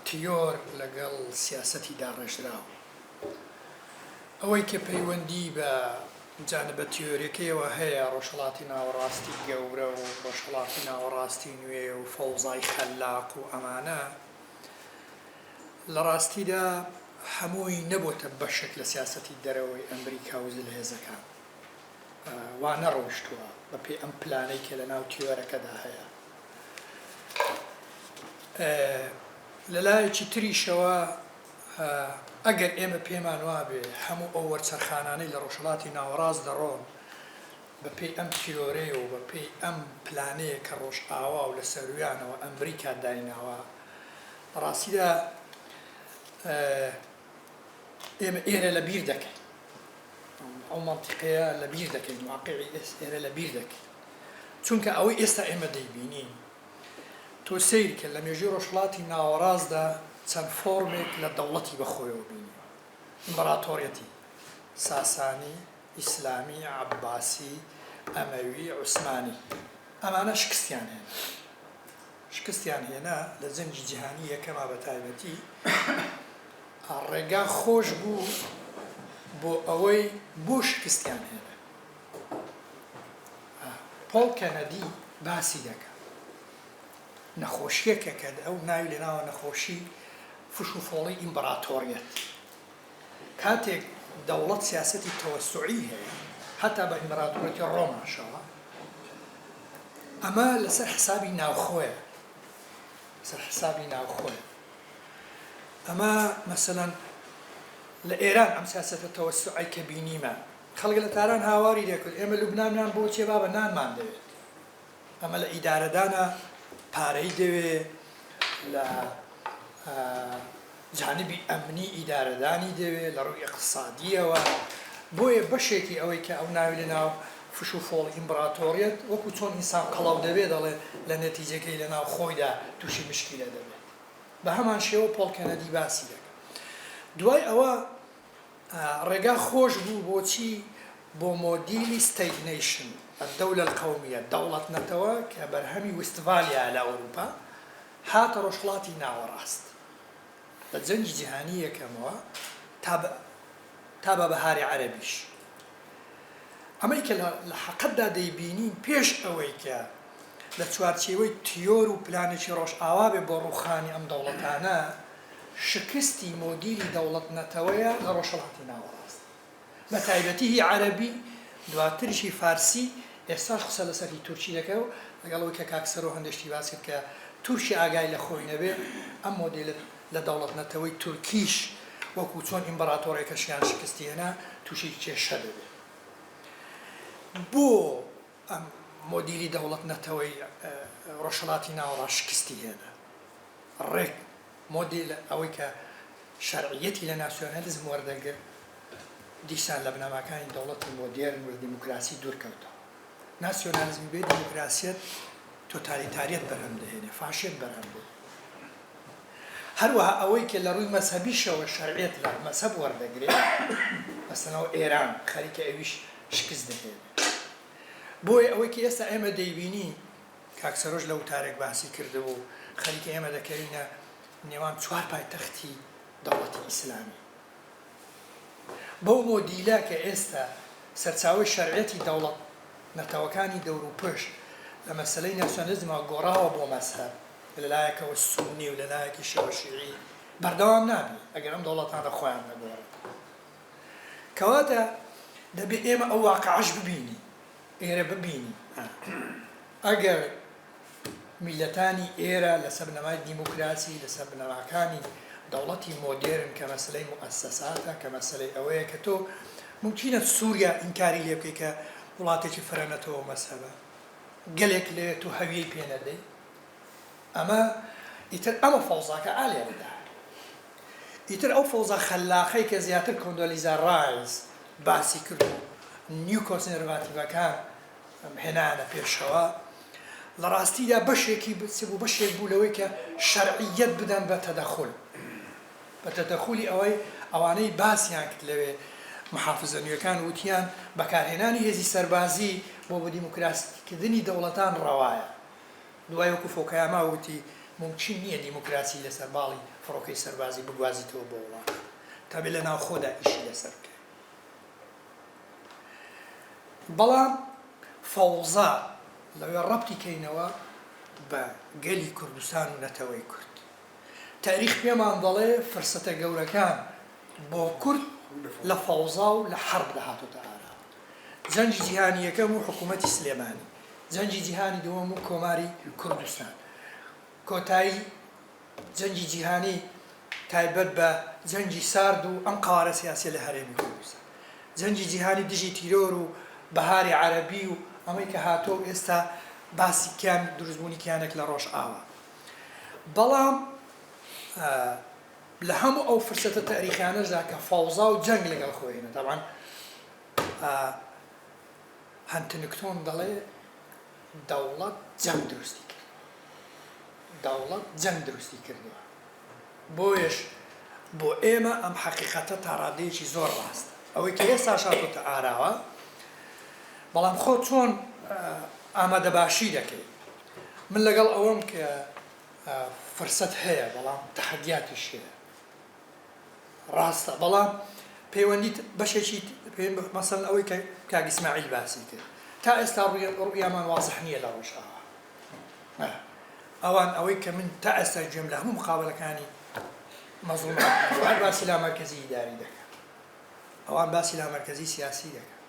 تیۆر لەگەڵ سیاسەتی داڕێژراوە ئەوەی کە پەیوەندی بە جانبە تیۆریەکەیەوە هەیە ڕۆژهەڵاتی ناوەڕاستی گەورە و ڕۆژهەڵاتی ناوەڕاستی نوێ و فەوزای خەلاق و ئەمانە لە ڕاستیدا هەمووی نەبووتە بەشێک لە سیاسەتی دەرەوەی ئەمریکا و زلهێزەکان وا نەڕۆیشتووە بە پێی ئەم پلانەی کە لە ناو تیۆرەکەدا هەیە لەلایەکی تریشەوە ئەگەر ئێمە پێمان وابێ هەموو ئەو وەرچەرخانانەی لە ڕۆژهەڵاتی ناوەڕاست دەڕۆن بە پێی ئەم تیۆرەیە و بە پێی ئەم پلانەیە کە ڕۆژ ئاوا و لە سەرویانەوە ئەمریکا دایناوە ڕاستیدا ئێمە ئێرە لە بیر دەکەین ئەو مەنتیقەیە لە بیر دەکەین واقعی ئێرە لە بیر دەکەین چونکە ئەوەی ئێستا ئێمە دەیبینین تۆ سەیری کرد لە مێژووی ڕۆژهەڵاتی ناوەڕاستدا چەند فۆرمێک لە دەوڵەتی بەخۆیەوە بینی ئیمپەراتۆریەتی ساسانی ئیسلامی عەباسی ئەمەوی عوسمانی ئەمانە شکستیان هێنا لە جەنگی جیهانی یەکەما بە تایبەتی ڕێگا خۆش بوو بۆ ئەوەی بۆ شکستیان هێنا پۆڵ کەنەدی باسی دەکات نەخۆشیەکە کە ئەو ناوی لێناوە نەخۆشی فش و فۆڵی ئیمپەراتۆریەت کاتێک دەوڵەت سیاسەتی تەوەسوعی هەیە هەتا بە ئیمپەراتۆریەتی ڕۆماشەوە ئەمە لەسەر حسابی ناوخۆیە ئەمە مەسەلەن لە ئێران ئەم سیاسەتە تەوەسوعی کە بینیمە خەڵک لە تاران هاواری دەکرد ئێمە لوبنانمان بۆ چێ بابە نانمان دەوێت ئەمە لە ئیدارەدانە پارەی دەوێت لە جانبی ئەمنی ئیدارەدانی دەوێت لە ڕووی اقتصادیەوە بۆیە بەشێکی ئەوەی کە ئەو ناوی لەناو فش و فۆڵ ئیمپەراتۆریەت وەکو چۆن ئینسان قەڵاو دەبێت دەڵێ لە نەتیجەکەی لەناو خۆیدا تووشی مشکیلە دەبێت بە هەمان شێوە پۆڵ کەنەدی باسی دەکات دوای ئەوە ڕێگا خۆش بوو بۆچی بۆ مۆدیلی ستەیت نیشن الدەولە القەومیە دەوڵەت نەتەوە کە بەرهەمی وستڤالیا لە ئەوروپا هاتە ڕۆژهەڵاتی ناوەڕاست لە جەنگی جیهانی یەکەمەوە تا بە بەهاری عەرەبیش ئەمەی کە لە حەقەتدا دەیبینین پێش ئەوەی کە لە چوارچێوەی تیۆر و پلانێکی ڕۆژئاوا بێ بۆ ڕووخانی ئەم دەوڵەتانە شکستی مۆدیلی دەوڵەت نەتەوەیە لە ڕۆژهەڵاتی ناوەڕاست بە تایبەتی هی عەرەبی دواتریشی فارسی ئێستاش قسە لەسەری تورکی دەکە و لەگەڵەوەی کە کاکسەرۆ هەندێشتی باسی کە تورکی ئاگای لە خۆی نەبێ ئەم مۆدیلە لە دەوڵەت نەتەوەی تورکیش وەکو چۆن ئیمپەراتۆریەکەشیان شکستی هێنا تووشی کێشە دەبێت بۆ ئەم مۆدیلی دەوڵەت نەتەوەی ڕۆژهەڵاتی ناوەڕاست شکستی هێنا ڕێک مۆدیل ئەوەی کە شەرعیەتی لە ناسیۆنالیزم وەردەگرت دیسان لە بنەماکانی دەوڵەتی مۆدێرن و دیموکراسی دوورکەوتەوە ناسیۆنالیزمی بێ دیموکراسیەت تۆتالیتاریەت بەرهەم دەهێنێ فاشێت بەرهەم دێت هەروەها ئەوەی کە لە ڕووی مەسەبیشەوە شەرعیەت لە مەسەب وەردەگرێت مەسەڵەن ئێران خەریکە ئەویش شکست دەهێنێت بۆیە ئەوەی کە ئێستا ئێمە دەیبینی کاکسەرۆژ لە وتارێک باسی کردبوو خەریکە ئێمە دەکەوینە نێوان چوار پایتەختی دەوڵەتی ئیسلامی بەو مۆدیلە کە ئێستا سەرچاوی شەرعیەتی دەوڵەت نەتەوەکانی دەور و پشت لە مەسەلەی ناسیۆنالیزمەوە گۆڕاوە بۆ مەسەب لەلایەکەوە سونی و لەلایەکی شێوە شیعی بەردەوام نابی ئەگەر ئەم دەوڵەتانە خۆیان نەگۆڕن کەواتە دەبێت ئێمە ئەو واقعەش ببینی ئێرە ببینی ئەگەر میلەتانی ئێرە لەسەر بنەمای دیموکراسی لەسەر بنەماکانی دەوڵەتی مۆدێرن کە مەسلەی موەسسەساتە کە مەسلەی ئەوەیە کە تۆ ممکنە سووریا ئینکاری لێ بکەی کە وڵاتێکی فرەنەتەوە مەسەبە گەلێک لێت و هەویەی پێ نەدەی ئەمە ئیتر ئەمە فەوزاکە ئالێ بدا ئیتر ئەو فەوزا خەلاقەی کە زیاتر کۆندۆلیزا ڕایز باسی کرد و نیو کۆنسێرڤاتیڤەکان هێنانە پێشەوە لە ڕاستیدا بەشێکی بوو بەشێک بوو لەوەی کە شەرعیەت بدەن بە تەدەخول بە تەدەخولی ئەوانەی باسییان کرد لەوێ محافزە نوێەکان وتیان بەکارهێنانی هێزی سەربازی بۆ بە دیموکراسیکردنی دەوڵەتان ڕەوایە دوای وەکو فۆکەیاما وتی ممکن نییە دیموکراسی لەسەر باڵی فڕۆکەی سەربازی بگوازیتەوە بۆ وڵات تا بێ لە ناو خۆدا ئیشی لەسەر بکە بەڵام فەوزا لەوێ ڕەبتی کەینەوە بە گەلی کوردستان و نەتەوەی کورد تاریخ پێمان دەڵێ فرسەتە گەورەکان بۆ کورد لە فەوزا و لە حەرب دەهاتۆتە ئارا جەنگی جیهانی یەکەم و حکوومەتی سلێمانی جەنگی جیهانی دووەم و کۆماری کوردستان کۆتایی جەنگی جیهانی تایبەت بە جەنگی سارد و ئەم قاوارە سیاسی لە هەرێمی کوردستان جەنگی جیهانی دژی تیرۆر و بەهاری عەرەبی و ئەمەی کە هاتۆ ئێستا باسی کیان دروستبوونی کیانێک لە ڕۆژ ئاوە بەڵام لە هەموو ئەو فرسەتە تاریخیانەشدا کە فەوزا و جەنگ لەگەڵ خۆیانە تەبعاً هەنتنکتۆن دەڵێ دەوڵەت جەنگ دروستی کرد دەوڵەت جەنگ دروستی کردووە بۆیش بۆ ئێمە ئەم حەقیقەتە تا ڕادەیەکی زۆر ڕاستە ئەوەی کە ئێستا شاتۆتە ئاراوە بەڵام خۆ چۆن ئامادەباشی دەکەیت من لەگەڵ ئەوەم کە فرسەت هەیە بەڵام تەحەدیاتیش هەیە ڕاستە بەڵام پەیوەندیت بەشێکی مەسەڵەن ئەوەی کە کاک ئیسماعیل باسی کرد تا ئێستا ڕوئیامان وازح نییە لە ڕۆژئاوا ئەوان ئەوەی کە من تا ئێستا گوێم لە هەموو مقابلەکانی مەزڵوم باسی لا مەرکەزی ئیداری دەکەن ئەوان باسی لا مەرکەزی سیاسی دەکەن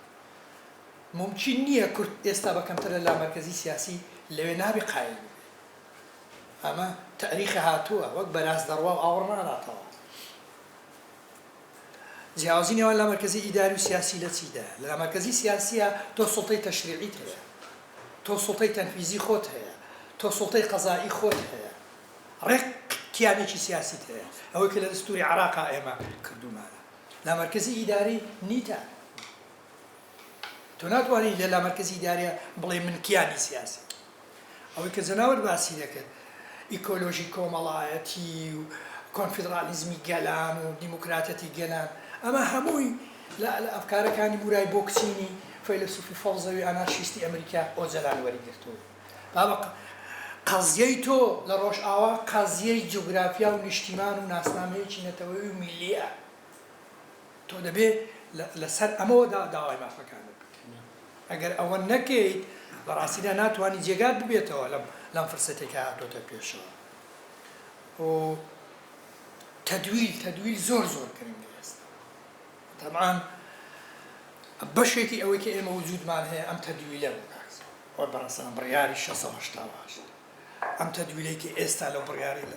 ممکن نییە کورد ئێستا بەکەمترە لا مەرکەزی سیاسی لەوێ نابێ قایل ئەمە تاریخ هاتووە وەک بەراز دەڕوا و ئاوڕ ناداتەوە جیاوازی نێوان لا مەرکەزی ئیداری و سیاسی لە چیدا لە مەرکەزی سیاسیە تۆ سوڵتەی تەشریعیت هەیە تۆ سوڵتەی تەنفیزی خۆت هەیە تۆ سوڵتەی قەزایی خۆت هەیە ڕێک کیانێکی سیاسیت هەیە ئەوەی کە لە دەستوری عێراقا ئێمە کردومانە لا مەرکەزی ئیداری نیتە تۆ ناتوانانی لە لا مەرکەزی ئیداریە بڵێ من کیانی سیاسی ئەوەی کە جەناوەت باسی دەکرد ئیکۆلۆژی کۆمەڵایەتی و کۆنفیدرالیزمی گەلان و دیموکراتەتی گەلان ئەمە هەمووی لە ئەفکارەکانی بورای بۆکسینی فەیلسوفی فەڵزەوی ئانارشیستی ئەمریکا ئۆجەلان وەریگرتووە بابە قەزیەی تۆ لە ڕۆژ ئاوا قەزیەی جوگرافیا و نیشتیمان و ناسنامەیەکی نەتەوەی و میلیە تۆ دەبێ لەسەر ئەمەوەدا داوای مافەکانت بکەیت ئەگەر ئەوە نەکەیت بەڕاستیدا ناتوانانی جێگات ببێتەوە لەم فرسەتێکە هاتۆتە پێشەوە و تەدویل زۆر گرنگە ئێستا تەبعاً بەشێکی ئەوەی کە ئێمە وجودمان هەیە ئەم تەدویلە بکاکس ئەوە بەڕاستان بڕیاری 688 ئەم تەدویلەی کە ئێستا لەو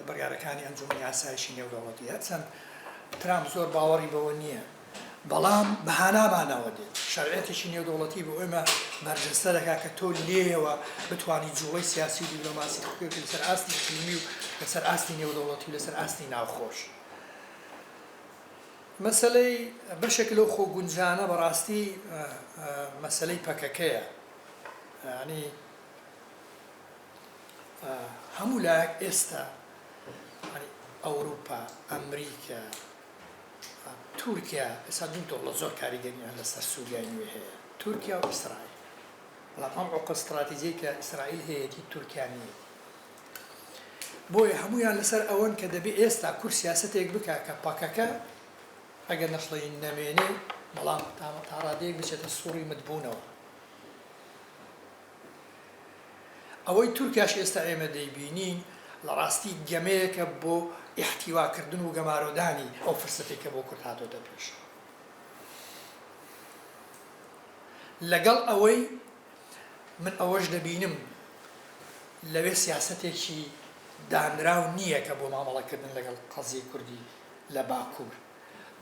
بڕیارەکانی ئەنجومەنی ئاسایشی نێودەوڵەتی هەرچەند ترامپ زۆر باوەڕی بەوە نییە بەڵام بەهانامانەوە دێت شەرعێتێکی نێودەوڵەتی بۆ ئێمە بەرجەستە دەکات کە تۆ لێیەوە بتوانی جوڵەی سیاسی و دیپلۆماسی بکەیت لەسەر ئاستی اقلیمی و لەسەر ئاستی نێودەوڵەتی و لەسەر ئاستی ناوخۆش مەسەلەی بەشێک لەو خۆگونجانە بەڕاستی مەسەلەی پەکەکەیە ینی هەموو لایەک ئێستا ئەوروپا ئەمریکا تورکیا ئێستا دوو دۆڵە زۆر کاریگەریان لەسەر سووریای نوێ هەیە تورکیا و ئیسرائیل بەڵام ئەم عۆقە استراتیجیەی کە ئیسرائیل هەیەتی تورکیا نییە بۆیە هەمویان لەسەر ئەوەن کە دەبێ ئێستا کورد سیاسەتێک بکات کە پاکەکە ئەگەر نەشڵی نەمێنێ بەڵام تا ڕادەیەک بچێتە سووڕی متبوونەوە ئەوەی تورکیاش ئێستا ئێمە دەیبینین لە ڕاستی گەمەیەکە بۆ احتیواکردن و گەمارۆدانی ئەو فرسەتێکە بۆ کورد هاتۆتە پێشەوە لەگەڵ ئەوەی من ئەوەش دەبینم لەوێ سیاسەتێکی دانراو نییە کە بۆ مامەڵەکردن لەگەڵ قەزیە کوردی لە باکوور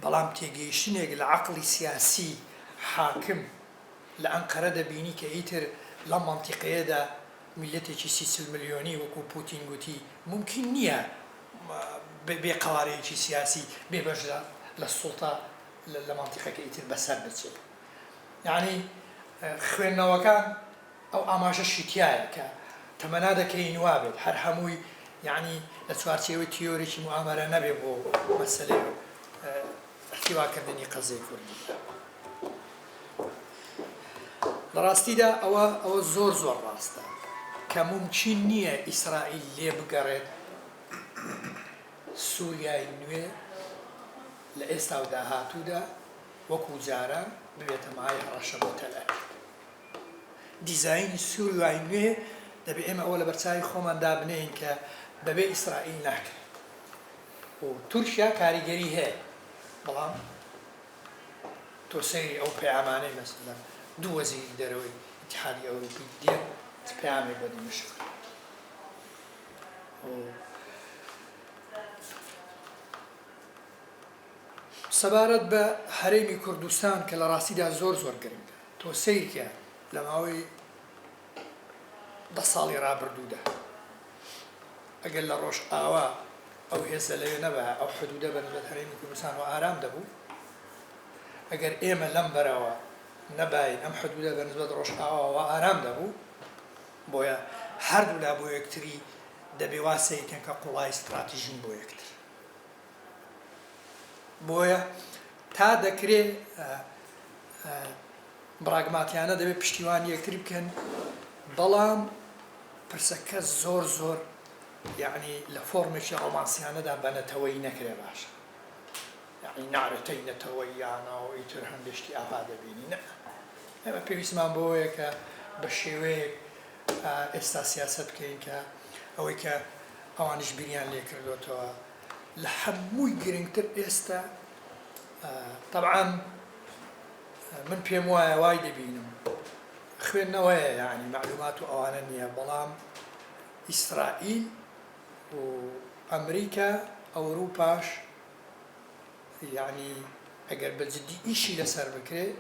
بەڵام تێگەیشتنێک لە عەقڵی سیاسی حاکم لە ئەنقەرە دەبینی کە ئیتر لەم مەنتیقەیەدا میلەتێکی 30 ملیۆنی وەکو پوتین گوتی ممکن نییە بێ قەوارەیەکی سیاسی بێبەش لە سوڵتە لە مەنتیقەکە ئیتر بەسەر بچێت یعنی خوێندنەوەکان ئەو ئاماژەشی تایە کە تەمەنا دەکەین وا بێت هەر هەمووی یعنی لە چوارچێوەی تیۆرێکی موامەرە نەبێ بۆ مەسەلەی احتیواکردنی قەزەی کوردی لە ڕاستیدا ئەوە زۆر ڕاستە کە ممکن نییە ئیسرائیل لێ بگەڕێت سووریای نوێ لە ئێستا و داهاتوودا وەکو جاران ببێتە مای هەڕەشە بۆ تەلەر دیزایانی سووریای نوێ دەبێت ئێمە ئەوە لە بەرچاوی خۆماندا بنێین کە بەبێ ئیسرائیل ناکرێت و تورکیا کاریگەری هەیە بەڵام تۆ سەیری ئەو پەیامانەی مەسەلەن دوو وەزیری دەرەوەی ئیتحادی ئەوروپی دێن پەیامێک بە دیمەشق سەبارەت بە هەرێمی کوردستان کە لە ڕاستیدا زۆر گرنگە تۆ سەیرکە لە ماوەی 10 ساڵی ڕابردوودا ئەگەر لە ڕۆژ ئاوا ئەو هێزە لەوێ نەبە ئەو حدودە بەنسبەت هەرێمی کوردستان و ئارام دەبوو ئەگەر ئێمە لەم بەرەوە نەباین ئەم حدودە بەنسبەت ڕۆژ ئاواوە ئارام دەبوو بۆیە هەردوو لا بۆ یەکتری دەبێ واسەیەکەن کە قوڵای استراتیژین بۆ یەکتر بۆیە تا دەکرێت براگماتیانە دەبێت پشتیوانی یەکتری بکەن بەڵام پرسەکە زۆر یعنی لە فۆرمێکی ڕۆمانسیانەدا بەنەتەوەی نەکرێ باشە یعنی نارەتەی نەتەوەی یانەوە ئیتر هەندێشتی ئاوا دەبینی نە ئێمە پێویستمان بۆیە کە بە شێوەیەک ئێستا سیاست بکەین کە ئەوەی کە ئەوانش بیریان لێ کردوتەوە لە هەمووی گرنگتر ئێستا طبعا من پێم وایە وای دەبینم خوێندنەوەیە یعنی معلومات و ئەوانە نییە بەڵام ئیسرائیل و ئەمریکا ئەوروپاش یعنی ئەگەر بەجددی ئیشی لەسەر بکرێت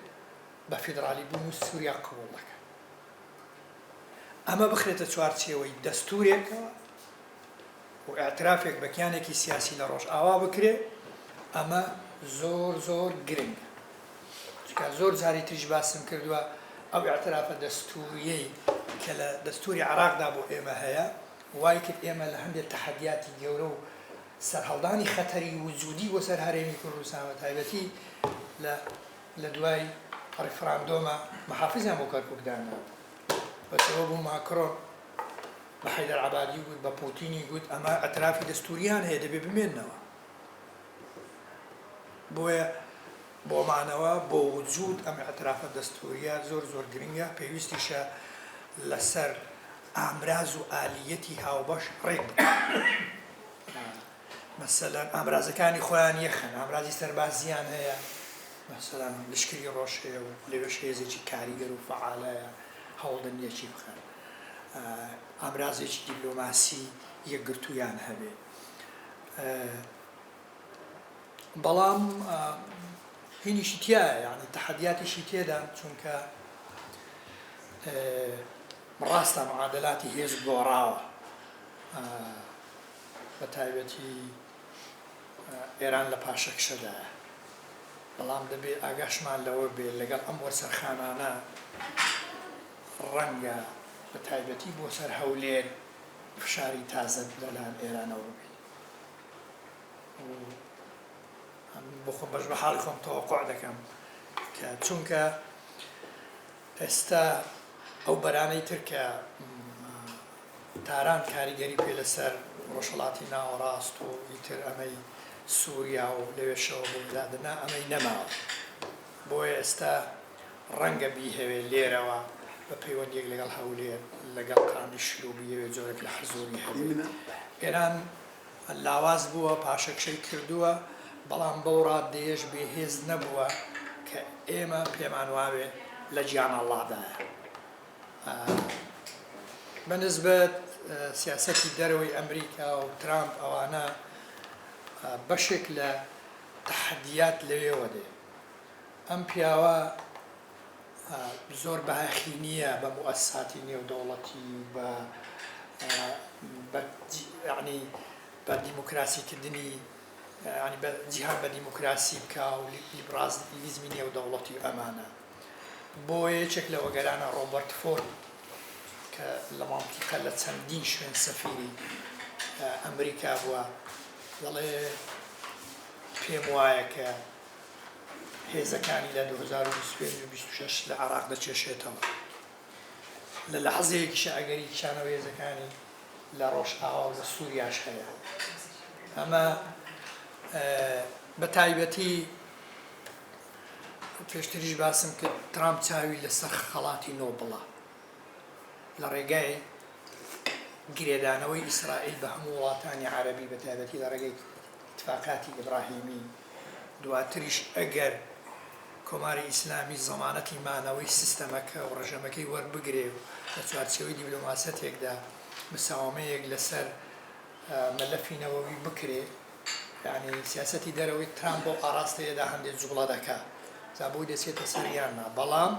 بە فیدرالی بوون و سووریا قبوڵ دەکەن ئەمە بخرێتە چوارچێوەی دەستورێکەوە و ئاعترافێک بە کیانێکی سیاسی لە ڕۆژ ئاوا بکرێت ئەمە زۆر گرنگە چونکە زۆر جاری تریش باسم کردووە ئەو ئاعترافە دەستوریەی کە لە دەستوری عێراقدا بۆ ئێمە هەیە وای کرد ئێمە لە هەندێک تەحەدیاتی گەورە و سەرهەڵدانی خەتەری وجودی بۆ سەر هەرێمی کوردستان بە تایبەتی لە دوای ڕیفراندۆمە مەحافیزیان بۆ کەرکووکدانەوە بەسەوە بوو ماکرۆن بە حەیدەر عەبادی گوت بە پوتینی گوت ئەمە ئەترافی دەستوریان هەیە دەبێ بمێننەوە بۆیە بۆمانەوە بۆ وجود ئەم ئەترافە دەستوریە زۆر گرنگە پێویستیشە لەسەر ئامراز و ئالیەتی هاوبەش ڕێک مەسەلەن ئامرازەکانی خۆیان یەخن ئامرازی سەربازیان هەیە مەسەلەن لشکری ڕۆژ هەیە و لێوەش هێزێکی کاریگەر و فعالەیە هەوڵدن یەکی بخەن ئامرازێکی دیپلۆماسی یەکگرتوویان هەبێ بەڵام هینیشی تایە یعنی تەحەدیاتیشی تێدا چونکە ڕاستە معادلاتی هێز گۆڕاوە بە تایبەتی ئێران لە پاشەکشەدایە بەڵام دەبێت ئاگاشمان لەوە بێ لەگەڵ ئەم وەرسەرخانانە ڕەنگە بە تایبەتی بۆ سەر هەولێر فشاری تازە لەلایەن ئێرانەوە بێ بۆ خۆم بەش بە حاڵی خۆم تەوەقوع دەکەم کە چونکە ئێستا ئەو بەرانەی تر کە تاران کاریگەری پێ لەسەر ڕۆژهەڵاتی ناوەڕاست و ئیتر ئەمەی سووریا و لەوێشەوە بۆ دادنا ئەمەی نەماوە بۆیە ئێستا ڕەنگە بیهەوێ لێرەوە بە پەیوەندیەک لەگەڵ هەولێر لەگەڵ قامی شلوبیەوێ جۆرێک لە حزوری هەبێت ئێران لاواز بووە پاشەکشەی کردووە بەڵام بەو ڕادەیەش بێهێز نەبووە کە ئێمە پێمان واوێ لە گیان ئەڵڵادایە بەنسبەت سیاسەتی دەرەوەی ئەمریکا و ترامپ ئەوانە بەشێک لە تەحەدیات لەوێوە دێ ئەم پیاوە زۆر بەهاخی نییە بە موەسساتی نێودەوڵەتی بە دیموکراسیکردنی ینی جیهان بە دیموکراسی بکە و لیبرالیزمی نێودەوڵەتی ئەمانە بۆ یەکێک لە وەگەرانە ڕۆبەرت فۆرد کە لە مانتیقە لە چەندین شوێن سەفیری ئەمریکا بووە دەڵێ پێم وایە کە هێزەکانی لە 2025 لە عێراق دەچێشێتەوە لە لەحەزەیەکیش ئەگەری شانەوێزەکانی لە ڕۆژئاوا و لە سووریاش هەیە. ئەمە بە تایبەتی پێشتریش باسم کرد ترامپ چاوی لەسەر خەڵاتی نۆبڵە لە ڕێگای گرێدانەوەی ئیسرائیل بە هەموو وڵاتانی عەرەبی بە تایبەتی لە ڕێگەی اتفاقاتی ئیبراهیمی. دواتریش ئەگەر کۆماری ئیسلامی زەمانەتی مانەوەی سیستەمەکە و ڕژەمەکەی وەربگرێ و لە چوارچێوەی دیبلۆماسەتێکدا مساوامەیەک لەسەر مەلەفینەوەوی بکرێ، یعنی سیاسەتی دەرەوەی ترامپ بۆ ئاراستەیەدا هەندێک جوڵە دەکات زابووی دەچێتە سەریاننا، بەڵام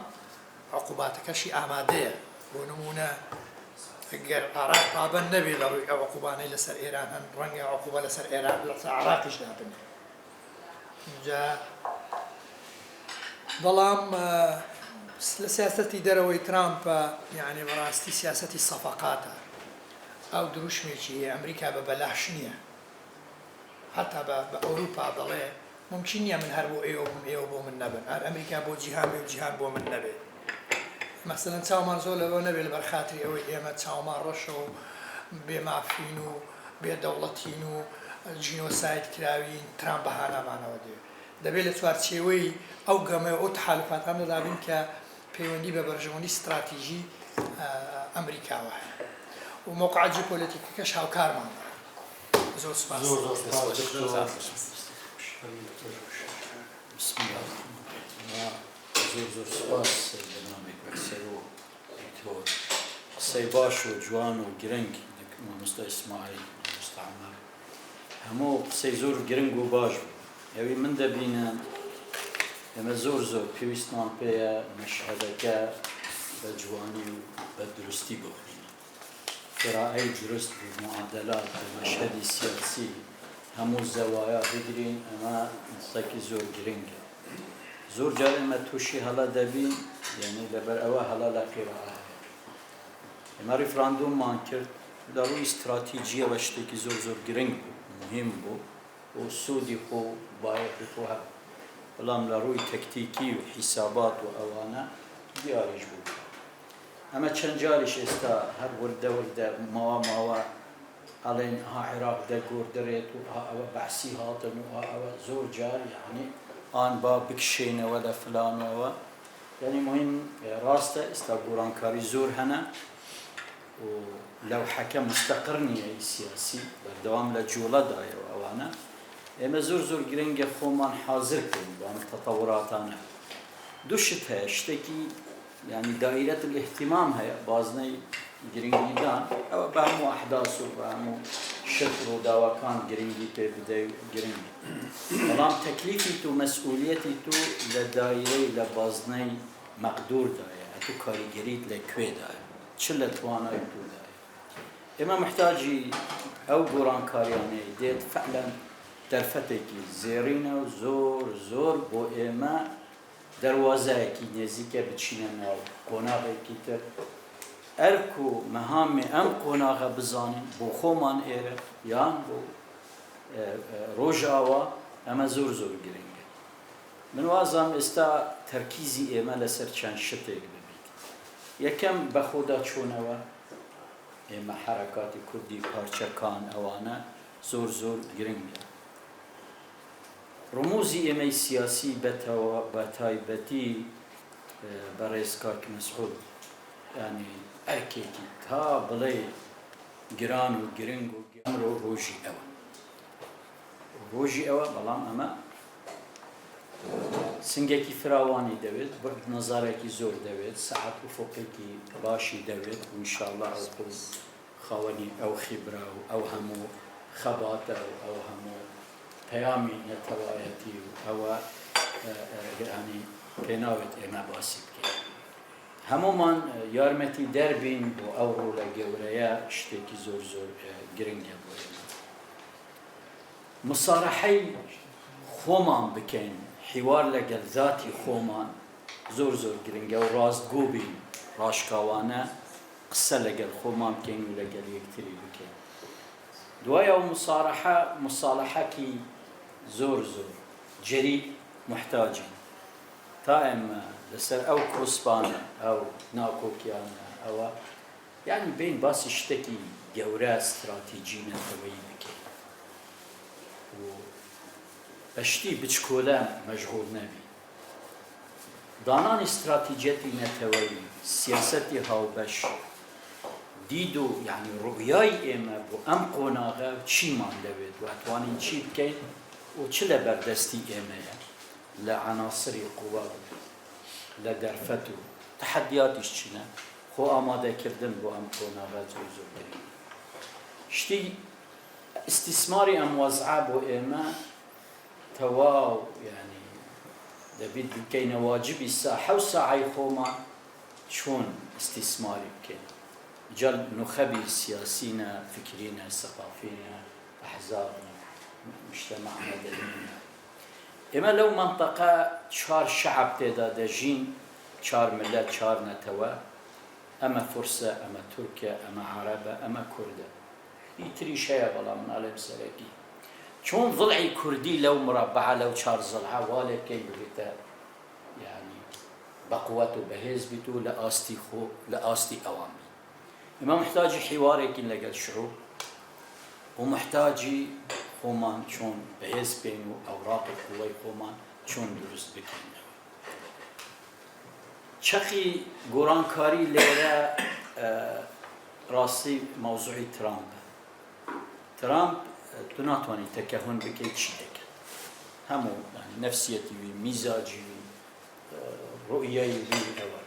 عقوباتەکەشی ئامادەیە. بۆ نمونە ئەگەر عراق پابەند نەبێت لە ڕووی ئەو عقوبانەی لەسەر ئێران هەن، ڕەنگە عقوبە لەسەر ئێران لەسەر عراقیشدا بنێ. اینجا بەڵام لە سیاسەتی دەرەوەی ترامپە یعنی بەڕاستی سیاسەتی سەفەقاتە، ئەو دروشمێکی ئەمریکا بە بەلاش نییە، حتا بە ئەوروپا دەڵێ ممکن نییە من هەر بۆ ئێوە بۆ من نەبن، هەر ئەمریکا بۆ جیهان بێ و جیهان بۆ من نەبێت. مەسەلەن چاومان زۆر لەوە نەبێت لەبەر خاتری ئەوەی ئێمە چاومان ڕەشە و بێمافین و بێدەوڵەتین و جینۆساید کراوین ترامپ بەهانامانەوە دێ. دەبێت لە چوارچێوەی ئەو گەمەوە ئەو تحالفاتانە دابین کە پەیوەندی بە بەرژەوەندی استراتیژی ئەمریکاوە هەیە و موقع جیۆپۆلیتیکەکەش هاوکارمان زۆر سپاس. بسم الله زۆر سپاس بەنامێک بەسەر و دکتۆر قسەی باش و جوان و گرنگ مامۆستا ئیسماعیل مامۆستا عەمەر هەموو قسەی زۆر گرنگ و باش بوو. ئەوەی من دەبینە ئێمە زۆر پێویستمان پێیە مەشهەدەکە بە جوانی و بە دروستی بخوێنین، قراءەی درست و معادلات و مەشهەدی سیاسی هەموو زەوایا بگرین. ئەمە قسەکی زۆر گرنگە. زۆر جار ئێمە تووشی هەڵە دەبین، یعنی لەبەر ئەوە هەڵە لە قیراءە هەیە. ئێمە ریفراندۆممان کرد لە ڕووی استراتیجیە بە شتێکی زۆر گرنگ بوو، مهم بوو و سوودی خۆ بایەخی خۆ هەبوو، بەڵام لە ڕووی تەکتیکی و حیسابات و ئەوانە دیاریش بوو. ئەمە چەند جاریش ئێستا هەر وردە ماوە ئەڵێن ها عێراق دەرگۆردرێت و ها ئەوە بەعسی هاتن و ها ئەوە زۆر جار یعنی ئان با بکشێنەوە لە فلانەوە. یعنی مهم ڕاستە ئێستا گۆڕانکاری زۆر هەنە و لەوحەکە مستەقر نییە سیاسی بەردەوام لە جوڵەدایە و ئەوانە. ئێمە زۆر گرنگە خۆمان حازر بکەین بۆ ئەم تەتەوراتانە. دوو شت هەیە، شتێکی یعنی دائیرەت الاهتیمام هەیە، بازنەی گرنگیدان، ئەوە بە هەموو ئەحداث و بە هەموو شت ڕووداوەکان گرنگی پێ بدەی گرنگی، بەڵام تەکلیفی تو مەسئولیەتی تو لە دایرەی لە بازنەی مەقدوردایە، تو کاریگەریت لەکوێدایە، چ لە توانای تودایە. ئێمە محتاجی ئەو گۆڕانکاریانەی دێت فعلا دەرفەتێکی زێڕینە و زۆر بۆ ئێمە دەواازایەکی نێزیکە بچینە ناو قۆناغێکی تر، ئەرک و مەهامی ئەم قۆناغە بزانین بۆ خۆمان ئێرە یان بۆ ڕۆژئاوا. ئەمە زۆر گرنگە. من وازم ئێستا تەرکیزی ئێمە لەسەر چەند شتێک ببیت. یەکەم بە خۆدا چوونەوە، ئێمە حەرەکاتی کوردی پارچەکان ئەوانە زۆر گرنگە. ڕموزی ئێمەی سیاسی بە تایبەتی بەڕێز کاک مەسعود، یعنی ئەرکێکی تا بڵێ گران و گرنگ و ئەمڕۆ ڕۆژی ئەوە، بەڵام ئەمە سنگێکی فراوانی دەوێت، برد نەزارێکی زۆر دەوێت، سەعات و فۆقێکی باشی دەوێت و ئینشاءڵڵا ئەو خاوەنی ئەو خیبرا و ئەو هەموو خەباتە و ئەو هەموو پەیامی نەتەوایەتی و ئەوە ینی پێناوێت ئێمە باسی بکەین. هەمومان یارمەتی دەربین بۆ ئەو ڕۆلە گەورەیە، شتێکی زۆر گرنگە بۆ ئێمە. مسارەحەی خۆمان بکەین، حیوار لەگەڵ ذاتی خۆمان زۆر گرنگە و ڕاستگۆ بین، ڕاشکاوانە قسە لەگەڵ خۆمان بکەین و لەگەڵ یەکتری بکەین. دوای ئەو مساڵەحەکی زۆر جەری محتاجین تا ئێمە لەسەر ئەو کۆسپانە، ئەو ناکۆکیانە، ئەوە یعنی بین باسی شتێکی گەورە استراتیجی نەتەوەی بکەین و بە شتی بچکۆلە مەشغوڵ نەبی دانانی استراتیجەتی نەتەوەی سیاسەتی هاوبەش دید و یعنی ڕوئیای ئێمە بۆ ئەم قۆناغە چیمان دەوێت و ئەتوانین چی بکەین و چ لە بەردەستی ئێمەیە لە عناسری قووە لە دەرفەت و تەحەدیاتیش چینە خۆ ئامادەکردن بۆ ئەم قۆناغە زۆر زۆر گرنگە شتی استیسماری ئەم وەزعە بۆ ئێمە تەواو یعنی دەبێت بکەینە واجبی حەوت ساعەی خۆمان چۆن استیسماری بکەین جل نخبی سیاسینا فکرینا ثقافینا احزابنا مجتمع مدنینا اما لو منطقه 4 شعب تێدا دەژین 4 ملت 4 نەتەوە ئەمە فورسە ئەمە تورکە ئەمە عەرەبە ئەمە کوردە ئیتریش هەیە بەڵام ناڵێم سەرەکی چۆن ضلعی کوردی لەو مربعە لەو 4 زڵعە وا لێ بکەین ببێتە یعنی بەقووەت و بەهێز بیت و لە ئاستی ئەوان ئێمە محتاجی حیوارێکین لەگەڵ شعوب و محتاجی خۆمان چۆن بەهێز بکەین و ئەوراقی قوڵەی خۆمان چۆن دروست بکەین چەخی گۆڕانکاری لێرە ڕاستی مەوزوعی ترامپە ترامپ تو ناتوانانی تەکەهون بکەیت چی دەکەن هەموو نەفسیەتی وی میزاجی وی ڕوئیەی وی ئەوە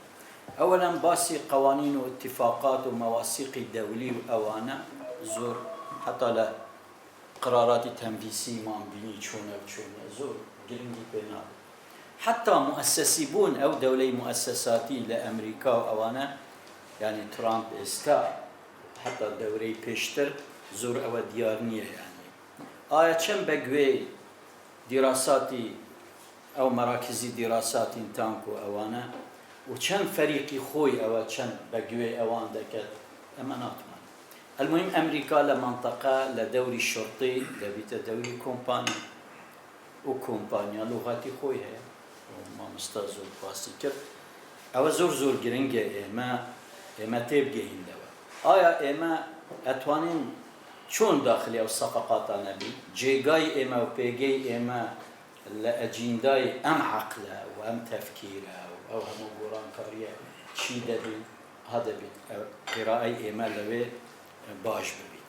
أولاً باسي قوانين واتفاقات ومواثيق دولي وأوانا زور حتى لا قرارات تنفيذية ما بيني شونه زور جرينجي بينا حتى مؤسسيبون أو دولي مؤسساتي لأمريكا وأوانا يعني ترامب استا حتى دوري بيشتر زور أو ديارنية يعني كم بقوي دراساتي أو مراكز دراسات تانكو أوانا وچەند فەریقی خۆی ئەوە چەند بەگوێ ئەوان دەکات ئەمە ناتوان المهم ئەمریکا لە منطقە لە دەوری شڕتی دەبیتە دەوری کۆمپانیا و کۆمپانیا لوغاتی خۆی هەیە مامۆستا زۆر باسی کرد ئەوە زۆر زۆر گرنگە ئێمە تێبگەینەوە ئایا ئێمە ئەتوانین چۆن داخلی ئەو سەفەقاتانە بین جێگای ئێمە و پێگەی ئێمە لە ئەجیندای ئەم عەقلە و ئەم تەفکیرە أو هم قرآن كارية شيء دبي هذا بيت قراءة إيمان لوي باش ببيت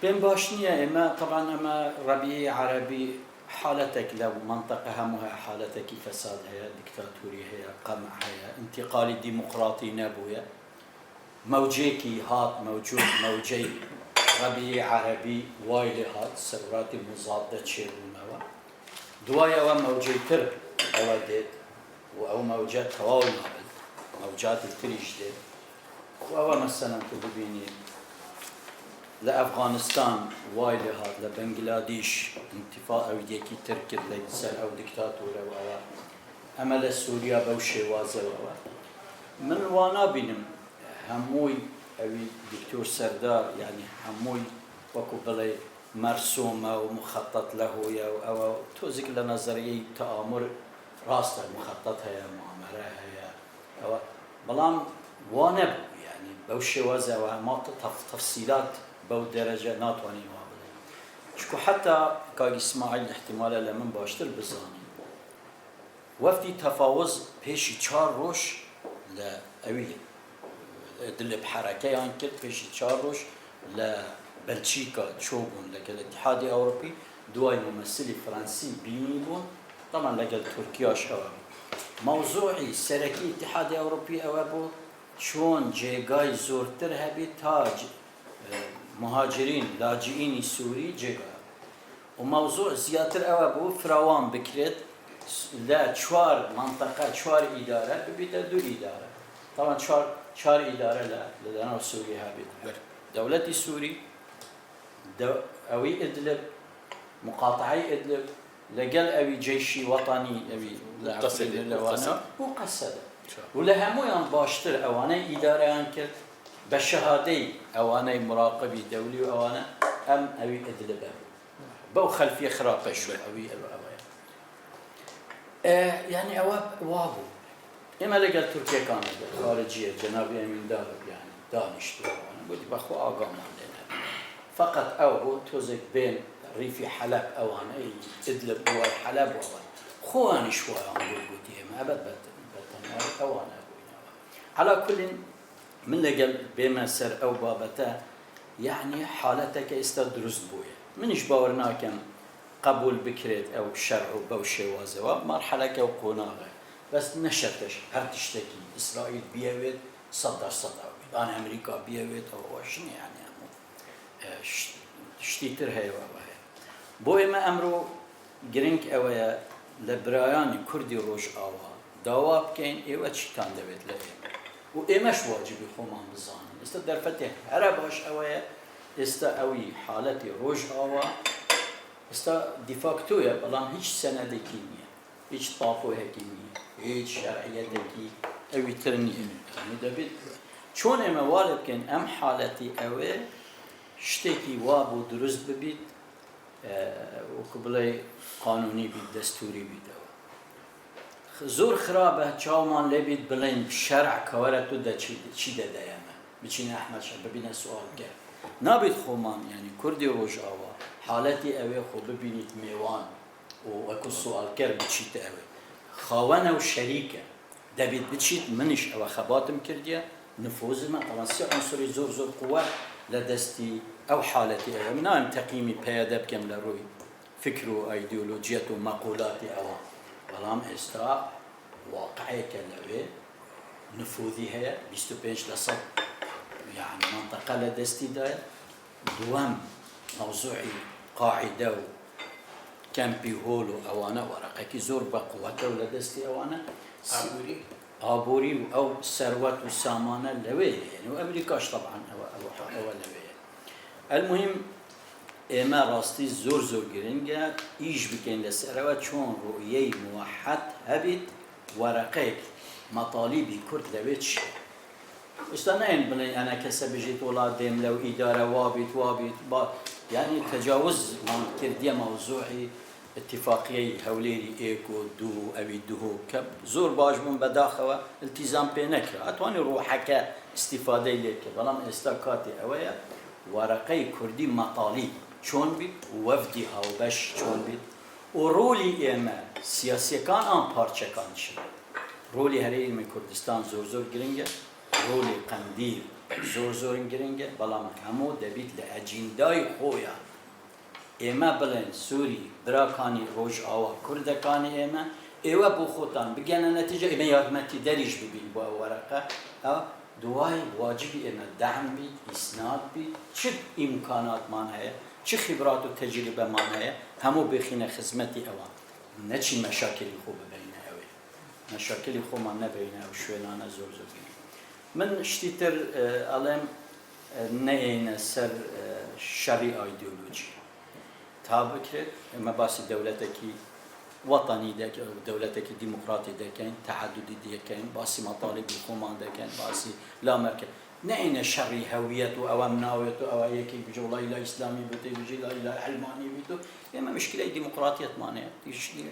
بين باشنية إما طبعا أما ربيع عربي حالتك لو منطقة همها حالتك فساد هي ديكتاتوري هي قمع هي انتقالي ديمقراطي نبوية موجيكي هات موجود موجي ربيع عربي وايلي هات ثورات مضادة تشيرونها دوايا وموجي تر أوديت أو موجات تواول موجات التريش دي وأو مثلا تبيني لأفغانستان وايلي هاد لبنغلاديش انتفاع أو ديكي تركي ليسال أو ديكتاتورة وأو أما لسوريا بوشي وازا وأو من وانا بينم هموي أوي دكتور سردار يعني هموي وكو بلاي مرسومة ومخطط له أو توزيك لنظرية تآمر راست المخطط هي معاملة هي أو بلام وانب يعني بوشي وزا وما تفصيلات بو درجة ناتواني وابدا شكو حتى كاي إسماعيل احتمالا لمن باشتر بزاني وفدي تفاوز بيشي 4 روش لأوي دل بحركة يعني كل بيشي 4 روش بلجيكا تشوبون لقى الاتحاد الأوروبي دواي ممثلي فرنسي بينيبون طبعا لقى تركيا شوابي موضوعي سركي الاتحاد الأوروبي أوابو شون جيغاي زورتر هبي تاج مهاجرين لاجئين سوري جيغا وموضوع زياتر أوابو فراوان بكرت لا 4 منطقة 4 إدارة ببيتا 2 إدارة طبعا 4 إدارة لدينا سوري هبي دولة سوري أوي إدلب مقاطعي إدلب لقل أوي جيشي وطني أوي مقصدة ولهمو يان باشتر أوانا إدارة ينكر بشهادي أوانا مراقبي دولي وأوانا أم أوي إدلب بو خلفية خرافة شو أوي يعني أواب وابو إما لقى تركيا كانت خارجية جناب أمين دارب يعني دانش أنا بدي بخو أقام عندنا فقط أو توزك بين ريفي حلب أو أنا إدلب هو حلب وأنا خواني شوي أنا قلت ما أبد أو أنا على كل من لقى بما سر أو بابته يعني حالتك استدرس بويا منش باورنا كم قبول بكريت أو شرع بوشي وزوا مرحلة كوقناغة بس نشرتش هرتشتكي إسرائيل بيوت صدر أنا أمريكا بيوت أو وشني يعني شتيتر هاي وهاي بوي ما أمرو جرينك أويا لبراياني كردي روش آوا دواب كين إيوة شتان دويت لإيم وإيمش واجب يخومان بزاني استدر فتح عرباش أويا استأوي حالتي روش آوا استا ديفاكتويا بلان هيش سنة كيمياء هيش طافو هكيمياء هيش شرعية كي أوي ترنية يعني دبيت شون إما والد كان أم حالتي أوي شتكي وابو درست ببيت وقبلي قانوني بيت دستوري بيت زور خرابة شاومان لبيت بلين بشرع كورتو دا چي دا دايما بچين أحمد شعب ببينا سؤال كان نابد خومان يعني كردي روش آوا حالتي أوي خو ببينيت ميوان وأكو سؤال كر بتشيت أوي خاونا وشريكة دبيت بتشيت منش أو خباتم كرديا نفوذ ما طبعا سي عنصري زور قوة لدستي أو حالتي أوي من أهم تقييمي بيادة بكم لروي فكره أيديولوجيته مقولاتي أو بلام استا واقعي كالأوي نفوذي هي 25 لصد يعني منطقة لدستي داير دوام موضوعي قاعدة كامبي هولو أوانا ورقة زور بقوته ولدستي أوانا عبوري أو ثروة وسامانة لويه يعني وأمريكاش طبعا أو لويه المهم إما راستي زور جرينجا إيش بكين لسروة شون رؤية موحد هبت ورقة مطالبي كرد لويتش استنين بني أنا كسب جيت ولا ديم لو إدارة وابت يعني تجاوز ما كردية موضوعي اتفاقية هوليري إيكو دو أبي دهو كب زور باج من بداخل التزام بينك أتواني روحك استفادة لك بلام استقاتي أويا ورقي كردي مطالب شون بيت ووفدي أو باش شون بيت ورولي إما سياسي كان أم بارشة كانش رولي هري من كردستان زور جرينجا رولي قنديل زور جرينجا بلام همو دبيت لأجنداي خويا إما بلين سوري براكاني روج أو كردكاني إما إيوه بخوتان بجانا نتيجة إما يهمتي دريج ببين بوا ورقة دواي واجبي إما دعم بي إسناد بي شد إمكانات مانها شد خبرات وتجربة مانها همو بخينا خدمتي أوان نتشي مشاكل خوب بينها أوي مشاكل خوب ما نبينها وشوينانا زور من شتيتر ألم نهينا سر شرعي أيديولوجي تابكر ما باس دولتك وطني دك أو دولتك ديمقراطي دكين تعددي دكين باس مطالب الحكومة دكين باس لا مركز نهينا شرعي هوية أو أمناوية أو أيك بيجوا لا إله إسلامي بتي بيجي لا إله علماني بتو إما مشكلة ديمقراطية مانع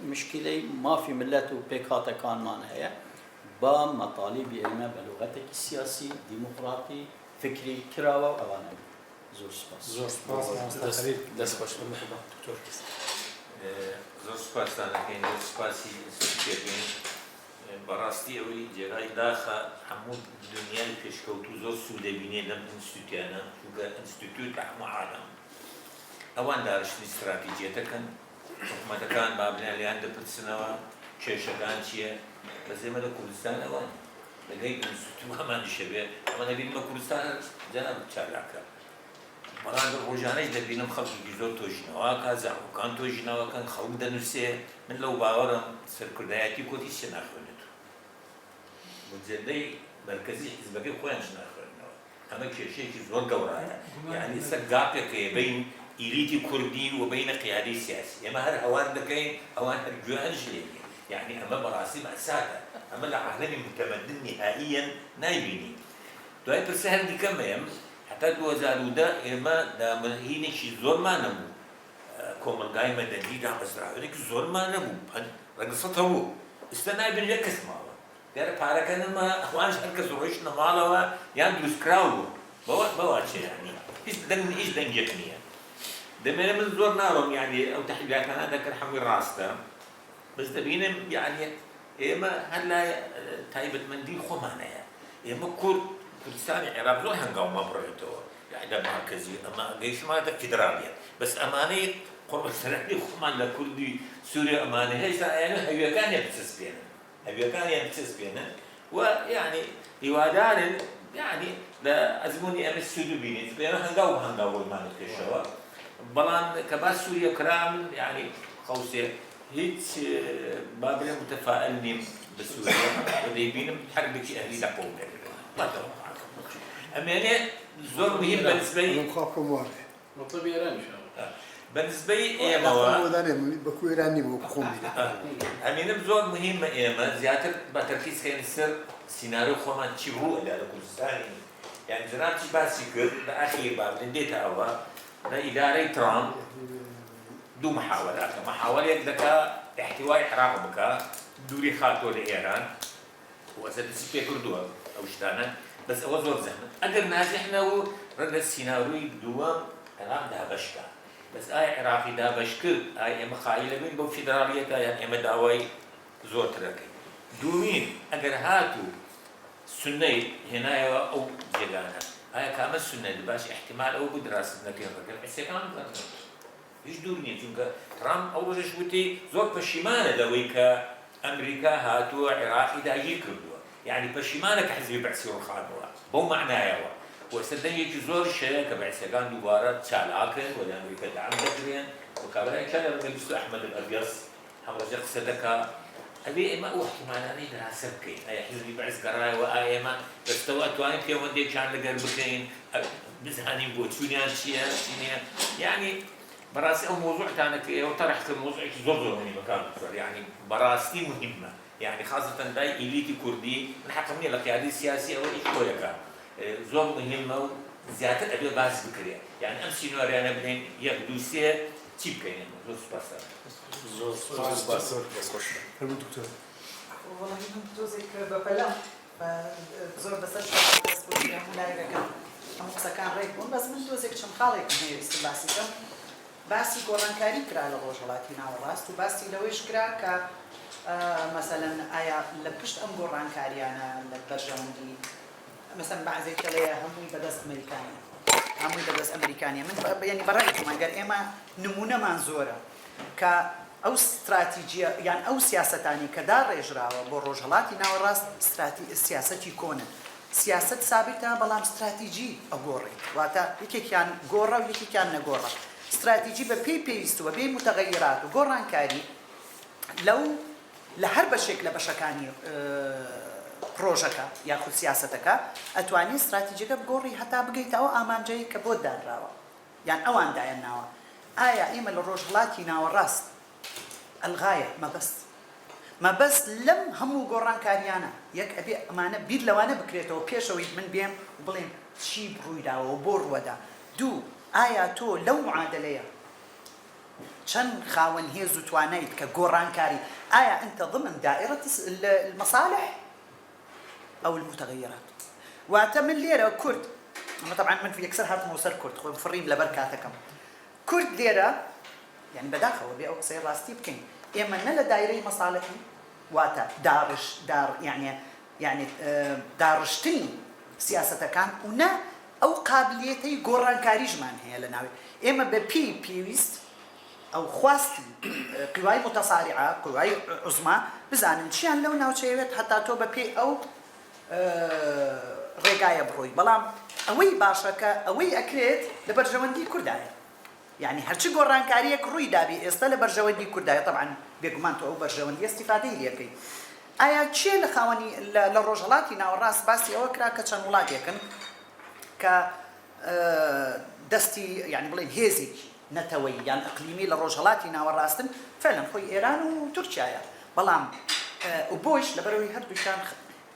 مشكلة ما في ملة وبيكاتا كان مانع با مطالب إما بلغتك السياسي ديمقراطي فكري كراوة أو أنا زور سپاس دست باش دکتور زۆر سوپاسدانەکەین زۆر سوپاسی ئینستیتوتێکین بەڕاستی ئەوەی جێگای داخە هەموو دنیای پێشکەوت و زۆر سوود دەبینێ لەم ئینستیتوتیانە چونکە ئینستیتوت بە هەموو عالەم ئەوان داڕشتنی استراتیجیەتەکەن حکوومەتەکان بابلیان لێیان دەپرسنەوە کێشەکان چییە بەس ئێمە لە کوردستان ئەوان لەگەی ئینستیتوت هەمانیشە بێ ئەمە دەبینمە کوردستان جەناب چالاکە بەڵام ڕۆژانەی دەبینم خەڵکی زۆر تۆژینەوەکە زاخۆکان تۆژینەوەکەن خەڵک دەنووسێ من لەو باوەڕم سەرکردایەتی کۆتی شتێ ناخوێنێت و جێدەی مەرکەزی حیزبەکەی خۆیان ناخوێنەوە ئەمە کێشەیەکی زۆر گەورەیە یعنی سەر گاپێکەیە بین ئیلیتی کوردی و بینە قیادەی سیاسی ئێمە هەر هەوار دەکەین ئەوان هەر گوێیانش لێنێ یعنی ئەمە بەڕاستی مەساتە ئەمە لە عالەمی متەمەدن نهائیەن نایبینی دوای پرسە هەر دیکەم هەیەم حتى 2010 ئێمە دامەهینێکی زۆرمان نەبوو کۆمەلگای مەدەنی دامەزراوێنێکی زۆرمان نەبوو ڕەگە سەد هەبوو ئێستا نایبین یەک کەس ماوە دیارە پارەکەنمە ئەوانش هەر کەس ڕۆیشتنە ماڵەوە یان دروستکراو بوو بەوە چێنی هیچ دەنگێک نییە. دەمێنێ من زۆر ناڕۆم یعنی ئەو تەحلیلاتانە دەکرد هەمووی ڕاستە، بەس دەبینم یعنی ئێمە هەر لای تایبەتمەندی خۆمانەیە. ئێمە کوردستانی عێراق زۆر هەنگاومان بڕێتەوە یعنی مارکەزی ئەمە گەیشتمانەتە فیدرالیە، بەس ئەمانەی قڕبەسەرانی خۆمان لە کوردی سووریا ئەمانە هێشتا ئەیانە هەویەکانیان بچەسپێنن و یعنی هیوادارن یعنی لە ئەزمموی ئەمە سوود بینیت بێنە هەنگاو ڕۆیمانت پێشەوە. بەڵام کە باس سووریا کرام یعنی خەوسێ هیچ بابلێ متەفائل نیم بە سووریا و دەیبینم حربێکی ئەهلی لەقۆ دەکرێت. ئەمێنێ زۆر مهم بەنسبەی مطلب إيران إن شاء الله. بەنسبەی ئێمەوە ئەمینم زۆر مهمە ئێمە زیاتر بە تەرکیزکەین سەر سینارۆ خۆمان چی بوو لە کوردستانی یعنی جناب چی باسی کرد بە ئاخیر بابلێن دێتە ئەوە لە ئیدارەی ترامپ دوو محاولاتە محاولێک دەکا احتیوای عێراق بکە دووری خاتۆ لە ئێران و ئەسە دەستی پێ کردووە ئەو شتانە بەس ئەوە زۆر زەحمەت ئەگەر ناجحنە و ڕەنگە سیناڕۆی دووەم عێراق دابەشکە. بەس ئایا عێراقی دابەش کرد ئایا ئێمە قایلە بین بەو فیدرالیەتە یان ئێمە داوای زۆرترەکەین. دوومین ئەگەر هاتوو سونەی هێنایەوە ئەو جێگانە ئایا کامە سونەت باش احتیمال ئەو بوو دراست نەکەین ڕەگەر حسێکان بکەن هیچ دوور نییە چونکە ترامپ ئەو ڕۆژەش وتی زۆر پەشیمانە لەوەی کە ئەمریکا هاتووە عێراقی داگیر کردووە یعنی پەشیمانە کە حزبی بەعسی ڕوخانەوە بەو معنایەوە وەسە دەنگێکی زۆر شەیە کە بەعسیەکان دووبارە چالاکن و لە ئەمریکا دەعم دەکرێن و کابرایەکان لە ڕگەلیست ئەحمەد ئەبیەس هەمڕۆژە قسە دەکا ئەبێ ئێمە ئەو احتیمالانەی دراسە بکەین ئایا حزبی بەعس گەڕایەوە ئایا ئێمە بەستەوە ئەتوانین پەیوەندێکیان لەگەر بکەین بزانین بۆ چوونیان چییە چی نییە یعنی بەڕاستی ئەو مۆزوعتانە کە ئێوە تەرح کرد مۆزوعێکی زۆر مهمەکان یعنی بەڕاستی مهمە یعنی خاصەتەن لای ئیلیتی کوردی من حەقم نییە لە قیادەی سیاسی ئەوە هیچ کۆیەکە زۆر مهمە و زیاتر ئەبێ باس بکرێ یعنی ئەم سینۆریانە بنین یەک دوو سێ چی بکەین زۆر سوپاسە. وەڵامی من تۆزێک بەپەلەم زۆر بەسەر دەستپۆرتی هەموو لایەکەکان هەموو قسەکان ڕێک بوون بەس من تۆزێک چەند خاڵێکم پێویستم باسی بکەم. باسی گۆڕانکاری کرا لە ڕۆژهەڵاتی ناوەڕاست و باسی لەوەیش کرا کە مەسەلەن ئایا لە پشت ئەم گۆڕانکاریانە لە بەرژەوەندی مثلا بعضی کەڵەیە هەمووی بەدەست ئەمریکانیە هەمووی بەدەست ئەمریکانیە من یعنی بەڕێکم ئەگەر ئێمە نمونەمان زۆرە کە ئەو استراتیجیە یان ئەو سیاسەتانی کە داڕێژراوە بۆ ڕۆژهەڵاتی ناوەڕاست سیاسەتی کۆنن سیاست سابتە بەڵام استراتیجی ئەگۆڕێت واتە یەکێکیان گۆڕە و یەکێکیان نەگۆڕە استراتیجی بە پێی پێویستوە بێ متەغەیرات و گۆڕانکاری لەو لە هەر بەشێک لە بەشەکانی پرۆژەکە یاخود سیاسەتەکە ئەتوانی استراتیجیەکە بگۆڕی هەتا بگەیتەوە ئامانجەی کە بۆ دانراوە یان ئەوان دایەناوە. ئایا ئێمە لە ڕۆژهەڵاتی ناوەڕاست ئەلغایە مەبەست لەم هەموو گۆڕانکاریانە یەک ئەبێ ئەمانە بیر لەوانە بکرێتەوە پێشەوەی من بێم بڵێم چی بڕوویداوە و بۆ ڕوەدا. دوو ئایا تۆ لەو معادلەیە چەند خاوەن هێز و توانیت کە گۆڕانکاری ئایا أنت ضمن دائرة المصالح أو المتغيرات واتە من لێرە کورد طبعا من في يكسر هاتمەوە سەر کورد خۆ فڕیم لەبەر کاتەکەم کورد لێرە يعني بەداخەوە بێ ئەو قسەی ڕاستی بکەین ئێمە نە لە دایرەی مەصالحی واتە يعني داڕشتنی سیاسەتەکان و نە ئەو قابلیەتەی گۆڕانکاریژمان هەیە لە ناوێ ئێمە بە پێویست ئەو خواستی قوای متەسارعە قوای عوزما بزانن چیان لەو ناوچەیەوێت هەتا تۆ بە پێی ئەو ڕێگایە بڕۆی بەڵام ئەوەی باشەکە ئەوەی ئەکرێت لە بەرژەوەندی کوردایە یعنی هەرچی گۆڕانکاریەک ڕووی دابێ ئێستا لە بەرژەوەندی کوردایە طبعا بێگومان تۆ ئەو بەرژەوەندی استیفادەی لێکەی ئایا چێ لە خاوەنی لە ڕۆژهەڵاتی ناوەڕاست باسی ئەوە کرا کە چەند وڵاتێکن کە دەستی یعنی بڵێن هێزێکی نەتەوەی یان ئەقلیمی لە ڕۆژهەڵاتی ناوەڕاستن فعلا خۆی ئێران و تورکیایە بەڵام بۆش لەبەرەوەی هەردووشان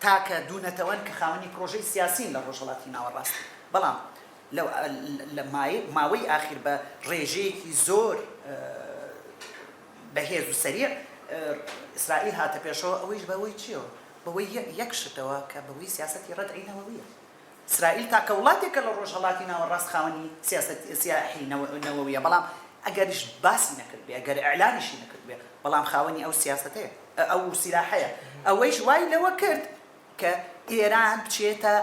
تاکە دوونەتەوەن کە خاوەنی پرۆژەی سیاسین لە ڕۆژهەڵاتی ناوەڕاست بەڵام لە ماوەی ئاخیر بە ڕێژەیەکی زۆر بەهێز و سەریع ئیسرائیل هاتە پێشەوە ئەوەیش بەوەی چیەوە بەوەی یەکشتەوە کە بەوەی سیاسەتی ڕەدعی نەوەویە. ئیسرائیل تاکە وڵاتێکە لە ڕۆژهەڵاتی ناوەڕاست خاوەنی سیاحی نەوەویە، بەڵام ئەگەریش باسی نەکرد بێ، ئەگەر ئەعلانیشی نەکرد بێ، بەڵام خاوەنی ئەو سیاسەتەیە ئەو سیلاحەیە. ئەوەیش وای لەوە کرد کە ئێران بچێتە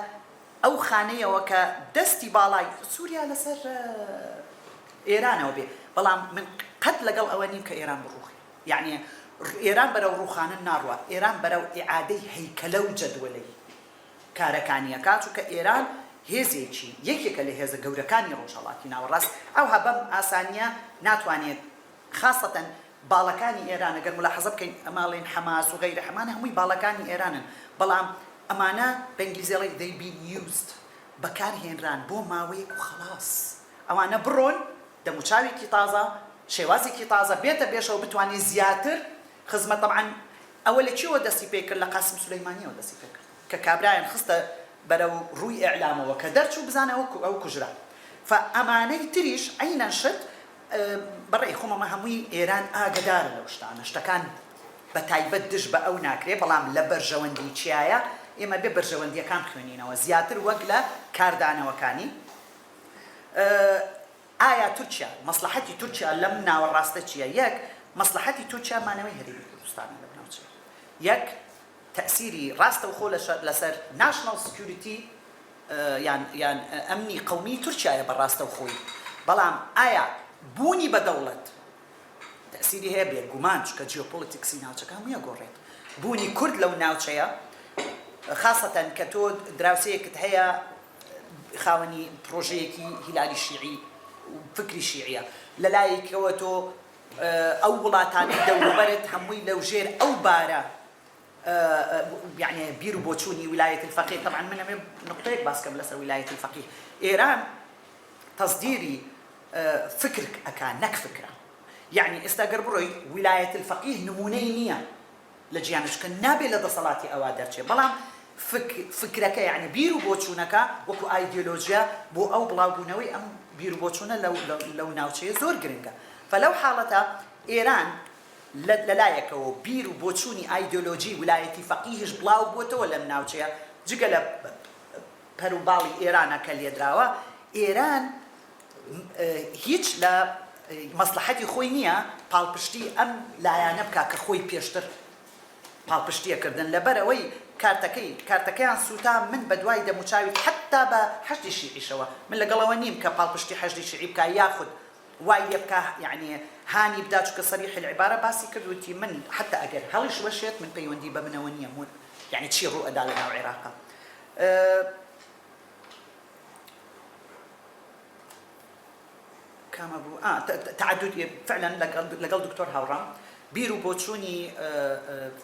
ئەو خانەیەوە کە دەستی باڵای سووریا لەسەر ئێرانەوە بێ، بەڵام من قەت لەگەڵ ئەوە نیم کە ئێران بڕوخی، یعنی ئێران بەرەو ڕوخانە ناڕوە، ئێران بەرەو ئیعادەی هەیکەلە و جەدوەلەی کارەکانیەکە، چونکە ئێران هێزێکی یەکێکە لە هێزە گەورەکانی ڕۆژهەڵاتی ناوەڕاست، ئەوها بەم ئاسانیە ناتوانێت خاصەتەن باڵەکانی ئێران ئەگەر ملاحەزە بکەین ئەماڵێن حەماس و غەیرە حەمانە هەمووی باڵەکانی ئێرانن، بەڵام ئەمانە بە ئینگلیزیڵی they been used بەکارهێنران بۆ ماوەیەک و خەڵاس. ئەوانە بڕۆن دەموچاوێکی تازە، شێوازێکی تازە بێتە بێشەوە بتوانێت زیاتر خزمەت. طبعاً ئەوە لە چیەوە دەستی پێ کرد؟ لە قاسم سولەیمانیەوە دەستی پێ کرد کە کابرایان خستە بەرەو ڕووی ئیعلامەوە کە دەرچوو بزانە ئەو کوژرا. فەئەمانەی تریش عینەن شت بەڕێی خۆمەمە هەمووی ئێران ئاگدارە لەو شتانە، شتەکان بە تایبەت دش بە ئەو ناکرێ، بەڵام لە بەرژەوەندی چیایە ئێمە بێ بەرژەوەندیەکان خوێنینەوە زیاتر وەک لە کاردانەوەکانی. ئایا تورکیا مەسلحەتی تورکیا لەم ناوەڕاستە چییە؟ یەک مەسلحەتی تورکیا مانەوەی هەرێمی کوردستانە لە بناوچێ، یەک تەسیری ڕاستە و خۆ لەسەر ناشنال سکیوریتی یان ئەمنی قەومی تورکیایە بەڕاستە و خۆی، بەڵام ئایا بوونی بە دەوڵەت تەسیری هەیە بێگومان، چکە جیۆپۆلیتیکسی ناوچەکە هەموویە گۆڕێت. بوونی کورد لەو ناوچەیە خاصەتەن کە تۆ دراوسەیەکت هەیە خاوەنی پرۆژەیەکی هیلالی شیعی و فکری شیعیە، لە لایەکەوە تۆ ئەو وڵاتانی دەوروبەرت هەمووی لەو ژێر ئەو بارە يعني بيرو بوتشوني ولاية الفقيه. طبعا من نقطة باس كم لسه ولاية الفقيه. إيران تصديري فكر أكان نك فكرة، يعني استقربروي ولاية الفقيه نمونينية لجيانش كان نابي لدى صلاتي أوادر شيء، بلام فكرك يعني بيرو بوتشونك وكو أيديولوجيا بو أو بلاغونوي أم بيرو بوتشونا لو ناوشي زور جرينجا. فلو حالتها إيران لەلایەکەوە بیر و بۆچوونی ئایدۆلۆجی ویلایەتی فەقیهش بڵاو بووتەوە لەم ناوچەیە، جگە لە پەروباڵی ئێرانە کە لێدراوە، ئێران هیچ لە مەسلحەتی خۆی نییە پاڵپشتی ئەم لایانە بکا کە خۆی پێشتر پاڵپشتیەکردن، لەبەرەوەی کارتەکەیان سووتا من بە دوای دەموچاوی حتا بە حەشتی شیعیشەوە، من لەگەڵەوە نیم کە پاڵپشتی حەشتی شیعی بکە یاخود وای لێ بکە، یعنی هانی بدا چکە صریح العبارة باسی کردوتی من حتى ئەگەر هەڵیش وەشێت من پەیوەندی بە منەوە نییە، یعنی چی ڕوو ئەدا لە ناو عێراقا. کامە بوو تعدد فعلا لەگەڵ دکتۆر هاوڕام بیر و بۆچوونی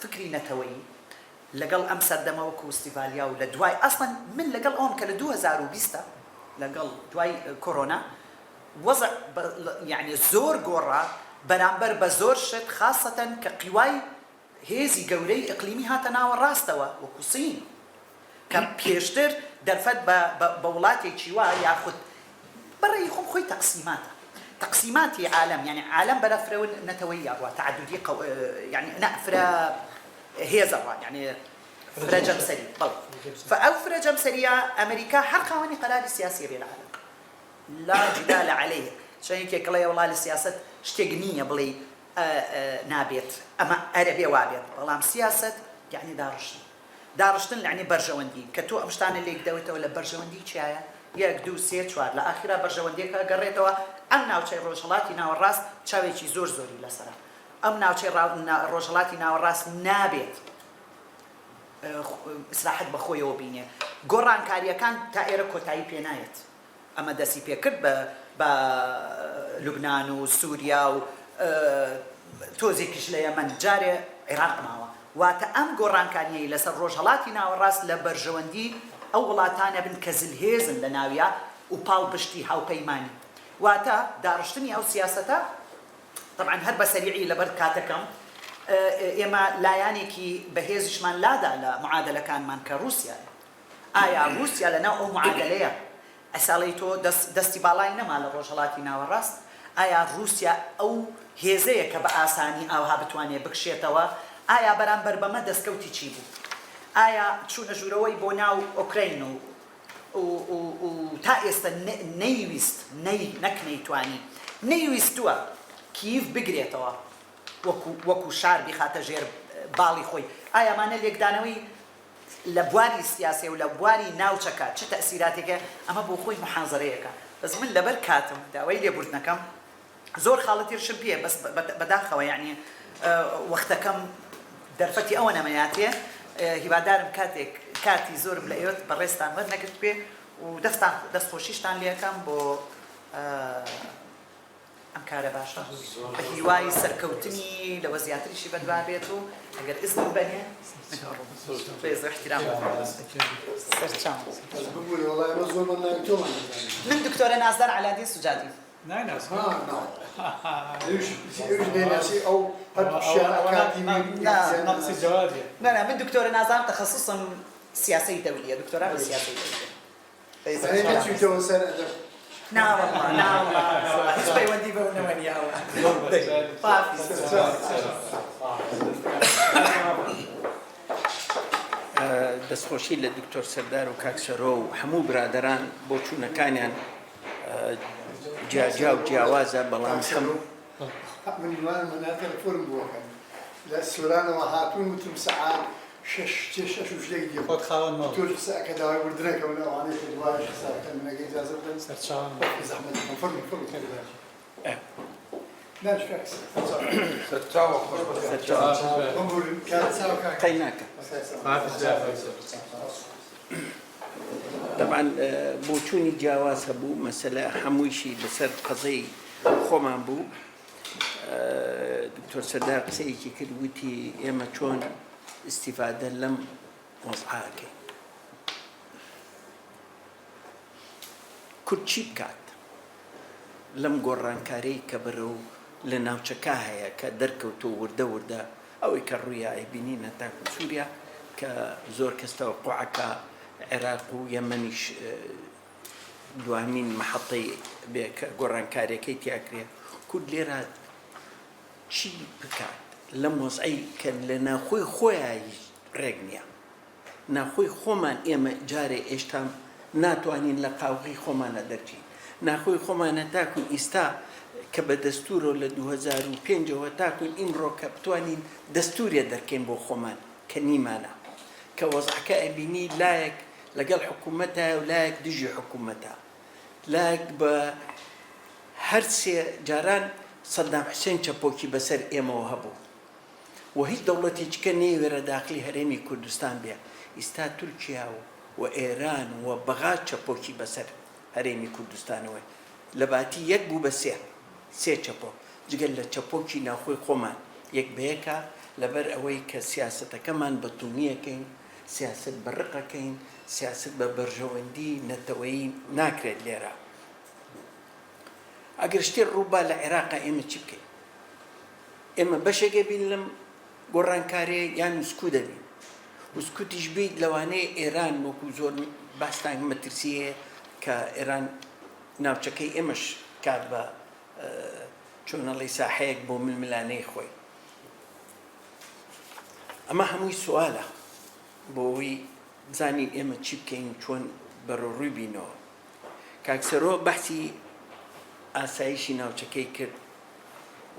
فکری نەتەوەیی لەگەڵ ئەم سەردەمەوە کوستیڤالیا و لە دوای ئەسڵەن من لەگەڵ ئەوم کە لە 2020 لەگەڵ دوای کۆرۆنا وضع يعني زور قرة بنامبر بزور شت خاصة كقواي هيزي قوري إقليمي هاتناو الراستوا وكوسين كم بيشتر درفت بولاتي تشيوا ياخد برا يخون خوي تقسيماتي عالم، يعني عالم بلا فرون نتويا وتعددي يعني نأفرا هيزا يعني فرا جمسري بل فأو فرا جمسرية أمريكا حقا قرار سياسي بالعالم لا جدال عليه. شايف كي كلا والله السياسة شتجنية بلي نابيت أما عربي وابيت، بلام سياسة يعني دارشتن يعني برجواندي كتو أمشتان اللي يقدوته ولا برجواندي شايا يقدو سير شوار لآخرة برجواندي كقريتوا أمنا وشي روجلاتي ناو الراس شاوي شي زوري لسرا أمنا وشي روجلاتي ناو الراس نابيت إصلاحات بخوي وبيني قران كاريا كان تائر كوتاي بينايت أما داسي بيكرد بلبنان وسوريا و تۆزێکیش لە یەمەن جارێ عێراق ماوە واتە ئەم گۆڕانکاریەی لەسەر ڕۆژهەڵاتی ناوەڕاست لە بەرژەوەندی ئەو وڵاتانە بن کە زلهێزن لە ناویە و پاڵپشتی هاوپەیمانی واتە داڕشتنی ئەو سیاسەتە طبعا هەر بە سەریعی لەبەر کاتەکەم ئێمە لایانێکی بەهێزیشمان لادا لە معادلەکانمان کە رووسیایە ئایا رووسیا لەناو ئەو معادلەیە ئەساڵی تۆ دەستی باڵای نەما لە ڕۆژهەڵاتی ناوەڕاست ئایا رووسیا ئەو هێزەیە کە بە ئاسانی ئاوها بتوانێت بکشێتەوە ئایا بەرامبەر بەمە دەستکەوتی چی بوو ئایا چوونە ژوورەوەی بۆ ناو ئۆکراین و تا ئێستا نەیویست نەک نەیتوانی نەیویستووە کیف بگرێتەوە وەکو شار بخاتە ژێر باڵی خۆی ئایا مانە لێکدانەوەی لە بواری سیاسی و لە بواری ناوچەکە چه تەسیراتێکە ئەمە بۆ خۆی محازەرەیەەکە بەس من لەبەر کاتم داوای لێبوردنەکەم زۆر خاڵەتیرشم پێ بەس بەداخەوە یعنی وەختەکەم دەرفەتی ئەوە نەمەیاتێ هیوادارم کاتی زۆرم لە ئێوە بەڕێستان وەرنەگرت پێ و دەستخۆشیشتان لێەکەم بۆ ئەم کارە باشە بە هیوای سەرکەوتنی لەوە زیاتریشی بەدوا بێت و ئەگەر ئزم بەنێ بێز احترام سەرچاو من دکتۆرە نازدار علادی سوجادی لا من دكتورة نازار تخصصا سياسي دولية دكتوراه بالسياسة الدولية لا والله لا والله ايش بيودي بونا من ياوا دەستخۆشی لە دکتۆر سەردار و کاکسەرۆ و هەموو برادەران بۆ چوونەکانیان جاجا و جیاوازە بەڵام خەم من مناتر فرم بووەکەم لە سوورانەوە هاتوون وتم سەعات شش شتێک دی خۆت خاوەن تۆ ساکە داوای وردنەکەم لەوانەیە کە دوای ساکە منەکە ئیجازە بدەن سەرچاوم زەحمەت فرم قەیناکە طبعا بۆ چوونی جیاواز هەبوو مەسەلە هەموویشی لەسەر قەزەی خۆمان بوو دکتۆر سەردار قسەیەکی کرد وتی ئێمە چۆن استیفادە لەم وەزعاکەین کورد چی بکات لەم گۆڕانکارەی کە بەرەو لە ناوچەکە هەیە کە دەرکەوتۆ وردە وردە ئەوەی کە ڕوویە ئەیبینینە تاکو سووریا کە زۆر کەس تەوەقوعەکە عێراق و یەمەنیش دوامین مەحەڵەی گۆڕانکاریەکەی تیاکرێ کورد لێرە چی بکات لەم وەزعەی کە لە ناخۆی خۆیان ڕێک نییە ناخۆی خۆمان ئێمە جارێ ئێشتا ناتوانین لە قاوغی خۆمانە دەرچین ناخۆی خۆمانە تاکوون ئیستا کە بە دەستورۆ لە 2005ەوە تاکوون ئیمڕۆ کە بتوانین دەستورێ دەرکەین بۆ خۆمان کە نیمانە کە وەزعەکە ئەبینی لایەک لەگەڵ حکوومەتە و لایەک دژی حکوومەتە لایەک بە هەر سێ جاران سەدام حوسێن چەپۆکی بەسەر ئێمەوە هەبوو و هیچ دەوڵەتێکیکە نەیوێرە داخلی هەرێمی کوردستان بێ ئیستا تورکیا و ئێران و بەغا چەپۆکی بەسەر هەرێمی کوردستانەوە لە باتی یەک بوو بە سێ چەپۆ جگەل لە چەپۆکی ناخۆی خۆمان یەک بەیەکە لەبەر ئەوەی کە سیاسەتەکەمان بەتونیەکەین سیاست بەڕقەکەین سیاست بە بەرژەوەندی نەتەوەیی ناکرێت لێرە ئەگەر شتێ ڕووبا لە عێراقا ئێمە چی بکەین ئێمە بەشێکە بین لەم گۆڕانکارێ یان وسکو دەبین وسکوتیش بیت لەوانەیە ئێران وەکو زۆر باستان مەترسیە کە ئێران ناوچەکەی ئێمەش کات بە چۆنەڵی ساحەیەک بۆ ململانەی خۆی ئەمە هەمووی سوالە بۆ ئەوی بزانین ئێمە چی بکەین چۆن بەڕۆڕووی بینەوە کاکسەرۆ بەحسی ئاسایشی ناوچەکەی کرد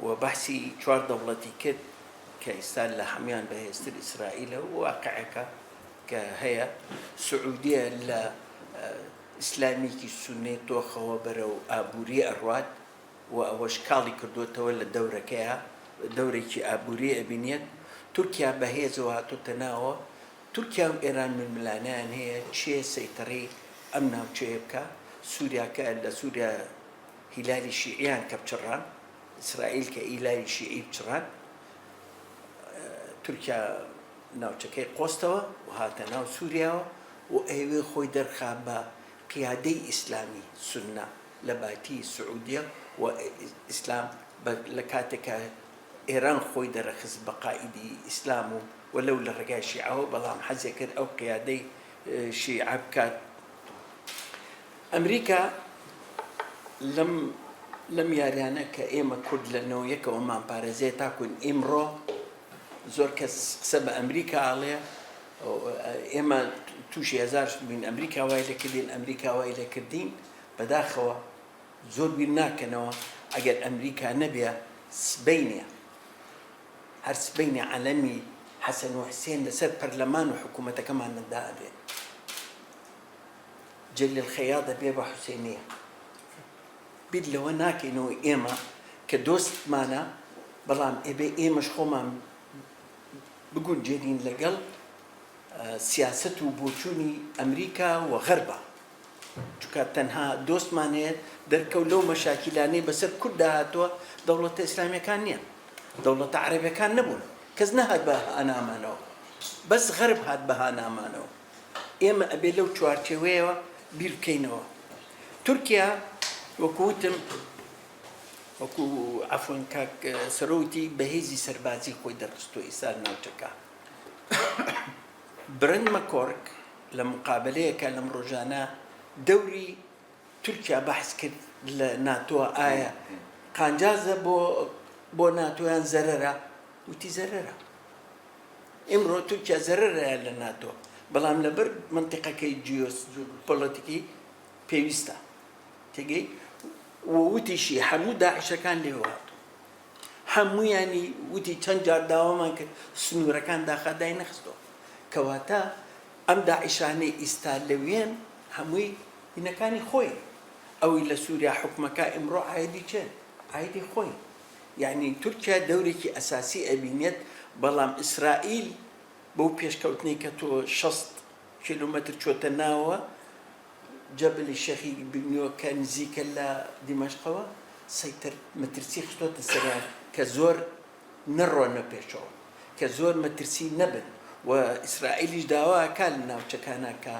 و بەحسی چوار دەوڵەتی کرد کە ئێستا لە هەمویان بەهێزتر ئیسرائیلە و واقعەکە کە هەیە سعودیە لە ئیسلامیکی سونێ تۆخەوە بەرەو ئابووری ئەڕوات و ئەوەش کاڵی کردوتەوە لە دەورەکەیە دەورێکی ئابووری ئەبینێت تورکیا بەهێزەوە هاتوتە ناوە تورکیا و ئێران ململانیان هەیە چێ سەیتەڕی ئەم ناوچەیە بکە سووریاکە لە سووریا هیلالی شیعیان کە بچڕان ئیسرائیل کە هیلالی شیعی بچڕان تورکیا ناوچەکەی قۆستەوە و هاتە ناو سووریاوە و ئەوێ خۆی دەرخا بە قیادەی ئیسلامی سوننا لە باتی سعودیە و ئیسلام لە کاتێکە ئێران خۆی دەرەخست بە قائیدی ئیسلام و وەلەو لە ڕێگای شیعەوە بەڵام حەزێ کرد ئەو قیادەی شیعە بکات ئەمریکا لەم یاریانە کە ئێمە کورد لەنەوە یەکەوەمان پارێزێ تاکوون ئیمڕۆ زۆر کەس قسە بە ئەمریکا ئاڵێ ئێمە تووشی هزارش بووین ئەمریکا وای لێکردین ئەمریکا وای لێکردین بەداخەوە زۆر بیر ناکەنەوە ئەگەر ئەمریکا نەبێ سبەینە هەر سبەینە عەلەمی حەسەن و حوسێن لەسەر پەرلەمان و حکوومەتەکەمان دابێت جەلیل خەیاط دەبێ بە حوسێنیە بیر لەوە ناکەینەوە ئێمە کە دۆستمانە بەڵام ئێبێ ئێمەش خۆمان بگونجێنین لەگەڵ سیاست و بۆچوونی ئەمریکا و غەربە چونکە تەنها دۆستمان هەیە دەرکەوت لەو مەشاکیلانەی بەسەر کورد داهاتووە دەوڵەتە ئیسلامیەکان نییە دەوڵەتە عەرەبیەکان نەبوون کەس نەهات بە هانامانەوە بەس غەرب هات بە هانامانەوە ئێمە ئەبێ لەو چوارچێوەیەوە بیر بکەینەوە تورکیا وەکوتم وەکو عەفوەن کاک سەرۆتی بەهێزی سەربازی خۆی دەرخستۆ ئیسا ناوچەکە برند مەکۆرک لە مقابلەیەکە لەم ڕۆژانە دەوری تورکیا بەحث کرد لە ناتۆ ئایا قانجازە بۆ ناتۆیان زەرەرە وتی زەرەرە ئێمڕۆ تورکیا زەرەرە لە ناتۆ بەڵام لەبەر منتیقەکەی جیۆپۆلیتیکی پێویستە تێگەی وتیشی هەموو داعشەکان لێواتۆ هەموویانی وتی چەند جار داوامان کرد سنوورەکان داخەدای نەخستۆ کەواتە ئەم داعشانەی ئیستا لەوێن هەمووی هینەکانی خۆی ئەوی لە سووریا حکومەکە ئمڕۆ عایدی چێن عایدی خۆی یعنی تورکیا دەورێکی ئەساسی ئەبینێت بەڵام ئیسرائیل بەو پێشکەوتنەی کە تۆ 60 کیلومتر چۆتە ناوە جەبلی شەخی ببینیەوە کە نزیکە لە دیمەشقەوە سەیتر مەترسی خستۆتە سەران کە زۆر نەڕۆنە پێشەوە کە زۆر مەترسی نەبن و ئیسرائیلیش داواکە لە ناوچەکانە کە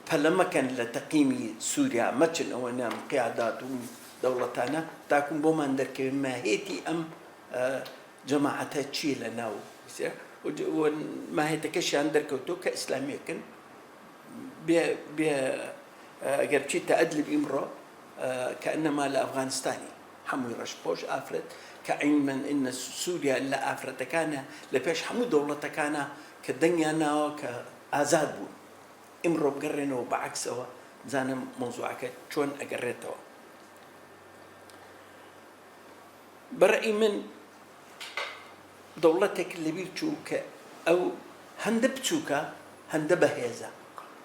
پەلەمەکەن لە تەقیمی سووریا مەچن ئەوە نام قیادات و دەوڵەتانە تاکوم بۆمان دەرکەوێت ماهێتی ئەم جەماعەتە چیە لە ناو ماهێتەکەشیان دەرکەوتۆ کە ئیسلامیەکەن ئەگەر بچیتە ئەدلب ئیمڕۆ کەئەنەما لە ئەفغانستانی هەمووی ڕەشپۆش ئافرەت کە عینمەن ئینە سووریا لە ئافرەتەکانە لە پێش هەموو دەوڵەتەکانە کە دەنگیان ناوە کە ئازاد بوون ئیمڕۆ بگەڕێنەوە بەعەکسەوە بزانم مۆزوعەکە چۆن ئەگەڕێتەوە بەڕێی من دەوڵەتێک لەبیر چوو کە ئەو هەندە بچووکە هەندە بەهێزە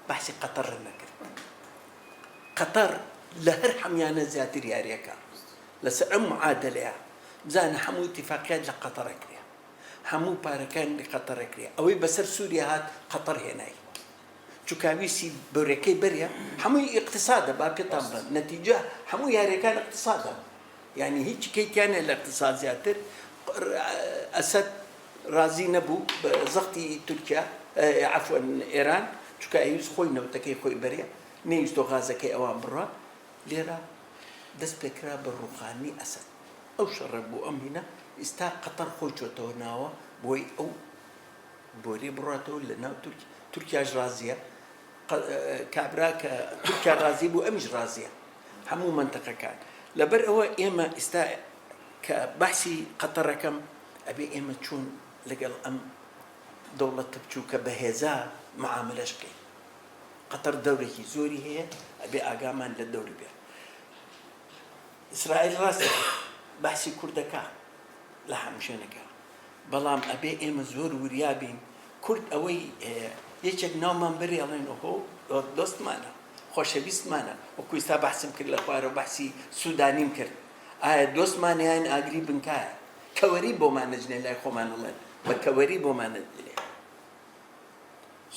بەحسی قەتەر نەکرد قەتەر لە هەر هەمیانە زیاتر یاریەکە لەسەر ئەم معادلەیە بزانە هەموو اتفاقیات لە قەتەرە کرێ هەموو پارەکان لە قەتەرە کرێ ئەوەی بەسەر سووریا هات قەتەر هێنای چووکاویسی بەورەکەی بەریە هەمووی ئیقتصادە با پێتان بڵێن نەتیجە هەموو یاریەکان ئیقتصادە یعنی هیچ کەیتیانە لە اقتصاد زیاتر ئەسەد رازی نەبوو بە زەختی تورکیا عەفوەن ئێران چونکە ئەویست خۆی نەوتەکەی خۆی بەرێ نەویستۆ غازەکەی ئەوان بڕە لێرە دەست پێکرا بە ڕووخانی ئەسەد ئەو شەڕە بوو ئەم هینە ئێستا قەتەر خۆی چۆتەوە ناوە بۆی ئەو بۆرێ بڕاتەوە لە ناو تورکیاش رازیە کابرا کە تورکیا رازی بوو ئەمیش رازیە هەموو منتەقەکان لەبەر ئەوە ئێمە ئێستا کە بەحسی قەتەرەکەم ئەبێ ئێمە چوون لەگەڵ ئەم دەوڵەتە بچووکە بەهێزا معاملەش بکەین قەتەر دەورێکی زۆری هەیە ئەبێ ئاگامان لە دەوری بێ ئیسرائیل ڕاستە بەحسی کوردەکە لە هەمشێنەکە بەڵام ئەبێ ئێمە زۆر وریابین کورد ئەوەی یەکێک ناومان بەرێ ئەڵێن ئۆهۆ دۆستمانە خۆشەویستمانە وەکو ئێستا بەحسم کرد لە خوارەوە بەحسی سوودانیم کرد ئایا دۆستمانیان ئاگری بنکایە کەوەری بۆمان نەجنێ لای خۆمان ئەڵێن بە کەوەری بۆمان نەجنێ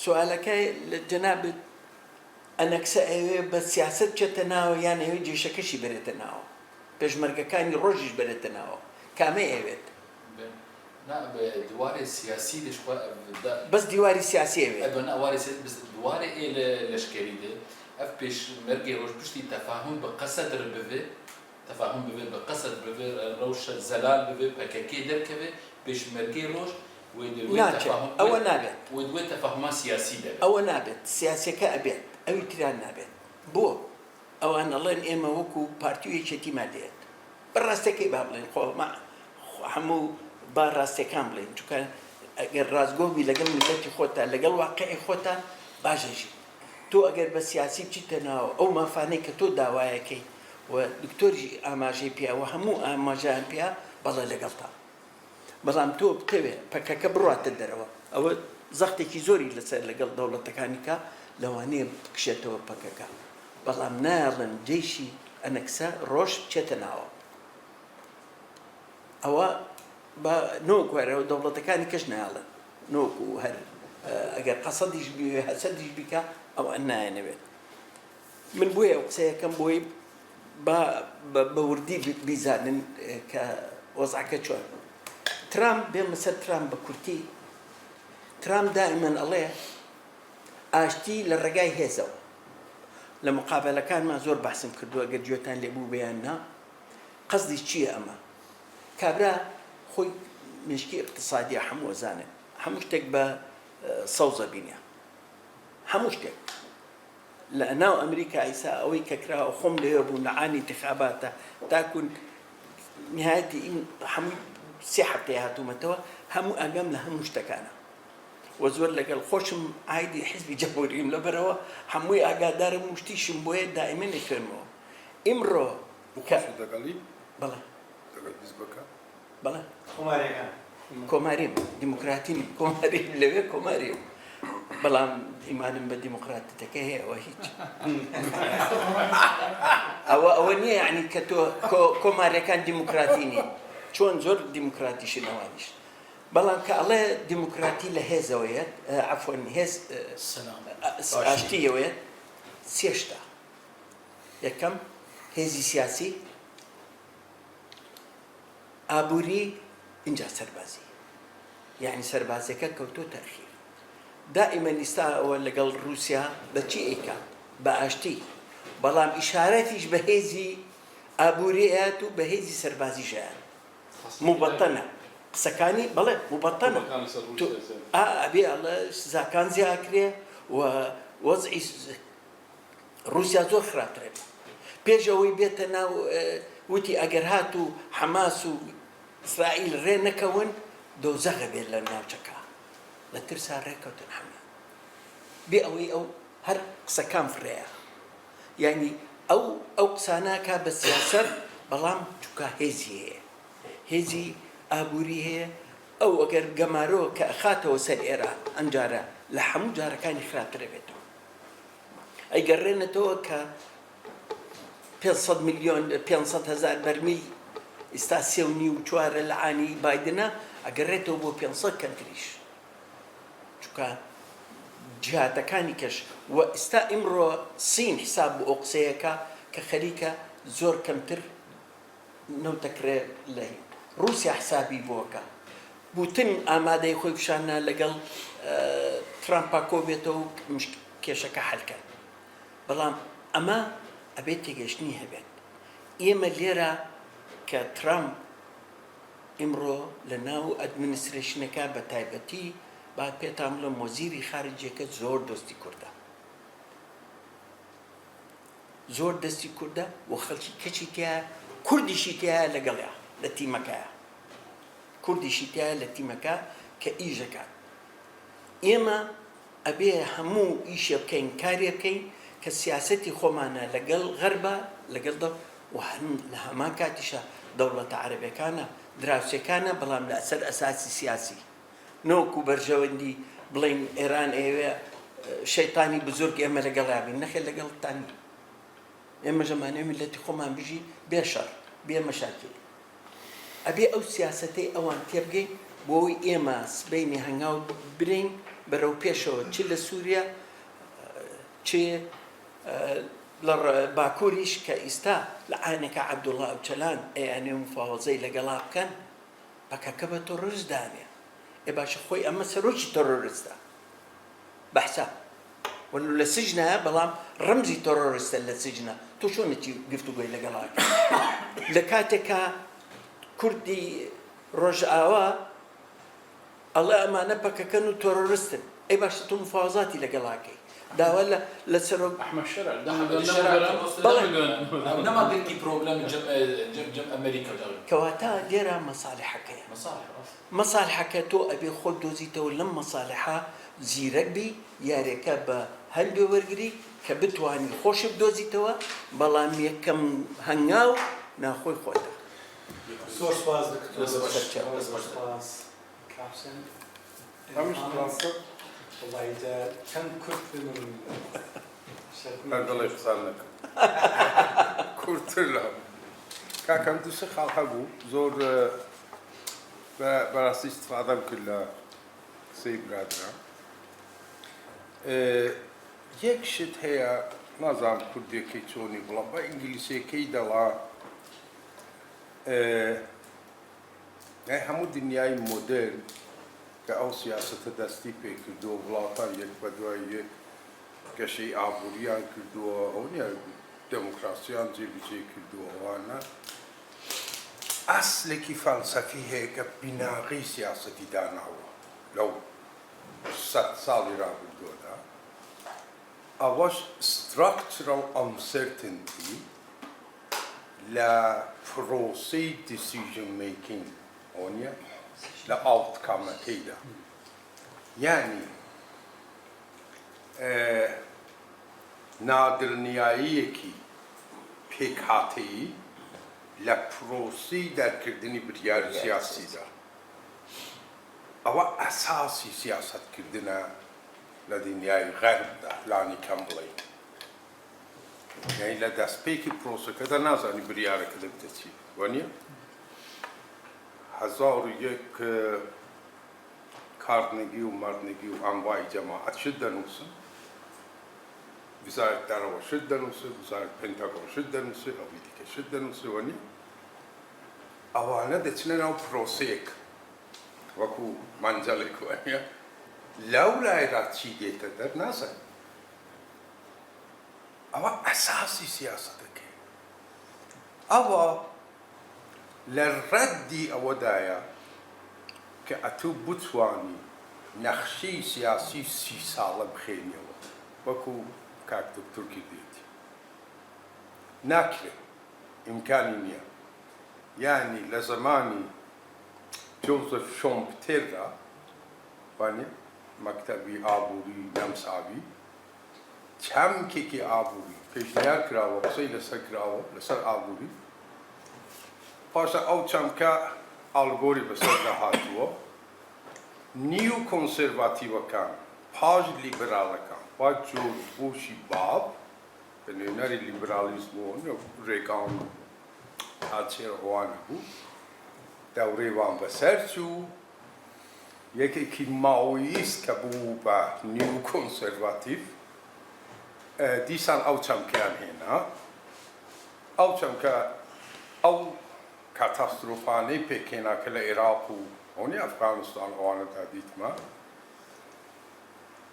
سوالەکەی لە جەنابەت ئەنەکسە ئەوێ بە سیاست چێتە ناوە یان ئەوێ جێشەکەشی بێتە ناوە پێشمەرگەکانی ڕۆژیش بێتە ناوە کامەی ئەوێت دیواری سیاسی بەس دیواری سیاسی ئەوێت دیواری لەشکێری دێ ئەف پێشمەرگی ڕۆژ پشتی تەفاهم بە قەسەد ببێ تفاهم ببێت بە قەسەد ببێ ڕەوشە زەلال ببێ پەکەکەی دەرکەوێ پێشمەرگەی ڕۆژ ئەوە نابێت دوێت تەفاهما سیاسی دەبێت ئەوە نابێت سیاسەکە ئەبێت ئەوی تران نابێت بۆ ئەوان ئەڵێن ئێمە وەکو پارتی و یەکێتیمان دێت بەڕاستەکەی با بڵێن خۆ هەموو با ڕاستەکان بڵێن چونکە ئەگەر ڕازگۆبی لەگەڵ میلەتی خۆتە لەگەڵ واقعی خۆتە باشەژی تۆ ئەگەر بە سیاسی بچیتە ناوە ئەو مافانەی کە تۆ داوایەکەی و دکتۆری ئاماژەی پیاوە هەموو ئاماژیان پیا بەڵێ لەگەڵتا بەڵام تۆ بتەوێ پەکەکە بڕاتە دەرەوە ئەوە زەختێکی زۆری لەسەر لەگەڵ دەوڵەتەکانی کە لەوانەیە بکشێتەوە پەکەکە بەڵام نایڵن جێشی ئەنەکسە ڕۆژ بچێتە ناوە ئەوە بە نۆکوارەوە دەوڵەتەکانی کەش نایڵن نۆکو هەر ئەگەر قەسەدیش بێ هەسەدیش بیکە ئەو نایەنەوێت من بۆیە ئەو قسەیەکەم بۆی بە وردی بیزانن کە وەزعەکە چۆن ترامپ بێمە سەر ترامپ بە کورتی ترامپ دائیمەن ئەڵێ ئاشتی لە ڕێگای هێزەوە لە مقابلەکانمان زۆر باسم کردووە ئەگەر گوێتان لێبوو بەیاننا قەسدی چییە ئەمە کابرا خۆی مشکی اقتصادیە هەموو ئەزانێت هەموو شتێک بە سەوزە بینە هەموو شتێک لە ناو ئەمریکا ئیسا ئەوەی کە کراوە خۆم لێوە بوو نەعانی انتخاباتە تاکون نهایەتی هەمووی سێ هەفتەیە هاتوومەتەوە هەموو ئاگام لە هەموو شتەکانە و زۆر لەگەڵ خۆشم ئایدی حیزبی جەمهورییم لەبەرەوە هەمووی ئاگادارم و شتیشم بۆیە دائیمەن خوێنمەوە ئیمڕۆ دەگەڵی بەڵێ دەگەڵ بیست بکە بەڵێ کۆمارێکان کۆماریم دیموکراتیم کۆماریم لەوێ کۆماریم بەڵام ئیمانم بە دیموکراتەکە هەیە ئەوە هیچ ئەوە نییە یعنی کە تۆ کۆمارەکان دیموکراتی نیە چۆن زۆر دیموکراتیشن ئەوانیش بەڵام کە ئەڵێ دیموکراتی لە هێزەوەیەت عەفوەن هێز ئاشتیەوەیەت سێ شتە یەکەم هێزی سیاسی ئابووری اینجا سەربازی یعنی سەربازەکە کەوتۆ تەرخیر دائیمەن ئێستا ئەوە لەگەڵ رووسیا بە چی ئەیکا بە ئاشتی بەڵام ئیشارەتیش بە هێزی ئابووری هەیەت و بە هێزی سەربازی ژیان مبەتەنە قسەکانی بەڵێ مبەتەنە ئەبێ ئەڵێ سزاکان زیاکرێ و وەزعی رووسیا زۆر خراپترێ پێش ئەوەی بێتە ناو وتی ئەگەر هات و حەماس و ئیسرائیل ڕێ نەکەون دۆزەخە بێت لە ناوچەکە لە ترسا ڕێکەوتن هەموو بێ ئەوەی ئەو هەر قسەکان فرەیە یعنی ئەو قساناکە بە سیاسەت بەڵام چووکە هێزی هەیە هێزی ئابووری هەیە ئەو ئەگەر گەمارۆ کە ئەخاتەوە سەر ئێران ئەنجارە لە هەموو جارەکانی خراپترە بێتەوە ئەیگەڕێنێتەوە کە 500 میلیۆن 500,000 بەرمیل ئێستا 3.4 لە عانی بایدنە ئەگەڕێتەوە بۆ 500 کەنتریش چونکە جهاتەکانی کەش و ئێستا ئیمڕۆ سین حساب بۆ ئەو قسەیەکە کە خەریکە زۆر کەمتر نەوتەکرێ لە رووسیا حسابی بۆکە بوتن ئامادەی خۆی پیشانە لەگەڵ ترامپا کۆ بێتەوە و کێشەکە حەلکە بەڵام ئەمە ئەبێت تێگەشتنی هەبێت ئێمە لێرە کە ترامپ ئیمڕۆ لە ناو ئەدمینسترێشنەکە بە تایبەتی با پێتان بڵێم وەزیری خارجیەکە زۆر دەستی کوردە زۆر دەستی کوردە و خەڵکی کەچی تایە کوردیشی تایە لەگەڵیا لە تیمەکەیە کوردیشی تایە لە تیمەکە کە ئیژەکات ئێمە ئەبێ هەموو ئیشە بکەین کارێ بکەین کە سیاسەتی خۆمانە لەگەڵ غەربە لەگەڵ و لە هەمان کاتیشە دەوڵەتە عەرەبیەکانە دراوسێکانە بەڵام لە ئەسەر ئەساسی سیاسی نۆکو بەرژەوەندی بڵین ئێران ئێوێ شەیتانی بزرگ ئێمە لەگەڵا بین نەخێت لەگەڵتانی ئێمە ژەمانەیە میلەتی خۆمان بژی بێ شەڕ بێ مەشاکل ئەبێ ئەو سیاسەتەی ئەوان تێبگەین بۆی ئێمە سبەینی هەنگاو برین بەرەو پێشەوە چ لە سووریا چ لە باکووریش کە ئیستا لە عانێکە عەبدوڵڵا ئەوچەلان ئەیانێ مفاوەزەی لەگەڵا بکەن بەکەکە بە تۆڕۆریست دانێ ئێ باشە خۆی ئەمە سەرۆکی تۆڕۆریستە بەحسا وەلو لە سجنە بەڵام ڕەمزی تۆڕۆریستە لە سجنە تۆ چۆنێکی گفتوگۆی لەگەڵاکە لە کاتێکە کوردی ڕۆژئاوا ئەڵێ ئەمانە پەکەکەن و تۆڕۆریستن ئەی باشە تۆ مفاوەزاتی لەگەڵاکەی داوا لەسەر احمد شرع نما قلتي بروبلم جم امريكا کەواتە لێرە مەساڵحەکەیە مصالح مەساڵحەکە تۆ ئەبێ خۆت دۆزیتەوە لەم مەساڵحە زیرەک بی یاریەکە بە هەندێ وەرگری کە بتوانی خۆشی بدۆزیتەوە بەڵام یەکەم هەنگاو ناخۆی خۆتە زۆر سپاس دکتۆر سەرچاوە. زۆر سپاس کاپسن هەمیش وڵی چەند کورت هەر دڵێ قسان نەکەم کورتتر لە کاکەم دووسە خاڵ هەبوو زۆر بەڕاستی استفادەم کرد لە قسەی برادرا یەک شت هەیە نازانم کوردێکی چۆنی بڵام بە ئینگلیسیەکەی دەڵا هەموو دنیای مۆدرن کە ئەو سیاسەتە دەستی پێ کردووە وڵاتان یەک بە دوای یەک گەشەی ئابووریان کردووە ئەو نیە دەموکراسیان جێبجێ کردووە ئەوانە ئەسلێکی فەلسەفی هەیە کە بیناغی سیاسەتی داناوە لەو 100 ساڵی ڕابردووەدا ئەوەش structural uncertainty لە پرۆسەی decision making ئەو نیە لە ئاوتکامەکەیدا یعنی نادڵنیاییەکی پێکهاتەیی لە پرۆسی دەرکردنی بریاری سیاسیدا ئەوە ئەساسی سیاسەتکردنە لە دنیای غەربدا لانی کەم بڵێین یعنی لە دەستپێکی پرۆسەکەدا نازانی بریارەکە دەبتە چی وانە 1001 کارنگی و مردنگی و ئەنوای جەماعەت شت دەنووسن وزارەت دارەوە شت دەنووسن وزارەت پێنتاگۆن شت دەنووسن ئەوی دیکە شت دەنووسن وانە ئەوانە دەچنە ناو پرۆسەیەک وەکو مانجەڵێک وانە لەو لایدا چی دێتە دەر نازانین ئەوە ئەساسی سیاسەتەکەی ئەوە لە ڕەدی ئەوەدایە کە ئەتوو بتوانی نەخشەی سیاسی 30 ساڵە بخێنیەوە وەکو کاک دکتۆر کردێتی ناکرێت ئیمکانی نییە یعنی لە زمانی جۆزف شۆمپتێردا وانێ مەکتەبی ئابووری نەمساوی چەمکێکی ئابووری پێشنیار کراوە قسەی لەسەر کراوە لەسەر ئابووری پاشە ئەو چەمکە ئالگۆری بەسەردا هاتووە نیو کۆنسێرڤاتیڤەکان پاش لیبراڵەکان پاش جۆرج بوشی باب کە نوێنەری لیبرالیزم و ڕێگان هاچێڕەوانە بوو دەورەیوان بەسەر چوو یەکێکی ماوۆیست کە بوو بە نیو کۆنسێرڤاتیڤ دیسان ئەو چەمکیان هێنا ئەو چەمکە ئەو کاتاسترۆفانەی پێکێنا کە لە عێراق و ئەوەی ئەفغانستان ئەوانەدا دیتمە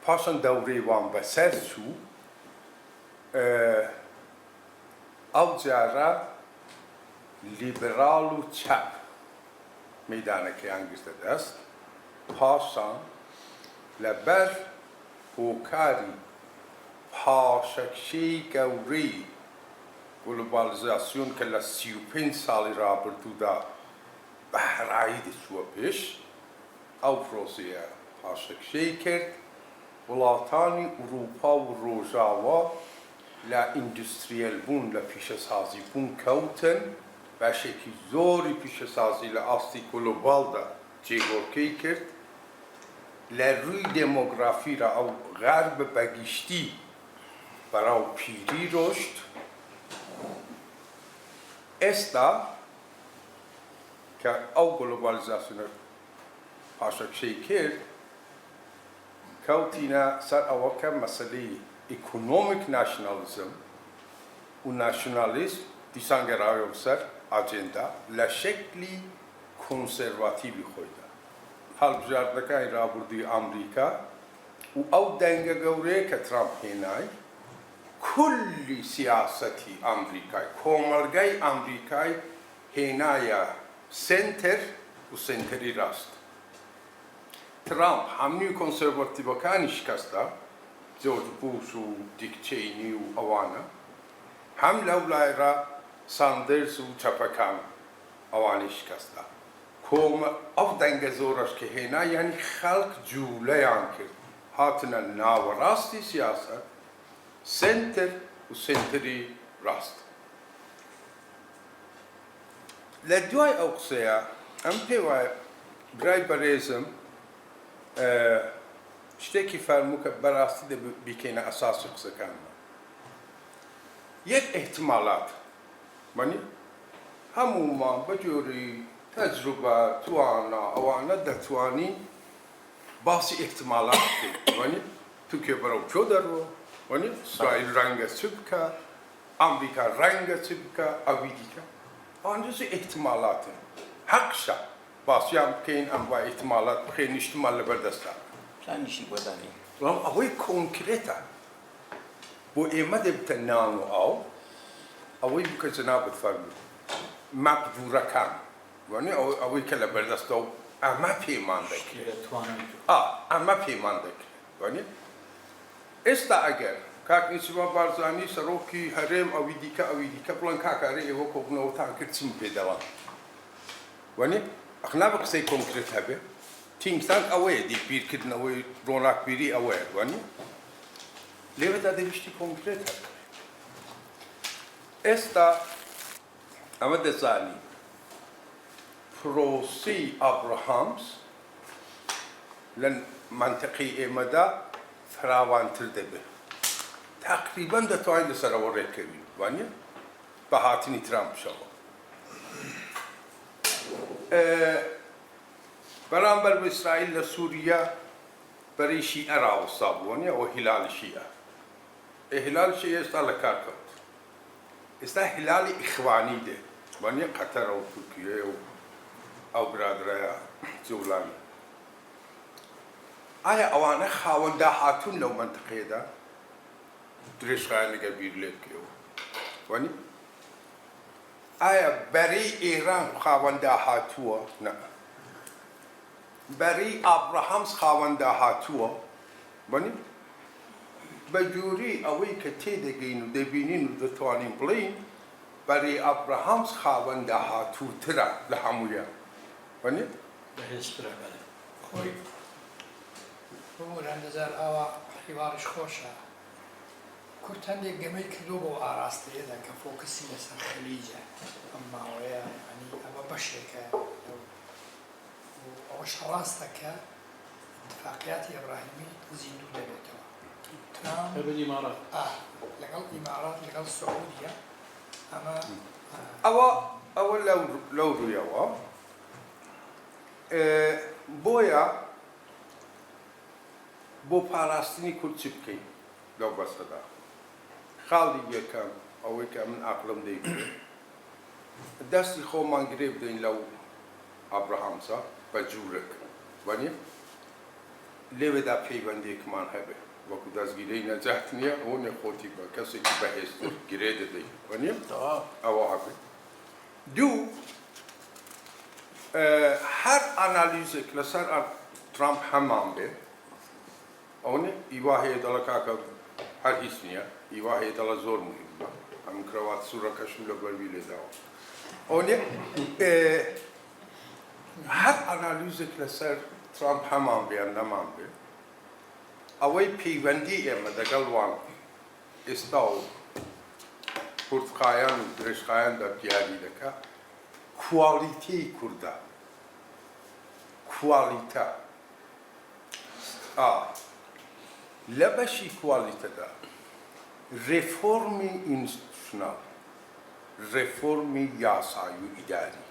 پاشان دەورەیوان بەسەر چوو ئەو جارە لیبرال و چەپ مەیدانەکەیان گرتە دەست پاشان لەبەر هۆکاری پاشەکشەی گەورەی گلۆبالیزاسیۆن کە لە 35 ساڵی ڕابردوودا بەهرایی دەچووە پێش ئەو پرۆسەیە پاشەکشەی کرد وڵاتانی ئوروپا و ڕۆژاوە لە ئیندوستریەل بوون لە پیشەسازی بوون کەوتن بەشێکی زۆری پیشەسازی لە ئاستی گلۆبالدا جێگۆڕکەی کرد لە ڕووی دێمۆگرافیرە ئەو غەرب بەگشتی بەراو پیری ڕۆشت ئێستا کە ئەو گلۆبالیزاسیۆنە پاشەکشەی کرد کەوتینە سەر ئەوە کە مەسەلەی ئیکۆنۆمیک ناشنالیزم و ناشنالیزم دیسان گەڕاوە سەر ئاجێندا لە شەکلی کۆنسێرڤاتیڤی خۆیدا هەڵبژاردنەکانی ڕابردووی ئەمریکا و ئەو دەنگە گەورەیە کە ترامپ هێنای کولی سیاسەتی ئەمریکای کۆمەڵگەی ئەمریکای هێنایە سنتەر و سنتەری ڕاست ترامپ هەمووی کۆنسێرڤاتیڤەکانی شکەستە جورج بوش و دیک چینی و ئەوانە هەم لەو لایڕا ساندرس و چەپەکان ئەوانەی شکەستا کۆمە ئەو دەنگە زۆرەش کە هێنا یعنی خەڵک جوولەیان کرد هاتنە ناوەڕاستی سیاسەت سنتر و سنتری ڕاست لە دوای ئەو قسەیە ئەم پێ وایە برای بەڕێزم شتێکی فەرموو کە بەڕاستی بیکەینە ئەساسی قسەکانمان یەک احتمالات وەنی هەموومان بە جۆری تەجروبە توانە ئەوانە دەتوانی باسی احتمالات بکەین وەنی تورکیە بەرەو چۆ دەڕۆ وەنی ئیسرائیل ڕەنگە چ بکە ئەمریکا ڕەنگە چ بکە ئەوی دیکە ئەوان جزء احتمالاتن حەقشە باسییان بکەین ئەم با احتمالات بخێن نیشتمان لەبەردەستان پلانیشی بۆ دانین بەڵام ئەوەی کۆنکرێتە بۆ ئێمە دەبتە نان و ئاو ئەوەی بکە جەنابەت فەرموو مەقدوورەکان وەنی ئەوەی کە لەبەردەستە و ئەمە پێمان دەکرێت ئەمە پێمان دەکرێت وەنی ئێستا ئەگەر کاک نیچما بارزانی سەرۆکی هەرێم ئەوی دیکە بڵێن کاکارێ ئێوە کۆبوونەوەتان کرد چیم پێدەڵان وەنی ئەخنا بە قسەی کۆنکرێت هەبێ تینگستان ئەوەیە دی بیرکردنەوەی ڕۆناکبیری ئەوەیە وەنی لێوەدا دەویستی کۆنکرێت هەبێ ئێستا ئەمە دەزانی پرۆسی ئابراهامس لە منتقی ئێمەدا فراوانتر دەبێت تقریبا دەتوانین لەسەرەوە ڕێکەوین وانە بە هاتنی ترامپشەوە بەرامبەر بە ئیسرائیل لە سووریا بەرەی شیعە ڕاوەستا بووە ئەوە هیلالی شیعە هیلالی شیعە ئێستا لە کار کەوت ئێستا هیلالی ئیخوانی دێت وانە قەتەرە و تورکیە و ئەو برادرایە جوڵانی ئایا ئەوانە خاوەن داهاتوون لەو منتقەیەدا درێژخایەن لەگەر بیر لێ بکەوە وەنی ئایا بەرەی ئێران خاوەن داهاتووە نە بەرەی ئابراهامس خاوەن داهاتووە وەنی بە جووری ئەوەی کە تێدەگەین و دەبینین و دەتوانین بڵین بەرەی ئابراهامس خاوەن داهاتووترە لە هەموویان وەنی بەهێزترە بەڵێ خۆی بۆ هەندەزار ئاوا حیواڕش خۆشە کورد هەندێک گەمەی کردو بۆ ئاراستەیەدا کە فۆکسی لەسەر خەلیجە ئەم ماوەیە ئەنی ئەمە بەشێکە ئەوەش ڕاستە کە اتفاقیاتی ئەبراهیمی زیندوو دەبێتەوە بە ئیمارات لەگەڵ ئیمارات لەگەڵ سعودیە ئەمە ئەوە لەو ڕوویەوە بۆیە بۆ پاراستنی کورد چ بکەین لەو بەسەدا خاڵی یەکەم ئەوەی کە من عەقڵم دەیگرێت دەستی خۆمان گرێ بدەین لەو ئابراهامسا بە جوورێک وەنی لێوێدا پەیوەندێکمان هەبێ وەکو دەستگیرەی نەجات نییە ئەوە نێخۆتی بە کەسێکی بەهێزتر گرێ دەدەین وەنی ئەوە هەبێ دوو هەر ئانالیزێک لەسەر ترامپ هەمان بێ ئەوە ئیوا هەیە دەڵە کاکە هەر هیچ نییە ئیوا هەیە دەڵە زۆر مهمە ئەم کرەوات سوورەکەشم لە بەروی لێداوە ئەوە هەر ئانالیزێک لەسەر ترامپ هەمان بێن نەمان بێ ئەوەی پەیوەندی ئێمە دەگەڵ وان ئێستا و کورتخایان و درێژخایاندا دیاری دەکات کوالیتەی کوردە کوالیتە لە بەشی کوالیتەدا ڕێفۆرمی ئینستیتوشناڵ ڕێفۆرمی یاسایی و ئیداری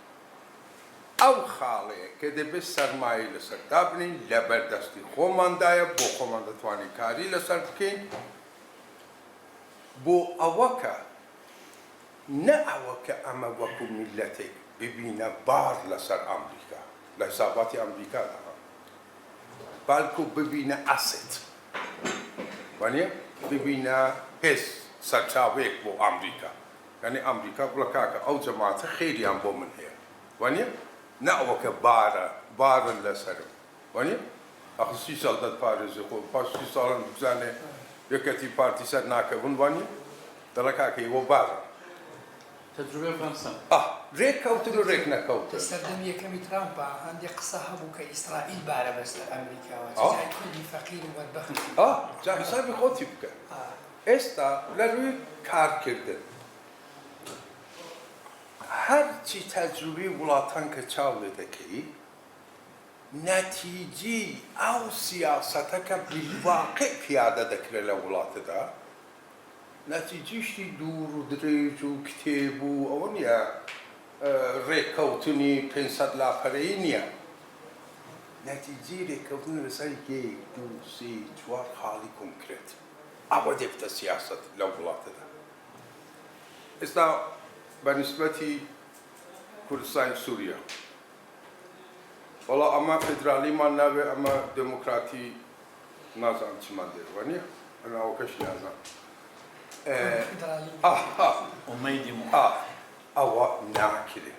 ئەو خاڵەیە کە دەبێت سەرمایە لەسەر دابنین لە بەردەستی خۆماندایە بۆ خۆمان دەتوانین کاری لەسەر بکەین بۆ ئەوە کە نە ئەوە کە ئەمە وەکو میلەتێک ببینە بار لەسەر ئەمریکا لە حساباتی ئەمریکا بەڵکو ببینە ئەسێت وانە ببینە هێز سەرچاوەیەک بۆ ئەمریکا یعنی ئەمریکا بڵە کاکە ئەو جەماعەتە خێریان بۆ من هەیە وانە نە ئەوە کە بارن لەسەرم وانە ئەخ 30 ساڵ دەتپارێزی خۆ پاش 30 ساڵم بزانێ یەکەتی پارتی سەر ناکەبوون وانە دەڵە کاکەی وە بارە تجربة فرنسا ڕێک کەوتن و ڕێک نەکەوتن سەردەم یەکەمی ترامپە هەندێک قسە هەبوو کە ئیسرائیل بارە بەستە ئەمریکاوە جای کوردی فەقیر و بەدبەختی جا حسابی خۆتی بکە ئێستا لە ڕووی کارکردن هەرچی تەجروبەی وڵاتان کە چاو لێ دەکەی نەتیجەی ئەو سیاسەتە کە بالواقع پیادە دەکرێت لە وڵاتەدا نەتیجەیشتی دوور و درێژ و کتێب و ئەوە نییە ڕێککەوتنی 500 لاپەرەیی نییە نەتیجەی ڕێککەوتن لەسەر 1 2 3 4 خاڵی کۆنکرێت ئەوە دێتە سیاست لە وڵاتەدا ئێستا بەنسبەتی کوردستانی سووریا وەڵا ئەمە فێدرالیمان ناوێ ئەمە دموکراتی نازانم چمان دێوە نییە ئەناوەکەش نازان ئەوە ناکرێ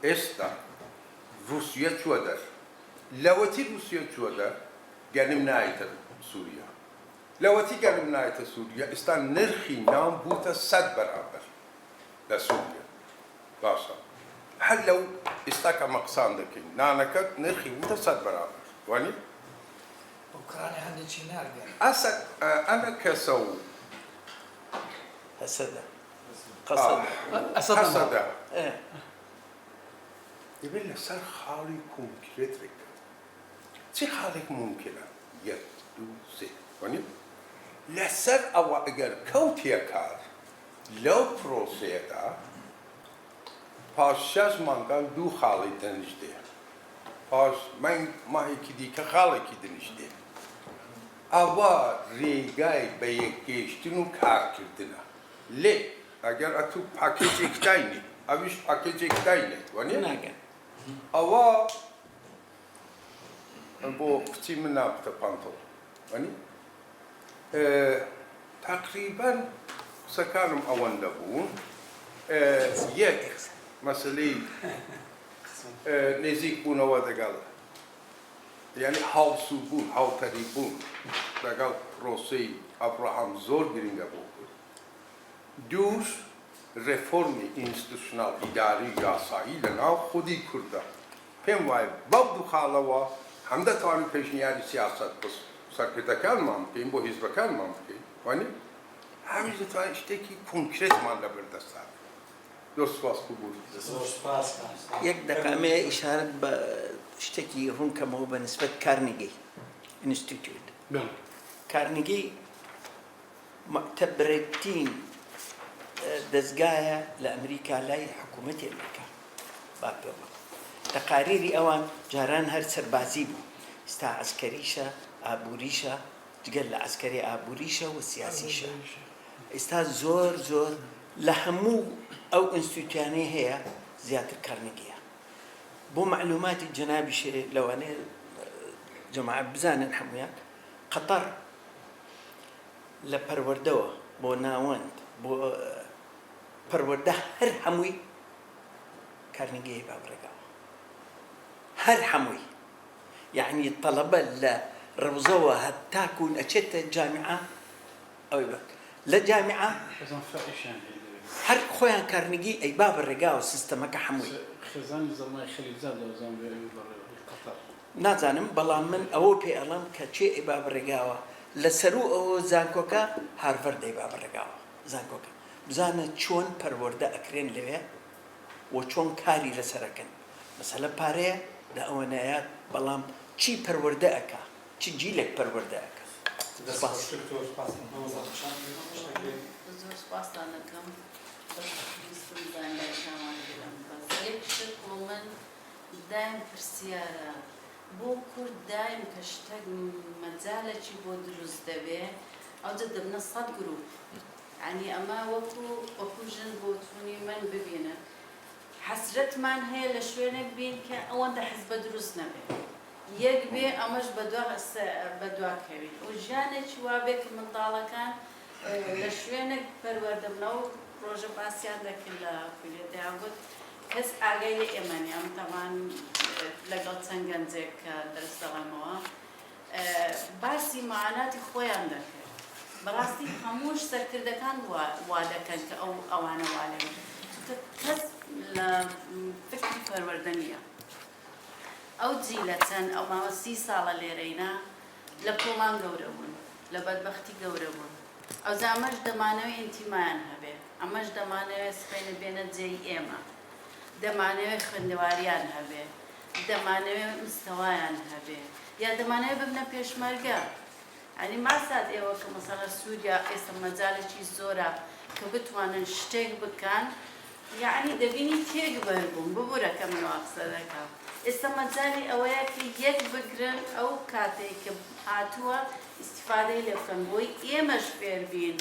ئێستا رووسیا چووە دەر لەوەتی رووسیا چووە دەر گەنم نایتە سووریا لەوەتی گەنم نایتە سووریا ئێستا نرخی نام بووتە 100 بەرابەر لە سووریا باشە هەر لەو ئێستا کە مەقسان دەکەین نانەکەت نرخی بووتە 100 بەرابەر وانی ئوکرانیا هەندێکی ناردێن ئەمە کەسە و حسدا حەسەدە دەبێت لەسەر خاڵی کۆنکرێت ڕێککە چی خاڵێک ممکنە 1 2 3 وانی لەسەر ئەوە ئەگەر کەوتیە کار لەو پرۆسەیەدا پاش 6 مانگان 2 خاڵی دەنیشتێ پاش ماهێکی دیکە خاڵێکی دەنیشتێ ئەوە ڕێگای بە یەکگەیشتن و کارکردنە لێ ئەگەر ئەتوو پاکێجێک داینی ئەویش پاکێجێک داینێ وانە ناگەن ئەوە بۆ کچی من نابتە پانتۆڵ وانی تقریبان قسەکانم ئەوەندە بوون یەک مەسلەی نێزیک بوونەوە دەگەڵ یعنی هاوسوو بوون هاوتەری بوون لەگەڵ پرۆسەی ئەبراهام زۆر گرنگە بوو دووش ڕێفۆرمی ئینستیتوشناڵ ئیداری یاسایی لەناو خودی کوردە پێم وایە بەو دوو خاڵەوە هەم دەتوانین پێشنیاری سیاسەت سەرکردەکانمان بکەین بۆ حیزبەکانمان بکەین وانی هەمیش دەتوانین شتێکی کۆنکرێتمان لەبەردەستا زۆر سوپاس بوو یەک دەقامێ ئیشارەت بە شتێکی ڕوونکەمەوە بە نسبەت کارنیگەی ئینستیتیوت کارنیگەی معتەبرەترین دەستگایە لە ئەمریکا لای حکوومەتی ئەمریکا با پێوە تەقاریری ئەوان جاران هەر سەربازی بوو ئێستا عەسکەریشە ئابووریشە جگەل لە عەسکەری ئابووریشە و سیاسیشە ئێستا زۆر زۆر لە هەموو ئەو ئینستیتوتیانەی هەیە زیاتر کارنیگەیە بۆ معلوماتی جەنابیشێ لەوانەیە جەماعەت بزانن هەموویان قەتەر لە پەروەردەوە بۆ ناوەند بۆ پەروەردە هەر هەمووی کارنیگەی بابڕێگاوە هەر هەمووی یعنی تەڵەبە لە ڕەوزەوە هەتاکوون ئەچێتە جامعە ئەوەی بەک لە جامعە هەر خۆیان کارنیگی ئەی بابڕێگاوە سیستەمەکە هەمووی خێزانی زەڵمای خەلیزاد لەوزان قەتەر نازانم بەڵام من ئەوە پێ ئەڵم کە چێ ئەی بابڕێگاوە لەسەر ئەوە زانکۆکە هارڤەرد ئەی بابڕێگاوە زانکۆکە بزانە چۆن پەروەردە ئەکرێن لەوێ و چۆن کاری لەسەرەکەن مەسەلە پارەیە لە ئەوە نایات بەڵام چی پەروەردە ئەکا چی جیلێک پەروەردە ئەکا زۆر سپاسان دەکەم بەستم زانیاریتان لێرەم بەس یەک شت بۆ من دایم پرسیارە بۆ کورد دایم کە شتێک مەجالێکی بۆ دروست دەبێ ئەوجە دەبنە 100 گروپ یعنی ئەمە وەکو ژن بۆ توونی من ببینن حەسرەتمان هەیە لە شوێنێک بین کە ئەوەندە حیزبە دروست نەبێت یەک بێ ئەمەش بەدواکەوین و ژیانێکی وابێ کە منداڵەکان لە شوێنێک پەروەردەبنەوە ڕۆژە باسییان دەکرد لە کوێدەیان گوت کەس ئاگای لە ئێمەنی ئەم تەمان لەگەڵ چەند گەنجێک کە دەرس دەڵێمەوە باسی معاناتی خۆیان دەکرد بەڕاستی هەمووش سەرکردەکان وا دەکەن کە ئەوانە والێن کەس لە فکری پەروەردە نییە ئەو جیلە چەند ئەو ماوە 30 ساڵە لێرەینا لە کۆڵان گەورە بوون لە بەدبەختی گەورە بوون ئەوجا ئەمەش دەمانەوێت ئینتیمایان هەبێ ئەمەش دەمانەوێت سبەینە بێنە جێی ئێمە دەمانەوێت خوێندەواریان هەبێ دەمانەوێت مستەوایان هەبێ یا دەمانەوێت ببنە پێشمەرگە ئەنی ماسات ئێوە کە مەسەڵە سووریا ئێستا مەجالێکی زۆرە کە بتوانن شتێک بکەن یعنی دەبینی تێک بەربوون ببوورە کە منەوە قسە دەکەم ئێستا مەجالی ئەوەیە کە یەک بگرن ئەو کاتێک کە هاتووە ئیسیفادەی لێ بکەن بۆی ئێمەش فێر بین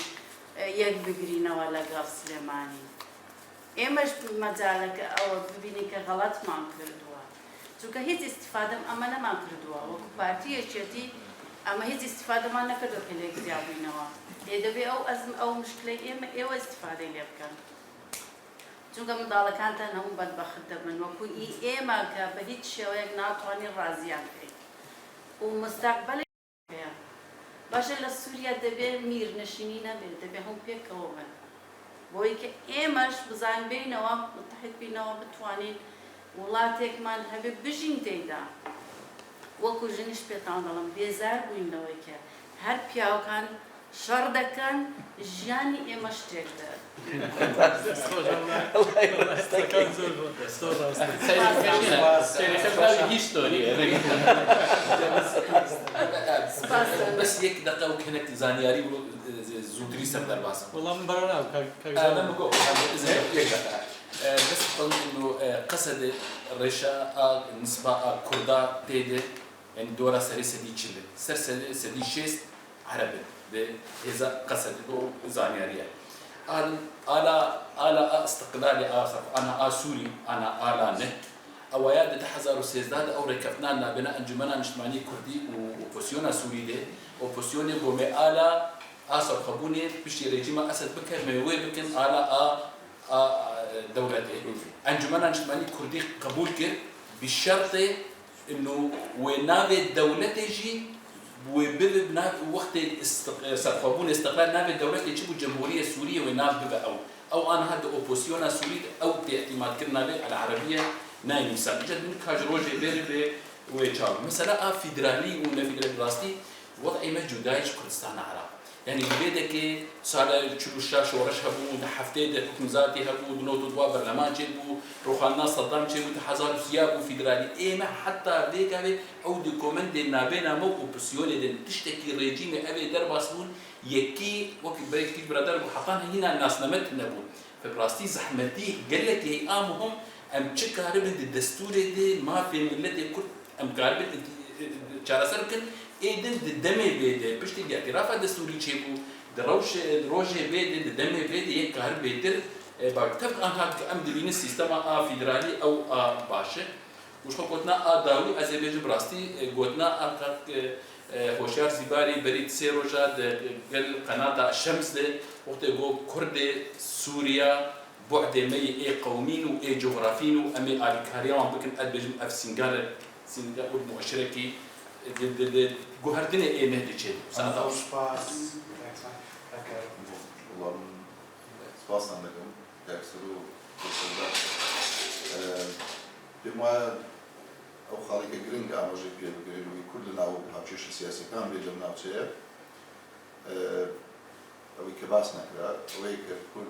یەک بگرینەوە لەگەڵ سلێمانی ئێمەش مەجالەکە ئەوە ببینی کە غەڵەتمان کردووە چونکە هیچ ئیسیفادەم ئەمە نەمان کردووە وەکو پارتیەکێتی ئەمە هیچ ئیسیفادەمان نەکردو کە لێک زیابووینەوە لێ دەبێ ئەو مشکلەی ئێوە ئیسیفادەی لێ بکەن چونکە منداڵەکانتان هەموو بەدبەخت دەبن وەکو ئێمە کە بە هیچ شێوەیەک ناتوانین ڕازیان بکەین و مستەقبەلی هەیە باشە لە سووریا دەبێ میرنشینی نەبێت دەبێ هەموو پێکەوە بن بۆی کە ئێمەش بزان بینەوە متحد بینەوە بتوانین وڵاتێکمان هەبێ بژین تێیدا وەکو ژنیش پێتان دەڵم بێزار بووینەوەی کە هەر پیاوەکان شەڕ دەکەن ژیانی ئێمە شتێک دەر بەس یەک دقە و کەنێک زانیاری زووتری سەر دەرباسم وەڵام بەرەناو بس انه قصد رشا نسبة كردا تيد يعني دورة سري سدي تشيل سر سدي شيست عربي ده إذا قصد زانيارية على استقلال آخر أنا آسوري أنا آلانة أوياد تحزر سيزداد أو ركبنا لنا بناء أنجمنا نجتماعي كردي وبوسيونا سوري ده وبوسيوني بومي آلا آسر خبوني بشي رجيم أسد بكر ميوي بكن آلا دولته أنجمنا نجتماعي كردي قبول كر بالشرط إنه ونابي دولته جي وبذب ناب وقت سرخبون استقلال ناب دولته يجيبوا الجمهورية السورية وناب بقى أو أنا هذا أوبوسيونا سوري أو باعتماد كرنا به على العربية نايم مثال جد من كاجروجي بيربي ويجاو مثلا فيدرالي ولا فيدرالي راستي وضعي موجودايش كردستان عراق يعني بدك صار تشوفوا شورش هبو حفتة حكم ذاتي هبو بنوت دوا برلمان جيبو روحنا صدام جيبو تحزار سيابو فيدرالي إيه حتى ديك هذا أو دوكومنت نابنا مو أوبسيون دين تشتكي ريجيم أبي درباسون يكي وقت بريك كي برادر وحطان هنا الناس نمت نبون فبراستي زحمتي قالت هي آمهم أم تشكارب الدستور دي ما في ملة كل أم قارب شارسركن ایدن دمه بیده پشتی اعتراف دستوری چه بود دروش روزه بیده دمه بیده یک کار بیتر باید طبق آنها که ام دبین سیستم فدرالی او باشه وش قطنا داوی آذربایجان براستی قطنا هوشیار زیباری برید سه روزه قل قناة الشمس ده وقت جو کرد سوریا بعد می ای قومین و ای جغرافین و امی آلیکاریان بکن ادبجم اف سنگار مؤشرکی جوهردني ايه نهدي شيء سنة سباس والله سباس عندكم يكسروا بما او خارج جرينج اماجي بيجرين وكلنا او هاتشيش السياسي كان بيجمعنا وشيء او كباسنا كذا ويك كل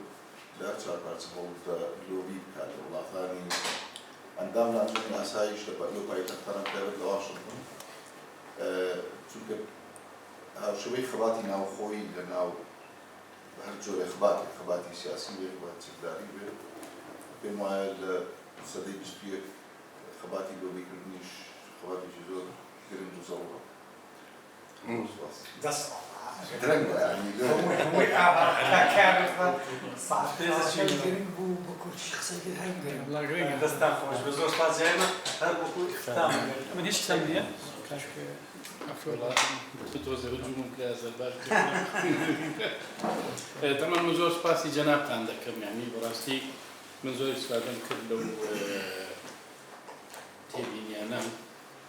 دارتشار بارتس هولد لوبي كان والله ثاني عندنا عندنا سايش لو بايت اكثر من كذا لواشنطن چونکە هاوشێوەی خەباتی ناوخۆی لە ناو هەر جۆرە خەباتی سیاسی بێ خەباتی چەکداری بێ پێم وایە لە سەدەی 21 خەباتی لۆبیکردنیش خەباتێکی زۆر گرنگ و زەوڕە درەنگە هەمووی ئاکارێکمان گرنگ بوو بە کورتی قسەی کرد هەر گرنگ دەستان خۆش بە زۆر سپاس جایمە هەر بۆ من هیچ شتم نییە بتوزع هجومهم كأزرباج طبعا من زور سباسي جناب عندكم يعني براستي من زور استفادة كله تبيني أنا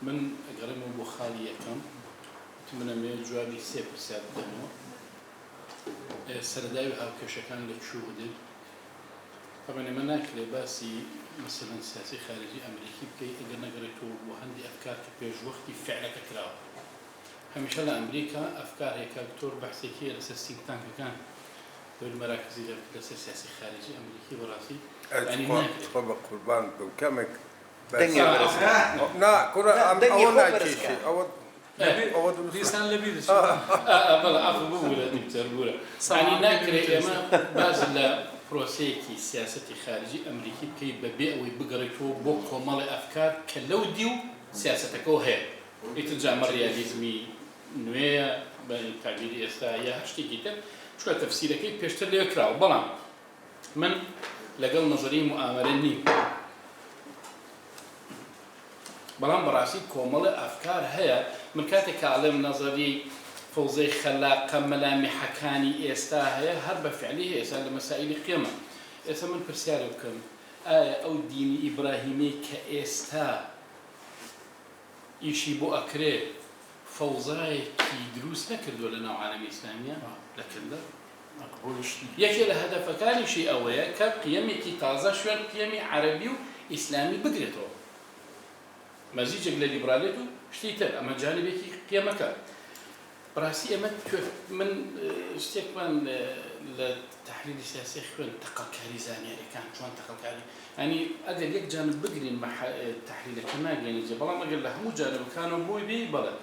من قريم أبو خالي كم تمنى من جوابي سيب سياد دمو سەرەداوی هاوکێشەکان لە چوو بدن طبعا ئێمە ناکرێ باسی مثلا سیاسی خارجی ئەمریکی بکەیت ئەگەر نەگەڕێتەوە بۆ هەندی ئەفکار کە پێشوەختی فعلەکە کراوە هەمیشە لە ئەمریکا ئەفکار هەیە کاکتۆر بەحسێکی لەسەر سینک تانکەکان دەوری مەراکزی لەسەر سیاسی خارجی ئەمریکی بەڕاستی خۆ بە قوربان بم کەمێک دەنگێ نا کوڕە ئەوە ناکێشی ئەوە دیسان لەبیر بەڵێ ئەف بوو لە دیکتەر بوورە ینی ناکرێت ئێمە باز لە پرۆسەیەکی سیاسەتی خارجی ئەمریکی بکەیت بەبێ ئەوەی بگەڕێتەوە بۆ کۆمەڵی ئەفکار کە لەو دی و سیاسەتەکەەوە هەیە ئیتر جامە ڕیالیزمی نوێیە بە تابیری ئێستا یا شتێکی تر چوە تەفسیرەکەی پێشتر لێ کراوە بەڵام من لەگەڵ نەزەری موئامەرە نیم بەڵام بەڕاستی کۆمەڵی ئەفکار هەیە من کاتێک کاڵێم نەزەری فەوزەی خەلاقە مەلامحەکانی ئێستا هەیە هەر بە فعلی هەیە ئێستا لە مەسائیلی قیامە ئێستا من پرسیارە بکەم ئایا ئەو دینی ئیبراهیمی کە ئێستا ئیشی بۆ ئەکرێ فەوزایەکی دروست نەکردووە لە ناو عالەمی ئیسلامیە لەکردە یەکێ لە هەدەفەکانیشی ئەوەیە کە قیەمێکی تازە شوێن قیەمی عەرەبی و ئیسلامی بگرێتەوە مەزیجێک لە لیبرالێت و شتی تر ئەمە جانبێکی قیەمەکە بەڕاستی ئێمە من شتێکمان لە تحلیلی سیاسی خوێن تەقەڵکاری زانیاریەکان چۆن تەقەڵکاری ینی ئەگەر یەک جانب بگرین تحلیلەکە ناگەێنیجێ بەڵام ئەگەر لە هەموو جانبەکانەوە بۆی بێ بەڵێ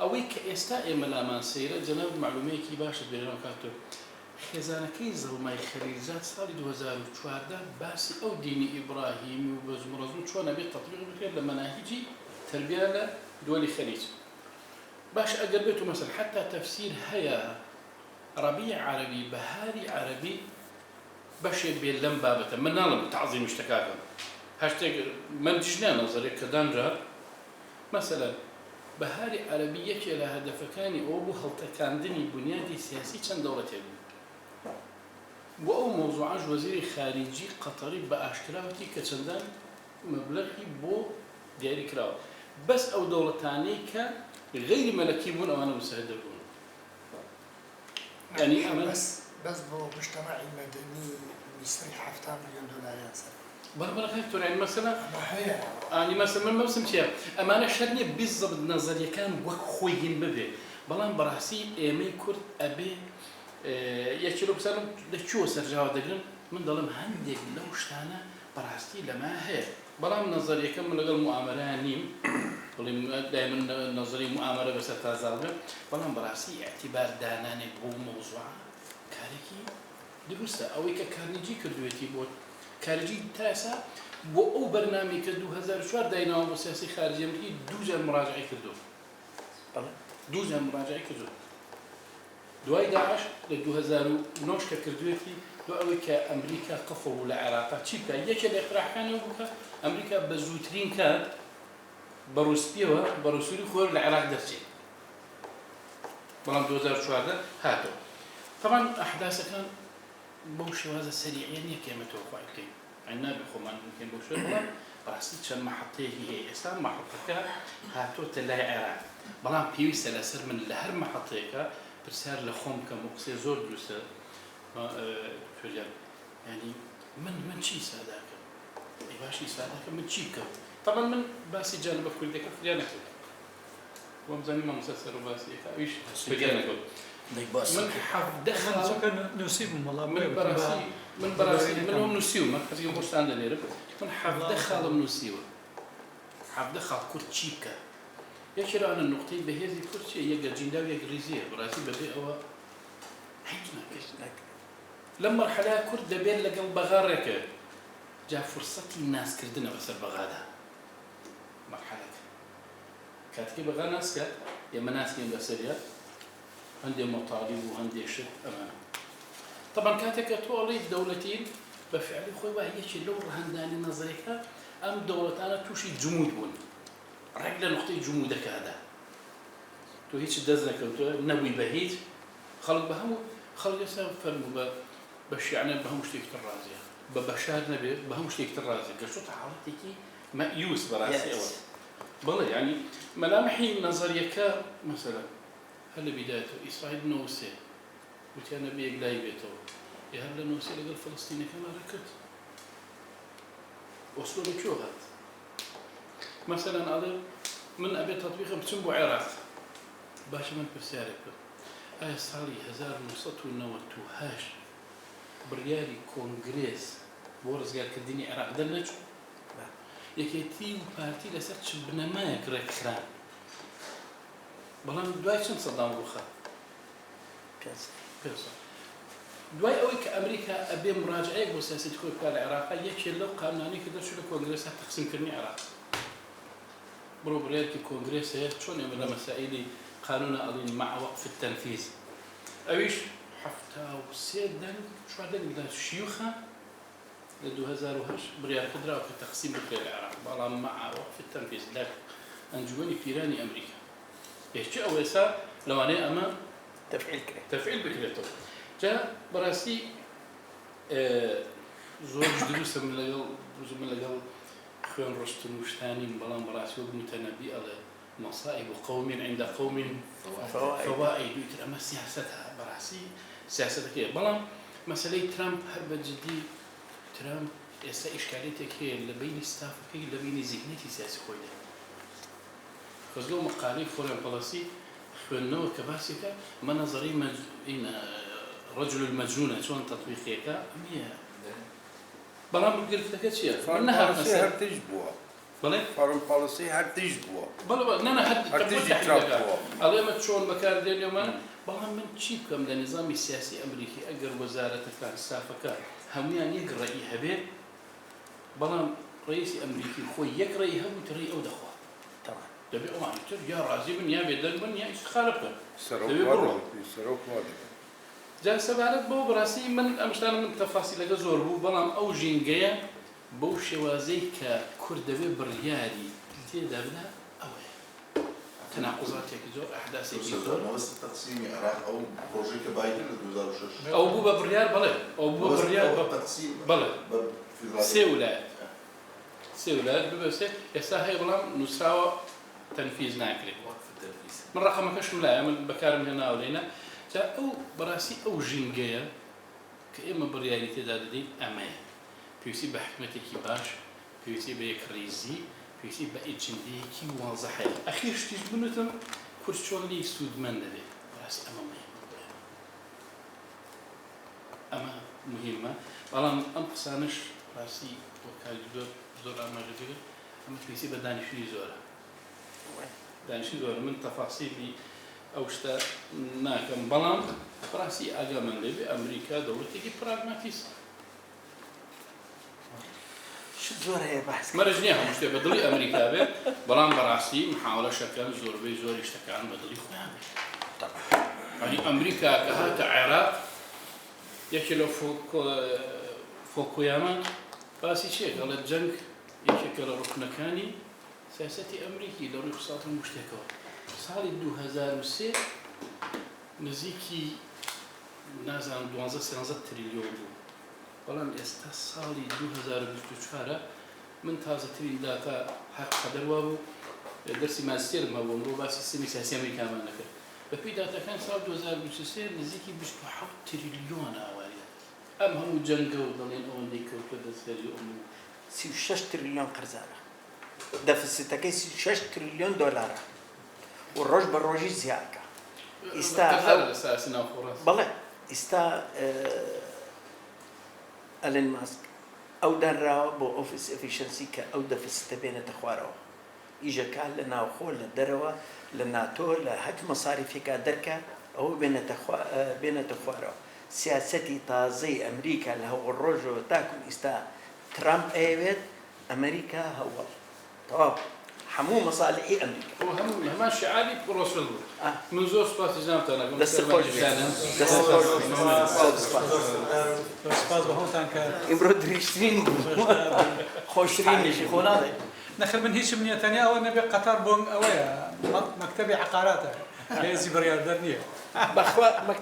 ئەوەی کە ئێستا ئێمە لامان سەیرە جەناب معلومەیەکی باشە بێنەوە کاتۆ خێزانەکەی زەڵمای خەلیلزاد ساڵی 2014 باسی ئەو دینی ئیبراهیمی و بەزمڕەزم چۆن ئەبێت تەطبیق بکرێت لە مەناهیجی تربیە لە دووەلی خەلیج باش ئەگەر بێت و مەسەل حتا تەفسیر هەیە ڕەبیع عەرەبی بەهاری عەرەبی بەشێک بێت لەم بابەتە من ناڵم تەعزیم شتەکاکەم هەشتێک من دژنە نەزەرێک کە دانرا مەسەلەن بەهاری عەرەبی یەکێ لە هەدەفەکانی ئەوە بوو هەڵتەکاندنی بنیادی سیاسی چەند دەوڵەتێک بوو بۆ ئەو مۆزوعاش وەزیری خارجی قەتەری بە ئاشکراوەتی کە چەندان مەبلەغی بۆ دیاری کراوە بەس ئەو دەوڵەتانەی کە غیری مەلەکی بوون ئەوانە مساعدە بوون يعني بس بو مجتمعي مدني مصري 7 مليون دولار ينصر بەڵێ دکتۆر ینی مەسەلە ئانی مەسەلە من بەوسم چییە ئەمانە شەر نییە بیزەبت نەزەریەکان وەک خۆی هین ببێ بەڵام بەڕاستی ئێمەی کورد ئەبێ یەکی لە بسانم لەکوێوە سەرجاوە دەگرن من دەڵێم هەندێک لەو شتانە بەڕاستی لەما هەیە بەڵام نەزەریەکە من لەگەڵ موئامەرەیان نیم بڵێم دایمەن نەزەری موئامەرە بەسەر تازاڵ بێ بەڵام بەڕاستی ئەعتیبار دانانێک بۆ مەوزوعە کارێکی دروستە ئەوەی کە کارنیجی کردوێتی بۆ کارجی تاسا بۆ ئەو بەرنامەی کە 2004 دایناوە بۆ سیاسی خارجی ئەمریکی دووجار مراجعەی کردو دووجار مراجعەی کردو دوای داعش لە 2009 کە کردوێتی دو ئەوەی کە ئەمریکا قفڵ بوو لە عێراقا چی بکە یەکێ لە اقتراحەکانی بووکە ئەمریکا بە زووترین کات بە ڕوسپیەوە بە ڕسووری خۆر لە عێراق دەرچێت بەڵام 2014 هاتەوە طبعا ئەحداسەکان بەو شێوازە سەریعە نییە کە ئێمە تۆخوای بکەین نابێ خۆمان بکەین بۆ شوێن بەڵام بەڕاستی چەند مەحەڵەیەکی هەیە ئێستا مەحەڵەکە هاتۆتە لای عێراق بەڵام پێویستە لەسەر من لە هەر مەحەڵەیەکە پرسیار لە خۆم بکەم و قسەی زۆر دروستە دکتۆریان ینی من چی ئیساداکەم باشی ئیساداکەم من چی بکەم طبعا من باسی جانبە کوردەکە فریان نەکرد بۆم زانی مامۆستا سەر و باسیەکە ئەویش فریان نەکرد من حەفدە نووسیبم وەڵام من بەڕاستی من ئەوم نووسیومە کەسی بۆشتان دەنێرم من حەفدە خاڵم نووسیوە حەفدە خاڵ کورد چی بکە یەکی لەوانە نوقتەی بەهێزی کورد چیە یەک گەرجیندا و یەک ریزیە بەڕاستی بەبێ ئەوە هیچ ناکەیت لەم مەرحەلەیە کورد دەبێت لەگەڵ بەغاڕێکە جا فرسەتی ناسکردنە بەسەر بەغادا مەرحەلەکە کاتێکی بەغا ناسکات ئێمە ناسکەین بەسەریە هەندێک مەطالیب و هەندێک شت ئەمانە طبعا کاتێککە تۆ ئەڵێی دەوڵەتین بە فعلی خۆی وایە یەکی لەو ڕەهەندانی نەزەرێکە ئەم دەوڵەتانە تووشی جمود بوون ڕێک لە نقطەی جمودەکەدا تۆ هیچ دەست نەکەوتووە نەبووی بە هیچ خەڵک بە هەموو خەڵک ئێستا فەرموو بە شیعە بە هەموو شتێکتر ڕازیە بە بەشار نەبێت بە هەموو شتێکتر ڕازیە گەشتوتە حاڵەتێکی مەئیوس بەڕاستی ئەوە بەڵێ ینی مەلامحی نەزەریەکە مەسەلەن هل بدايته إسرائيل بن وسيم وتیانە بەیەک لای بێتەوە هەر لە نووسێ لەگەڵ فەڵەستینەکەمان کرد وەسلۆ لەکوێ هات مەسەلەن ئەڵێ من ئەبێت تەطبیقم بچم بۆ عێراق باشە من پرسیارێک بکەم ئایا ساڵی 1998 بڕیاری کۆنگرێس بۆ ڕزگارکردنی عێراق دەرنەچوو یەکێتی و پارتی لەسەر چ بنەمایەک ڕێکخران بەڵام دوای چەند سەدام ڕووخات دوای ئەوەی کە ئەمریکا ئەبێ مراجعەیەک بۆ سیاسەتی خۆی بکات لە عێراقا یەکێک لەو قانونانەی کە دەرچوو لە کۆنگرێسا تەقسیمکردنی عێراق بڕۆ بڕیارێکی کۆنگرێس هەیە چۆن ئێمە لە مەسائلی قانونە ئەڵین مع وەقف التەنفیذ ئەویش 73 دەنگ 4 دەنگ لە شیوخە لە 2008 بڕیار کراوە کە تەقسیم بکرێت لە عێراق بەڵام مع وەقف التەنفیذ لە ئەنجومەنی پیرانی ئەمریکا پێشتر ئەو ئێستا لەوانەیە ئەمە تەفعیل بکرێتەوە جا بەڕاستی زۆرش دروستە من لەگەڵ خوێن ڕۆشتن و شتانین بەڵام بەڕاستی وەک متەنەبی ئەڵێ مصائب قوم عند قوم فوائد وتر ئەمە سیاسەتە بەڕاستی سیاسەتەکەیە بەڵام مەسەلەی ترامپ هەر بەجددی ترامپ ئێستا ئیشکالێتێک هەیە لە بینی ستافەکەی لە بینی زیگنێتی سیاسی خۆیدا خۆزگە و مەقالەی فۆرێن پەڵەسی خوێندنەوە کە باسێکە مە نەزەری رجل المجنونة شلون تطبيقية مية بلام قلت لك شيء انها هر تجبوها بلى فارم بوليسي هر تجبوها بلى انا هر تجي ترابوها على ما شلون مكان ديال اليوم بلام من تشيب كم للنظام السياسي الامريكي اقر وزاره كان السافكه هميان يقرا يهبه بلام رئيس امريكي خوي يقرا يهب وتري او دخوا طبعا تبي او يا رازي من يا بدل من يا خالقه سروك واضح جا سەبارەت بۆ بڕاستی من ئەمشتانە من تەفاسیلەکە زۆر بوو بەڵام ئەو ژینگەیە بەو شێوازەی کە کورد دەبێ بڕیاری تێدا بدا ئەوەیە تەناقوزاتێکی زۆر ئەحداسێکی زۆر تەقسیمی عێراق ئەو پرۆژەی کە بایدن لە 2006 ئەو بوو بە بڕیار بەڵێ ئەو بوو بە بڕیار بەڵێ سێ ویلایەت ببەستێ ئێستا هەیە بەڵام نووسراوە تەنفیز ناکرێت من ڕقەمەکەشم لایە من بەکارم هێناوە لێنە ئەو بەڕاستی ئەو ژینگەیە کە ئێمە بڕیاری تێدا دەدەین ئەمەیە پێویستی بە حکومەتێکی باش پێویستی بە یەک ڕێزی پێویستی بە ئێجندەیەکی واضحەیە ئەخیر شتیش بنوتم کورد چۆن لی سوودمەند دەبێت بەڕاستی ئەمە ئەمە مهمە بەڵام ئەم قسانش ڕاستی وەکالی زۆر ئاماژەکرد ئەمە پێویستی بە دانیشتنی زۆرە دانیشتنی زۆرە من تەفاسیلی ئەو شتە ناکەم بەڵام بەڕاستی ئاگامان لێبێ ئەمریکا دەوڵەتێکی پراگماتیسە زۆر هەیە بەحس مەرج نییە هەموو شتێ بە دڵی ئەمریکا بێت بەڵام بەڕاستی محاولەشەکان زۆربەی زۆری شتەکان بە دڵی خۆیان بێت ئەمریکا کە هاتە عێراق یەکێ لە فۆکۆیامان باسی چێ دەڵێت جەنگ یەکێکە لە ڕوکنەکانی سیاسەتی ئەمریکی لە ڕووی قسات هەموو شتێکەوە ساڵی 2003 نزیکی نازانم 12-13 تریلیۆن بوو بەڵام ئێستا ساڵی 2024 من تازەترین داتا حەق قەدەروا بوو دەرسی ماستێرمە بۆ ئەمڕۆ باسی سیستەمی سیاسی ئەمریکامان نەکرد بەپێی داتاکان ساڵ 2023 نزیکی 27 تریلیۆن ئاوارە ئەم هەموو جەنگە و دەڵێن ئەوەندەی کەوتە دەستێری ئەم 36 تریلیۆن قەرزارە دەفیسیتەکەی 36 تریلیۆن دۆلارە و ڕۆژ بە ڕۆژی زیادکە ئێستا بەڵێ ئێستا ئەلن ماسک ئەو دانراوە بۆ ئۆفیس ئەفیشەنسی کە ئەو دەفیسیتە بێنێتە خوارەوە ئیژەکان لە ناوخۆ لە دەرەوە لە ناتۆ لە هەر مەساریفێکا دەرکە ئەوە بێنێتە خوارەوە سیاسەتی تازەی ئەمریکا لە هەوڵ ڕۆژەوە تاکو ئێستا ترامپ ئەیەوێت ئەمریکا هەوڵ تەواو هەموو مەساڵحی ئەمریکا هەمان شعاری ڕۆسفێلد بوو من زۆر سوپاسی جنابتانە دەست خۆش سپاس بە هەوتان کە ئیمڕۆ دریشترین خۆشترینیشی خۆ نادەین نەخر من هیچم نییە تەنیا ئەوە نەبێ قەتار بۆم ئەوەیە مەکتەبی عقاراتە هێزی بڕیاردەر نییە بەخوا